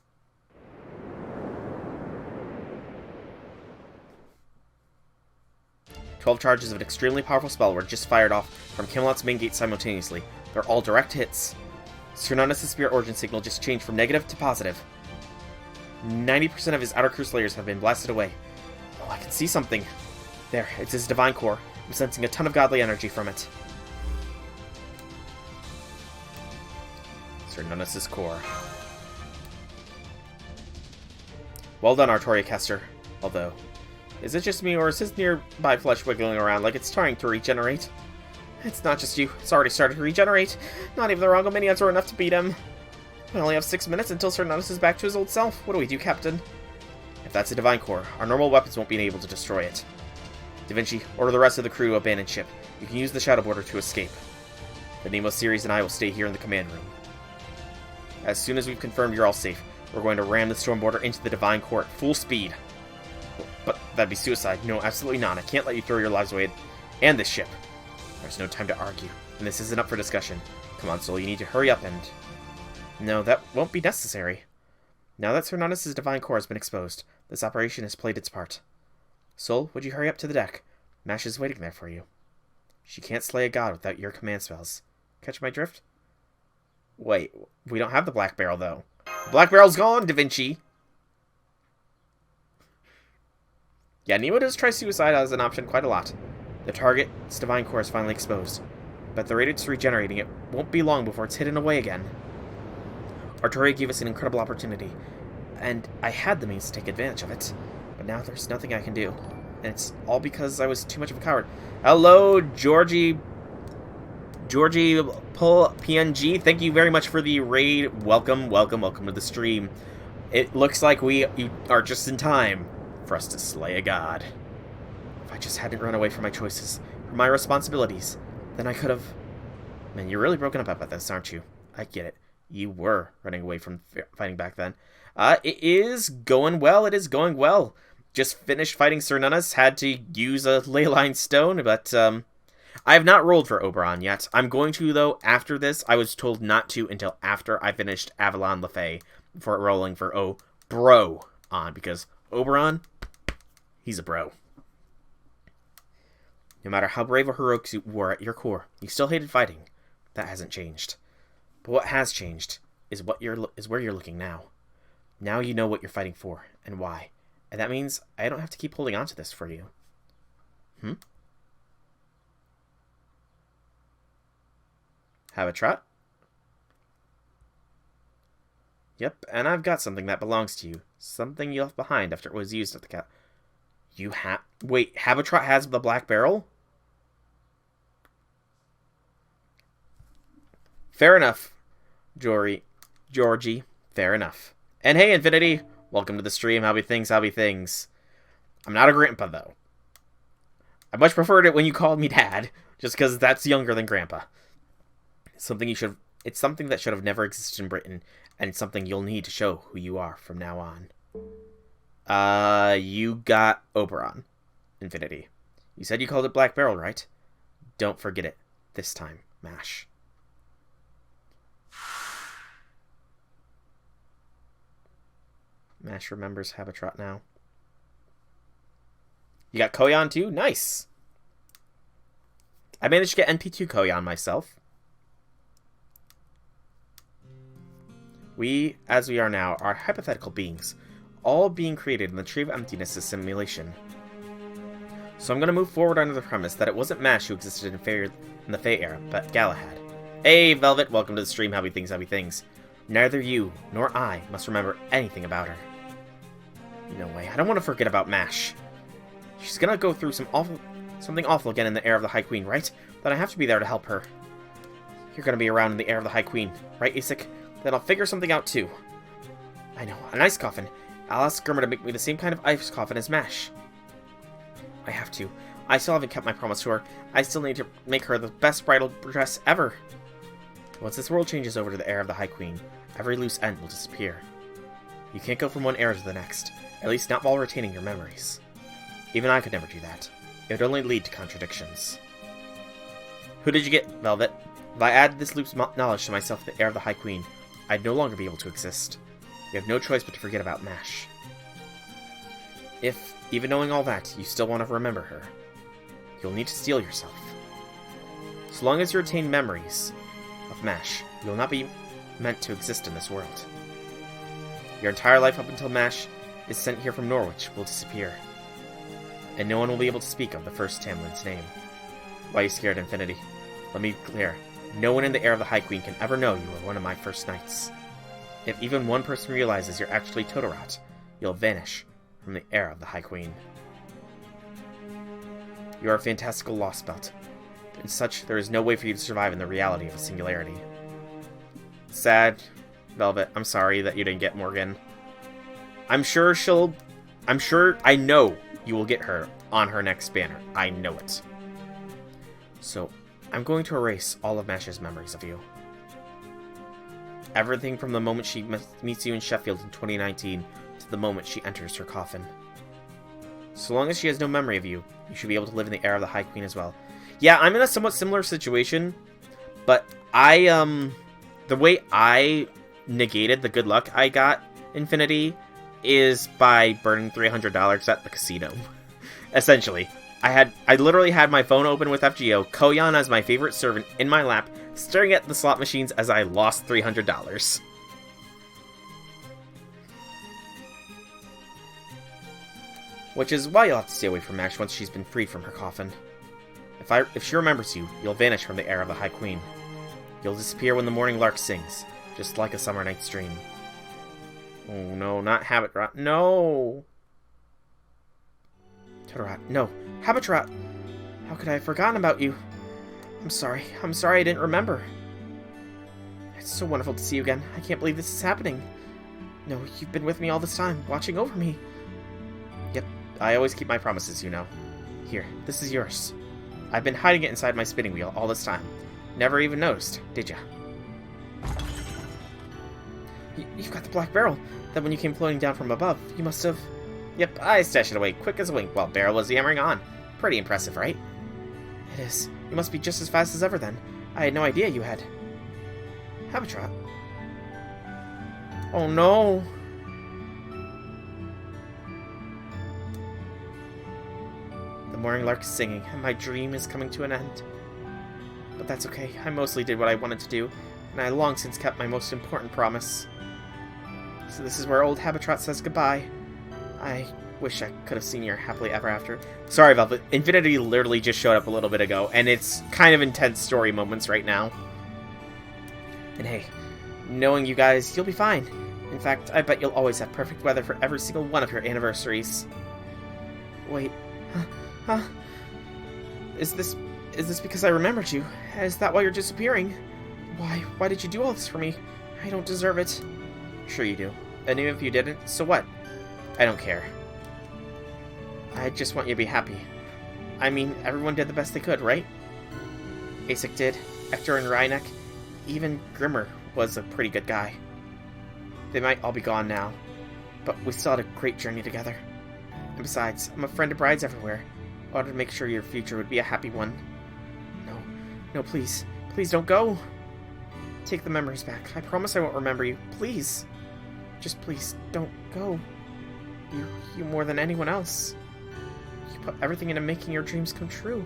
"12 charges of an extremely powerful spell were just fired off from Camelot's main gate simultaneously. They're all direct hits. Cernunnos' spirit origin signal just changed from negative to positive. 90% of his outer crusaders have been blasted away. Oh, I can see something. There, it's his divine core. I'm sensing a ton of godly energy from it. Cernunnos' core. Well done, Artoria Kester. Although, is it just me, or is his nearby flesh wiggling around like it's trying to regenerate? It's not just you. It's already started to regenerate. Not even the Rongominions were enough to beat him. We only have 6 minutes until Cernunnos is back to his old self. What do we do, Captain? If that's a divine core, our normal weapons won't be able to destroy it. Da Vinci, order the rest of the crew to abandon ship. You can use the Shadow Border to escape. The Nemo series and I will stay here in the command room. As soon as we've confirmed you're all safe, we're going to ram the Storm Border into the divine core at full speed. But that'd be suicide. No, absolutely not. I can't let you throw your lives away and this ship. There's no time to argue, and this isn't up for discussion. Come on, Sol, you need to hurry up and... No, that won't be necessary. Now that Cernunnos' divine core has been exposed, this operation has played its part. Sol, would you hurry up to the deck? Mash is waiting there for you. She can't slay a god without your command spells. Catch my drift? Wait, we don't have the Black Barrel, though. The Black Barrel's gone, Da Vinci! Yeah, Nemo does try suicide as an option quite a lot. The target's divine core is finally exposed, but the rate it's regenerating it won't be long before it's hidden away again. Artoria gave us an incredible opportunity, and I had the means to take advantage of it, but now there's nothing I can do, and it's all because I was too much of a coward. Hello, Georgie PNG, thank you very much for the raid. Welcome to the stream. It looks like you are just in time for us to slay a god. If I just hadn't run away from my choices, from my responsibilities, then I could have... Man, you're really broken up about this, aren't you? I get it. You were running away from fighting back then. It is going well. It is going well. Just finished fighting Cernunnos. Had to use a leyline stone, but I have not rolled for Oberon yet. I'm going to, though, after this. I was told not to until after I finished Avalon Lefay before rolling for Bro on, because Oberon, he's a bro. No matter how brave or heroic you were at your core, you still hated fighting. That hasn't changed. But what has changed is where you're looking now. Now you know what you're fighting for and why. And that means I don't have to keep holding on to this for you. Have a trot? Yep, and I've got something that belongs to you. Something you left behind after it was used at the cap. You have... Wait, Habitrot has the Black Barrel? Fair enough, Georgie. Fair enough. And hey, Infinity, welcome to the stream. How be things? I'm not a grandpa, though. I much preferred it when you called me Dad, just because that's younger than Grandpa. It's something that should have never existed in Britain, and it's something you'll need to show who you are from now on. You got Oberon, Infinity. You said you called it Black Barrel, right? Don't forget it. This time, Mash. Mash remembers Habitrot now. You got Koyan too? Nice! I managed to get NP2 Koyan myself. We, as we are now, are hypothetical beings, all being created in the Tree of Emptiness as simulation. So I'm going to move forward under the premise that it wasn't Mash who existed in the Fae era, but Galahad. Hey, Velvet, welcome to the stream, Happy Things, Happy Things. Neither you nor I must remember anything about her. No way, I don't want to forget about Mash. She's going to go through something awful again in the Heir of the High Queen, right? Then I have to be there to help her. You're going to be around in the Heir of the High Queen, right, Isaac? Then I'll figure something out too. I know, an ice coffin. I'll ask Grimmer to make me the same kind of ice coffin as Mash. I have to. I still haven't kept my promise to her. I still need to make her the best bridal dress ever. Once this world changes over to the Heir of the High Queen, every loose end will disappear. You can't go from one era to the next, at least not while retaining your memories. Even I could never do that. It would only lead to contradictions. Who did you get, Velvet? If I add this loop's knowledge to myself, the Heir of the High Queen, I'd no longer be able to exist. You have no choice but to forget about Mash. If, even knowing all that, you still want to remember her, you'll need to steel yourself. So long as you retain memories of Mash, you'll not be meant to exist in this world. Your entire life up until Mash is sent here from Norwich will disappear. And no one will be able to speak of the first Tamlin's name. Why are you scared, Infinity? Let me be clear. No one in the Heir of the High Queen can ever know you were one of my first knights. If even one person realizes you're actually Totterat, you'll vanish from the Heir of the High Queen. You are a fantastical Lostbelt. In such, there is no way for you to survive in the reality of a singularity. Sad, Velvet. I'm sorry that you didn't get Morgan. I know you will get her on her next banner. I know it. So, I'm going to erase all of Mash's memories of you. Everything from the moment she meets you in Sheffield in 2019 to the moment she enters her coffin. So long as she has no memory of you, you should be able to live in the Heir of the High Queen as well. Yeah, I'm in a somewhat similar situation, but the way I negated the good luck I got, Infinity, is by burning $300 at the casino. Essentially. I literally had my phone open with FGO, Koyan as my favorite servant in my lap, staring at the slot machines as I lost $300. Which is why you'll have to stay away from Mash once she's been freed from her coffin. If she remembers you, you'll vanish from the Heir of the High Queen. You'll disappear when the morning lark sings, just like a summer night's dream. Oh no, not Habitrot. No! Totterat, no. Habitrot! How could I have forgotten about you? I'm sorry I didn't remember. It's so wonderful to see you again. I can't believe this is happening. No, you've been with me all this time, watching over me. Yep, I always keep my promises, you know. Here, this is yours. I've been hiding it inside my spinning wheel all this time. Never even noticed, did ya? You've got the black barrel. That when you came floating down from above, you must have... Yep, I stashed it away quick as a wink while Barrel was yammering on. Pretty impressive, right? It is. You must be just as fast as ever then. I had no idea you had... Habitrot. Oh no! The morning lark is singing, and my dream is coming to an end. But that's okay. I mostly did what I wanted to do, and I long since kept my most important promise. So this is where old Habitrot says goodbye. I wish I could have seen your happily ever after. Sorry, Velvet. Infinity literally just showed up a little bit ago, and it's kind of intense story moments right now. And hey, knowing you guys, you'll be fine. In fact, I bet you'll always have perfect weather for every single one of your anniversaries. Wait, huh? Is this because I remembered you? Is that why you're disappearing? Why did you do all this for me? I don't deserve it. Sure you do. And even if you didn't, so what? I don't care. I just want you to be happy. I mean, everyone did the best they could, right? Asik did, Hector and Rhynek, even Grimmer was a pretty good guy. They might all be gone now, but we still had a great journey together. And besides, I'm a friend of brides everywhere. I wanted to make sure your future would be a happy one. No, please. Please don't go. Take the memories back. I promise I won't remember you. Please. Just please, don't go. You more than anyone else. You put everything into making your dreams come true.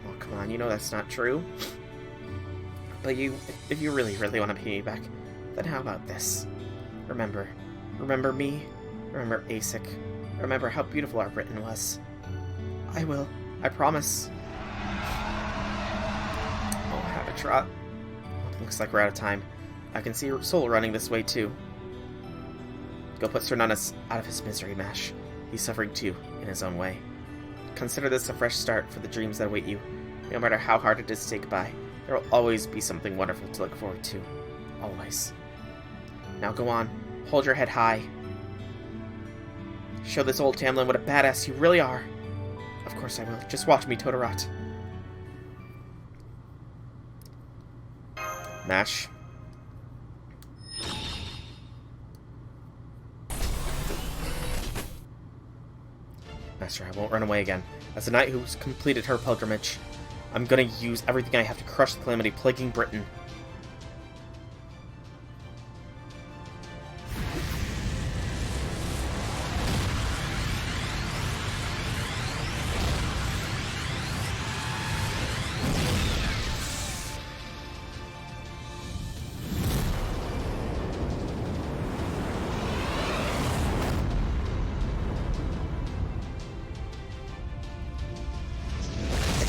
Oh, come on, you know that's not true. But if you really, really want to pay me back, then how about this? Remember me, remember ASIC, remember how beautiful our Britain was. I will, I promise. Oh, Habitrot. Looks like we're out of time. I can see Soul running this way too. Go put Sir Nunus out of his misery, Mash. He's suffering too, in his own way. Consider this a fresh start for the dreams that await you. No matter how hard it is to say goodbye, there will always be something wonderful to look forward to. Always. Now go on. Hold your head high. Show this old Tamlin what a badass you really are. Of course I will. Just watch me, Todorot. Mash. Master, I won't run away again. As a knight who's completed her pilgrimage, I'm gonna use everything I have to crush the calamity plaguing Britain.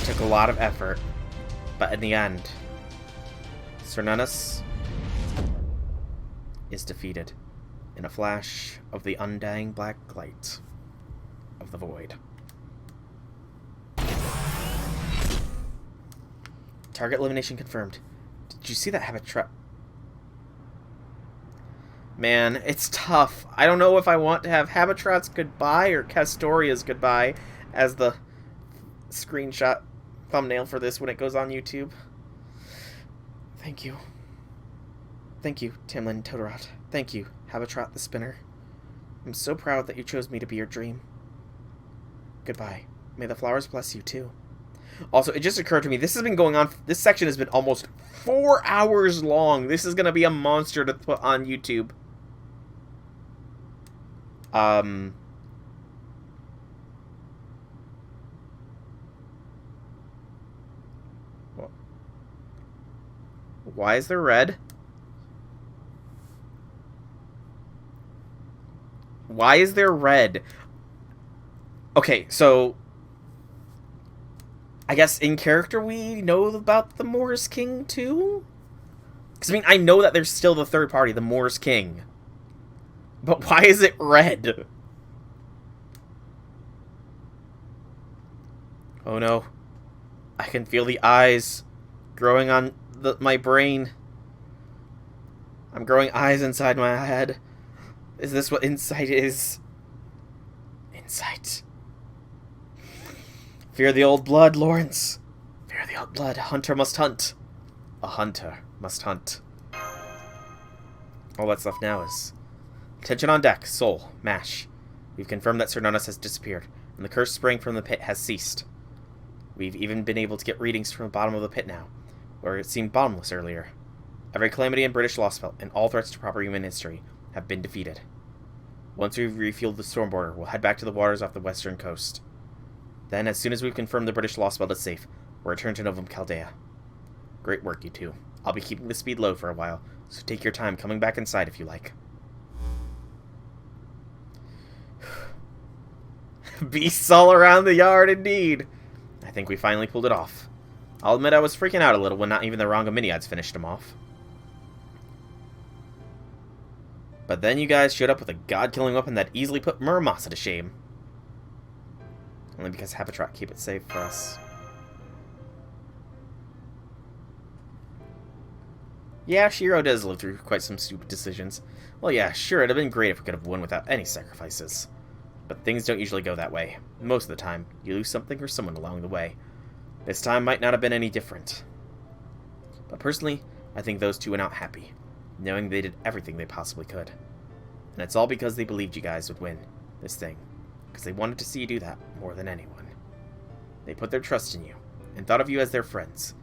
Took a lot of effort, but in the end, Sir Nunus is defeated in a flash of the undying black light of the void. Target elimination confirmed. Did you see that Habitrot? Man, it's tough. I don't know if I want to have Habitrot's goodbye or Castoria's goodbye as the screenshot thumbnail for this when it goes on YouTube. Thank you. Thank you, Tamlin Todorot. Thank you, Habitrot the Spinner. I'm so proud that you chose me to be your dream. Goodbye. May the flowers bless you, too. Also, it just occurred to me, this has been going on, this section has been almost 4 hours long. This is going to be a monster to put on YouTube. Why is there red? Why is there red? Okay, so I guess in character we know about the Moors King too? Because I mean, I know that there's still the third party, the Moors King. But why is it red? Oh no. I can feel the eyes growing on my brain. I'm growing eyes inside my head. Is this what insight is? Insight. Fear the old blood, Lawrence. Fear the old blood. Hunter must hunt. A hunter must hunt. All that's left now is... Attention on deck. Soul. Mash. We've confirmed that Sir Nunus has disappeared, and the curse spraying from the pit has ceased. We've even been able to get readings from the bottom of the pit now, where it seemed bottomless earlier. Every calamity in British Lostbelt and all threats to proper human history have been defeated. Once we've refueled the storm border, we'll head back to the waters off the western coast. Then, as soon as we've confirmed the British Lostbelt is safe, we'll return to Novum Chaldea. Great work, you two. I'll be keeping the speed low for a while, so take your time coming back inside if you like. Beasts all around the yard, indeed. I think we finally pulled it off. I'll admit I was freaking out a little when not even the Rhongominiads finished him off. But then you guys showed up with a god-killing weapon that easily put Muramasa to shame. Only because Habitrot keep it safe for us. Yeah, Shiro does live through quite some stupid decisions. Well, yeah, sure, it'd have been great if we could have won without any sacrifices. But things don't usually go that way. Most of the time, you lose something or someone along the way. This time might not have been any different. But personally, I think those two went out happy, knowing they did everything they possibly could. And it's all because they believed you guys would win this thing, because they wanted to see you do that more than anyone. They put their trust in you, and thought of you as their friends.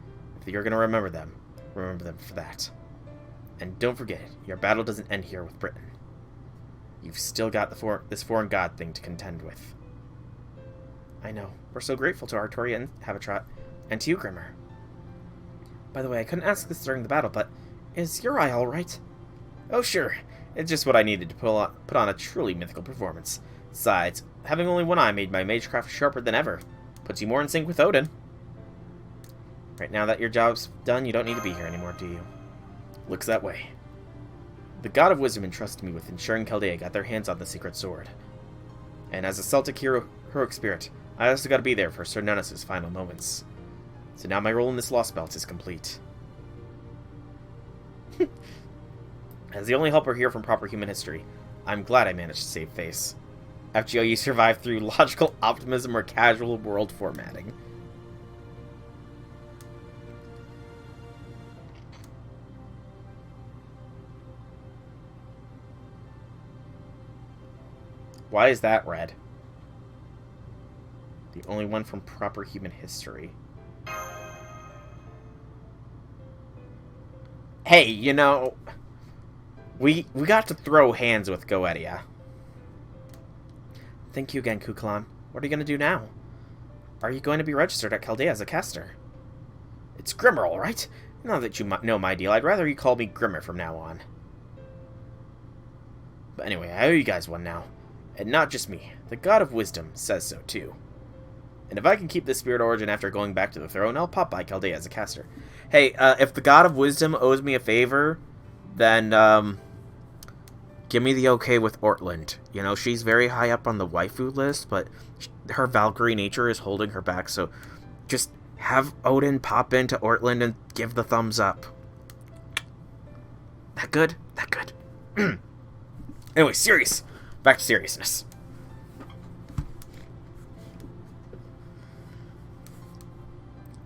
If you're going to remember them for that. And don't forget, your battle doesn't end here with Britain. You've still got this foreign god thing to contend with. I know. We're so grateful to Artoria and Habitrot, and to you, Grimmer. By the way, I couldn't ask this during the battle, but is your eye all right? Oh, sure. It's just what I needed to put on a truly mythical performance. Besides, having only one eye made my magecraft sharper than ever. Puts you more in sync with Odin. Right now that your job's done, you don't need to be here anymore, do you? Looks that way. The God of Wisdom entrusted me with ensuring Chaldea got their hands on the secret sword. And as a Celtic heroic spirit, I also got to be there for Sir Nennis' final moments. So now my role in this Lostbelt is complete. As the only helper here from proper human history, I'm glad I managed to save face. FGO, you survived through logical optimism or casual world formatting. Why is that red? The only one from proper human history. Hey, you know, we got to throw hands with Goetia. Thank you again, Kukulon. What are you going to do now? Are you going to be registered at Chaldea as a caster? It's Grimmer, all right? Now that you know my deal, I'd rather you call me Grimmer from now on. But anyway, I owe you guys one now. And not just me. The God of Wisdom says so, too. And if I can keep this spirit origin after going back to the throne, I'll pop by Chaldea as a caster. Hey, if the God of Wisdom owes me a favor, then, give me the okay with Ortland. You know, she's very high up on the waifu list, but her Valkyrie nature is holding her back, so just have Odin pop into Ortland and give the thumbs up. That good? That good. Anyway, serious. Back to seriousness.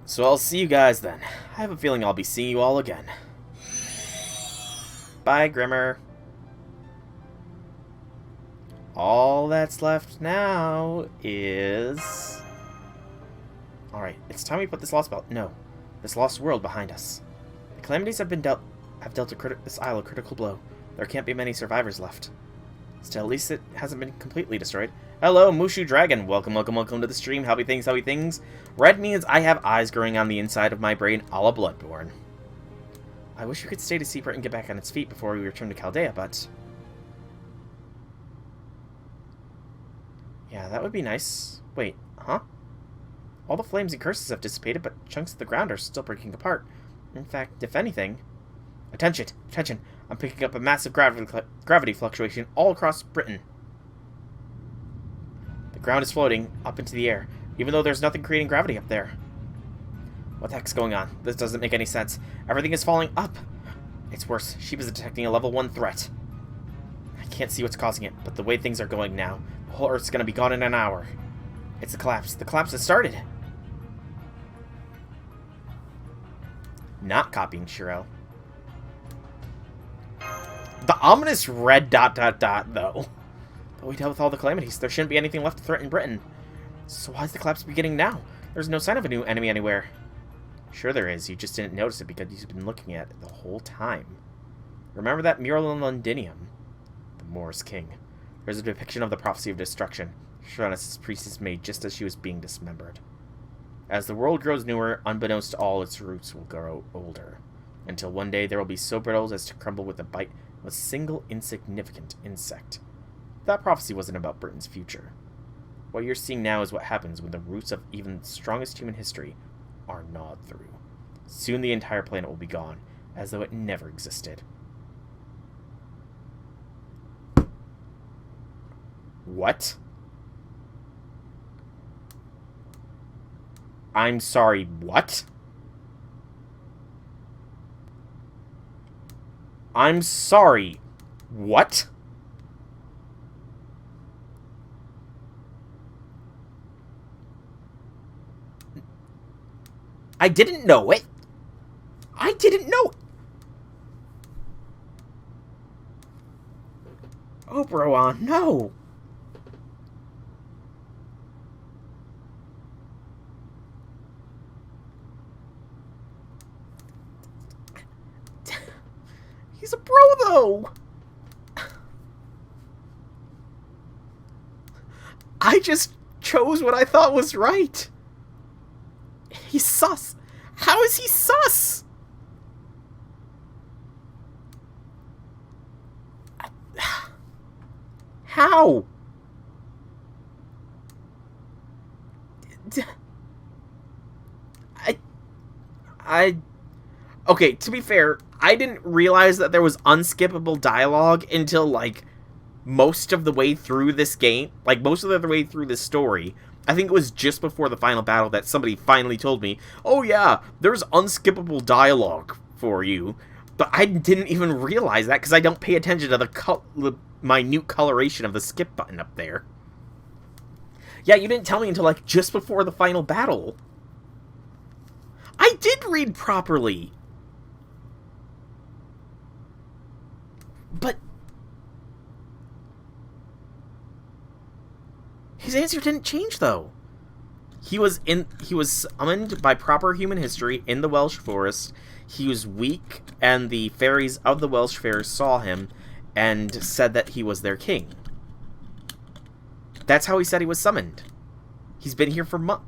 So I'll see you guys then. I have a feeling I'll be seeing you all again. Bye, Grimmer. All that's left now is... Alright, it's time we put this lost belt, no, this lost world behind us. The calamities have dealt this isle a critical blow. There can't be many survivors left. Still, at least it hasn't been completely destroyed. Hello, Mushu Dragon. Welcome to the stream. Howdy things. Red means I have eyes growing on the inside of my brain, a la Bloodborne. I wish we could stay to secret and get back on its feet before we return to Chaldea, but... yeah, that would be nice. Wait, huh? All the flames and curses have dissipated, but chunks of the ground are still breaking apart. In fact, if anything... Attention! Attention! I'm picking up a massive gravity fluctuation all across Britain. The ground is floating up into the air, even though there's nothing creating gravity up there. What the heck's going on? This doesn't make any sense. Everything is falling up. It's worse. Sheep is detecting a level 1 threat. I can't see what's causing it, but the way things are going now, the whole Earth's gonna be gone in an hour. It's a collapse. The collapse has started. Not copying Shiro. The ominous red ... though. But we dealt with all the calamities. There shouldn't be anything left to threaten Britain. So why is the collapse beginning now? There's no sign of a new enemy anywhere. Sure there is. You just didn't notice it because you've been looking at it the whole time. Remember that mural in Londinium? The Moor's King. There's a depiction of the prophecy of destruction. Shranus' priestess made just as she was being dismembered. As the world grows newer, unbeknownst to all, its roots will grow older. Until one day there will be so brittle as to crumble with the bite of a single insignificant insect. That prophecy wasn't about Britain's future. What you're seeing now is what happens when the roots of even the strongest human history are gnawed through. Soon the entire planet will be gone, as though it never existed. What? I'm sorry, what? I'm sorry, what? I didn't know it. I didn't know it. Oh, Broan, no. He's a bro, though. just chose what I thought was right. He's sus. How is he sus? How? Okay, to be fair, I didn't realize that there was unskippable dialogue until, like, most of the way through this game. Like, most of the way through this story. I think it was just before the final battle that somebody finally told me, oh yeah, there's unskippable dialogue for you. But I didn't even realize that because I don't pay attention to the minute coloration of the skip button up there. Yeah, you didn't tell me until, like, just before the final battle. I did read properly. But his answer didn't change, though. He was summoned by proper human history in the Welsh forest. He was weak, and the fairies of the Welsh fair saw him and said that he was their king. That's how he said he was summoned. He's been here for months.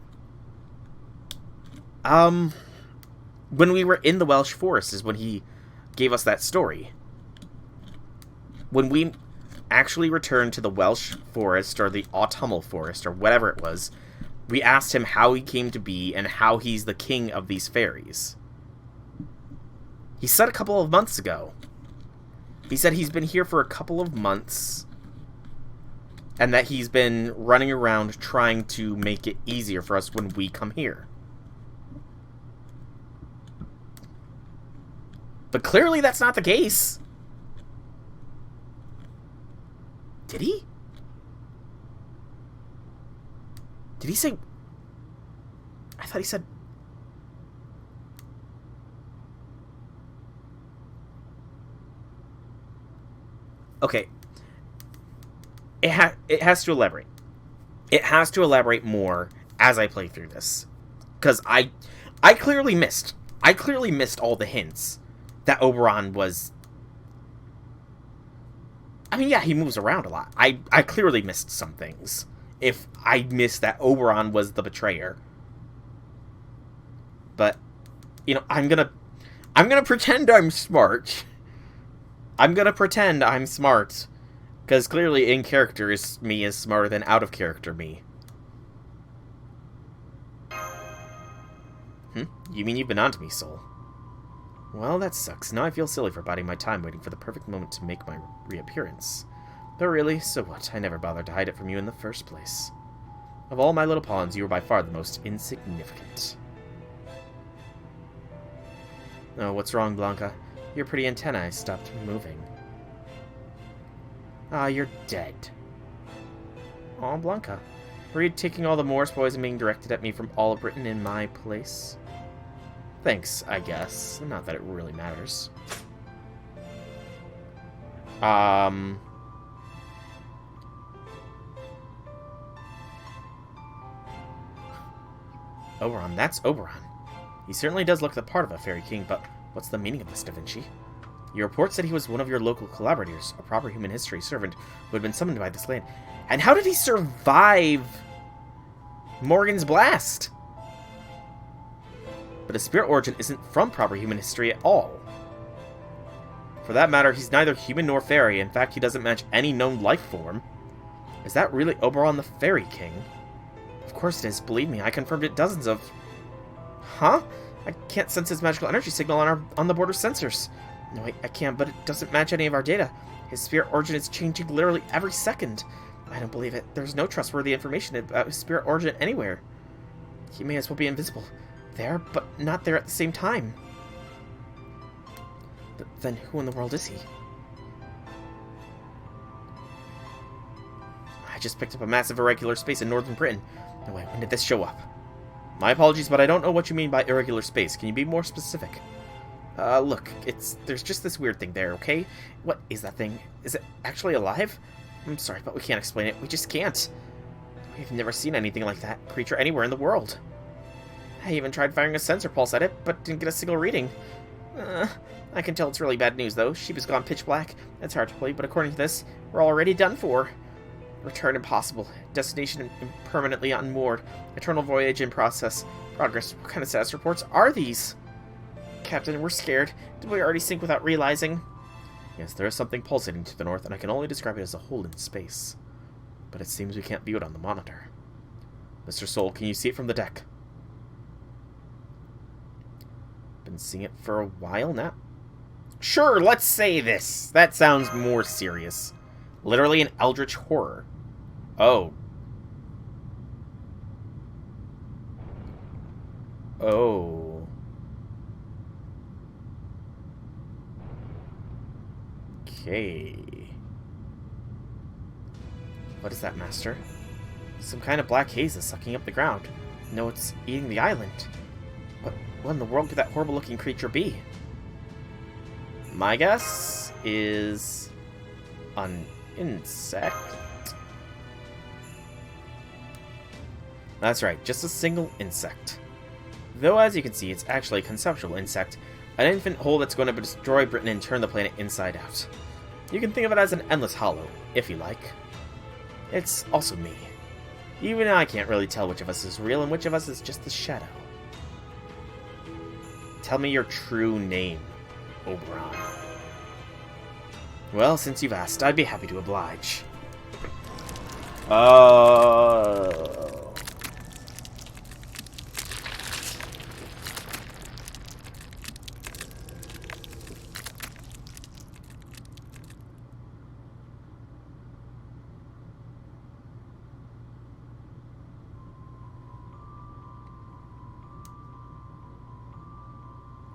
When we were in the Welsh forest is when he gave us that story. When we actually returned to the Welsh forest, or the autumnal forest, or whatever it was, we asked him how he came to be and how he's the king of these fairies. He said a couple of months ago. He said he's been here for a couple of months, and that he's been running around trying to make it easier for us when we come here. But clearly that's not the case. Did he? Did he say... I thought he said... Okay. It has to elaborate. It has to elaborate more as I play through this. Because I clearly missed. I clearly missed all the hints that Oberon was... I mean, yeah, he moves around a lot. I clearly missed some things. If I missed that Oberon was the betrayer. But, you know, I'm gonna pretend I'm smart. I'm gonna pretend I'm smart. Because clearly in character me is smarter than out of character me. You mean you've been onto me, Soul? Well, that sucks. Now I feel silly for biding my time waiting for the perfect moment to make my reappearance. But really, so what? I never bothered to hide it from you in the first place. Of all my little pawns, you were by far the most insignificant. Oh, what's wrong, Blanca? Your pretty antennae stopped moving. Ah, you're dead. Aw, Blanca. Were you taking all the Morse poison being directed at me from all of Britain in my place? Thanks, I guess. Not that it really matters. Oberon, that's Oberon. He certainly does look the part of a fairy king, but what's the meaning of this, Da Vinci? Your report said he was one of your local collaborators, a proper human history servant who had been summoned by this land. And how did he survive Morgan's blast? But his spirit origin isn't from proper human history at all. For that matter, he's neither human nor fairy. In fact, he doesn't match any known life form. Is that really Oberon the Fairy King? Of course it is. Believe me, I confirmed it dozens of... Huh? I can't sense his magical energy signal on the board of sensors. No, I can, but it doesn't match any of our data. His spirit origin is changing literally every second. I don't believe it. There's no trustworthy information about his spirit origin anywhere. He may as well be invisible. There, but not there at the same time. But then who in the world is he? I just picked up a massive irregular space in northern Britain. No way, when did this show up? My apologies, but I don't know what you mean by irregular space. Can you be more specific? Look, there's just this weird thing there, okay? What is that thing? Is it actually alive? I'm sorry, but we can't explain it. We just can't. We've never seen anything like that creature anywhere in the world. I even tried firing a sensor pulse at it, but didn't get a single reading. I can tell it's really bad news, though. Sheep has gone pitch black. It's hard to believe, but according to this, we're already done for. Return impossible. Destination permanently unmoored. Eternal voyage in process. Progress. What kind of status reports are these? Captain, we're scared. Did we already sink without realizing? Yes, there is something pulsating to the north, and I can only describe it as a hole in space. But it seems we can't view it on the monitor. Mr. Soul, can you see it from the deck? Been seeing it for a while now. Sure, let's say this. That sounds more serious. Literally an eldritch horror. Oh. Oh. Okay. What is that, Master? Some kind of black haze is sucking up the ground. No, it's eating the island. What in the world could that horrible-looking creature be? My guess is an insect. That's right, just a single insect. Though, as you can see, it's actually a conceptual insect, an infant hole that's going to destroy Britain and turn the planet inside out. You can think of it as an endless hollow, if you like. It's also me. Even I can't really tell which of us is real and which of us is just the shadow. Tell me your true name, Oberon. Well, since you've asked, I'd be happy to oblige.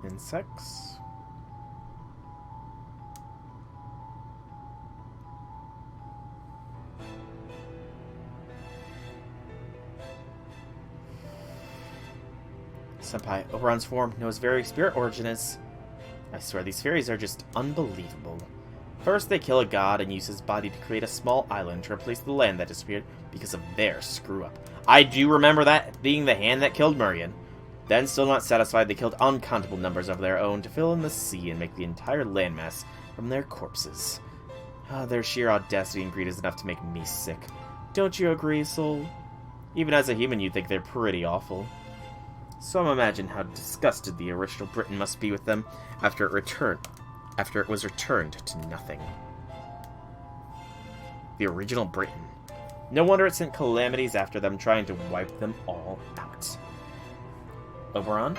Insects. Senpai, Oberon's form, know his very spirit origin is. I swear these fairies are just unbelievable. First they kill a god and use his body to create a small island to replace the land that disappeared because of their screw-up. I do remember that being the hand that killed Murian. Then, still not satisfied, they killed uncountable numbers of their own to fill in the sea and make the entire landmass from their corpses. Their sheer audacity and greed is enough to make me sick. Don't you agree, Soul? Even as a human, you'd think they're pretty awful. So imagine how disgusted the original Britain must be with them after it was returned to nothing. The original Britain. No wonder it sent calamities after them, trying to wipe them all out. Oberon?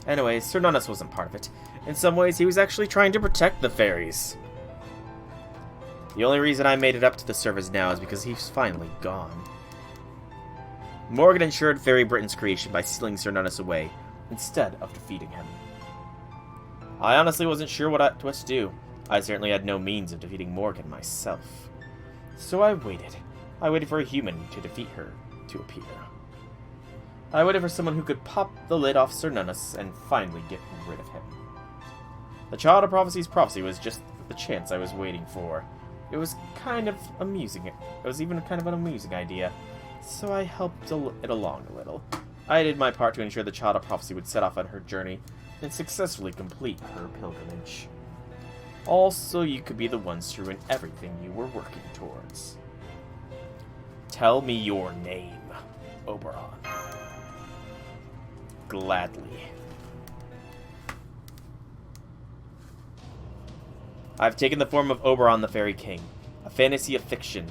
Anyways, Cernunnos wasn't part of it. In some ways, he was actually trying to protect the fairies. The only reason I made it up to the surface now is because he's finally gone. Morgan ensured Faerie Britain's creation by sealing Cernunnos away, instead of defeating him. I honestly wasn't sure what to do. I certainly had no means of defeating Morgan myself. So I waited. I waited for a human to defeat her to appear. I waited for someone who could pop the lid off Cernunnos and finally get rid of him. The Child of Prophecy's prophecy was just the chance I was waiting for. It was kind of amusing. It was even kind of an amusing idea, so I helped it along a little. I did my part to ensure the Child of Prophecy would set off on her journey and successfully complete her pilgrimage. Also, you could be the ones to ruin everything you were working towards. Tell me your name, Oberon. Gladly. I've taken the form of Oberon the Fairy King, a fantasy of fiction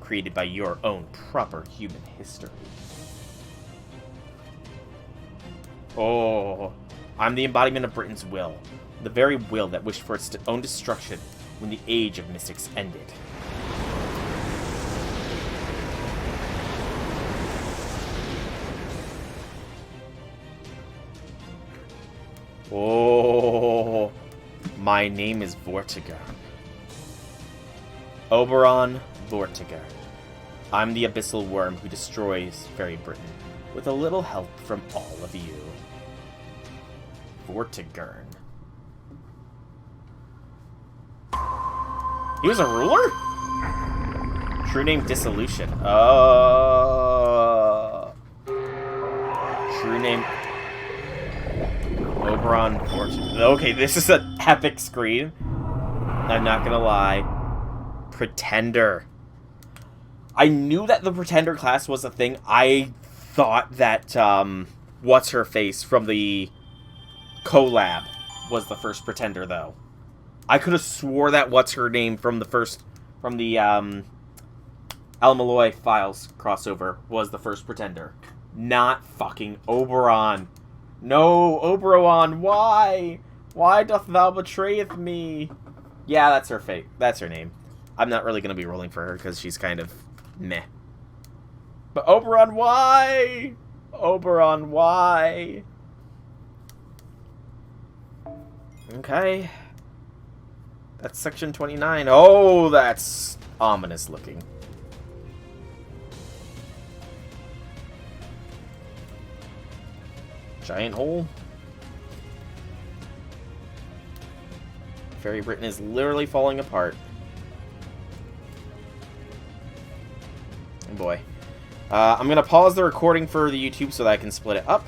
created by your own proper human history. Oh, I'm the embodiment of Britain's will, the very will that wished for its own destruction when the age of mystics ended. Oh, my name is Vortigern. Oberon Vortigern. I'm the abyssal worm who destroys Faerie Britain, with a little help from all of you. Vortigern. He was a ruler? True name Dissolution. True name Oberon Vortigern. Okay, this is an epic screen. I'm not gonna lie. Pretender. I knew that the Pretender class was a thing. I thought that, what's-her-face from the collab was the first Pretender, though. I could have swore that what's-her-name from the Almaloy Files crossover was the first Pretender. Not fucking Oberon. No, Oberon, why? Why doth thou betrayeth me? Yeah, that's her fate. That's her name. I'm not really going to be rolling for her because she's kind of meh. But Oberon, why? Oberon, why? Okay. That's section 29. Oh, that's ominous looking. Giant hole. Faerie Britain is literally falling apart. Oh boy. I'm going to pause the recording for the YouTube so that I can split it up.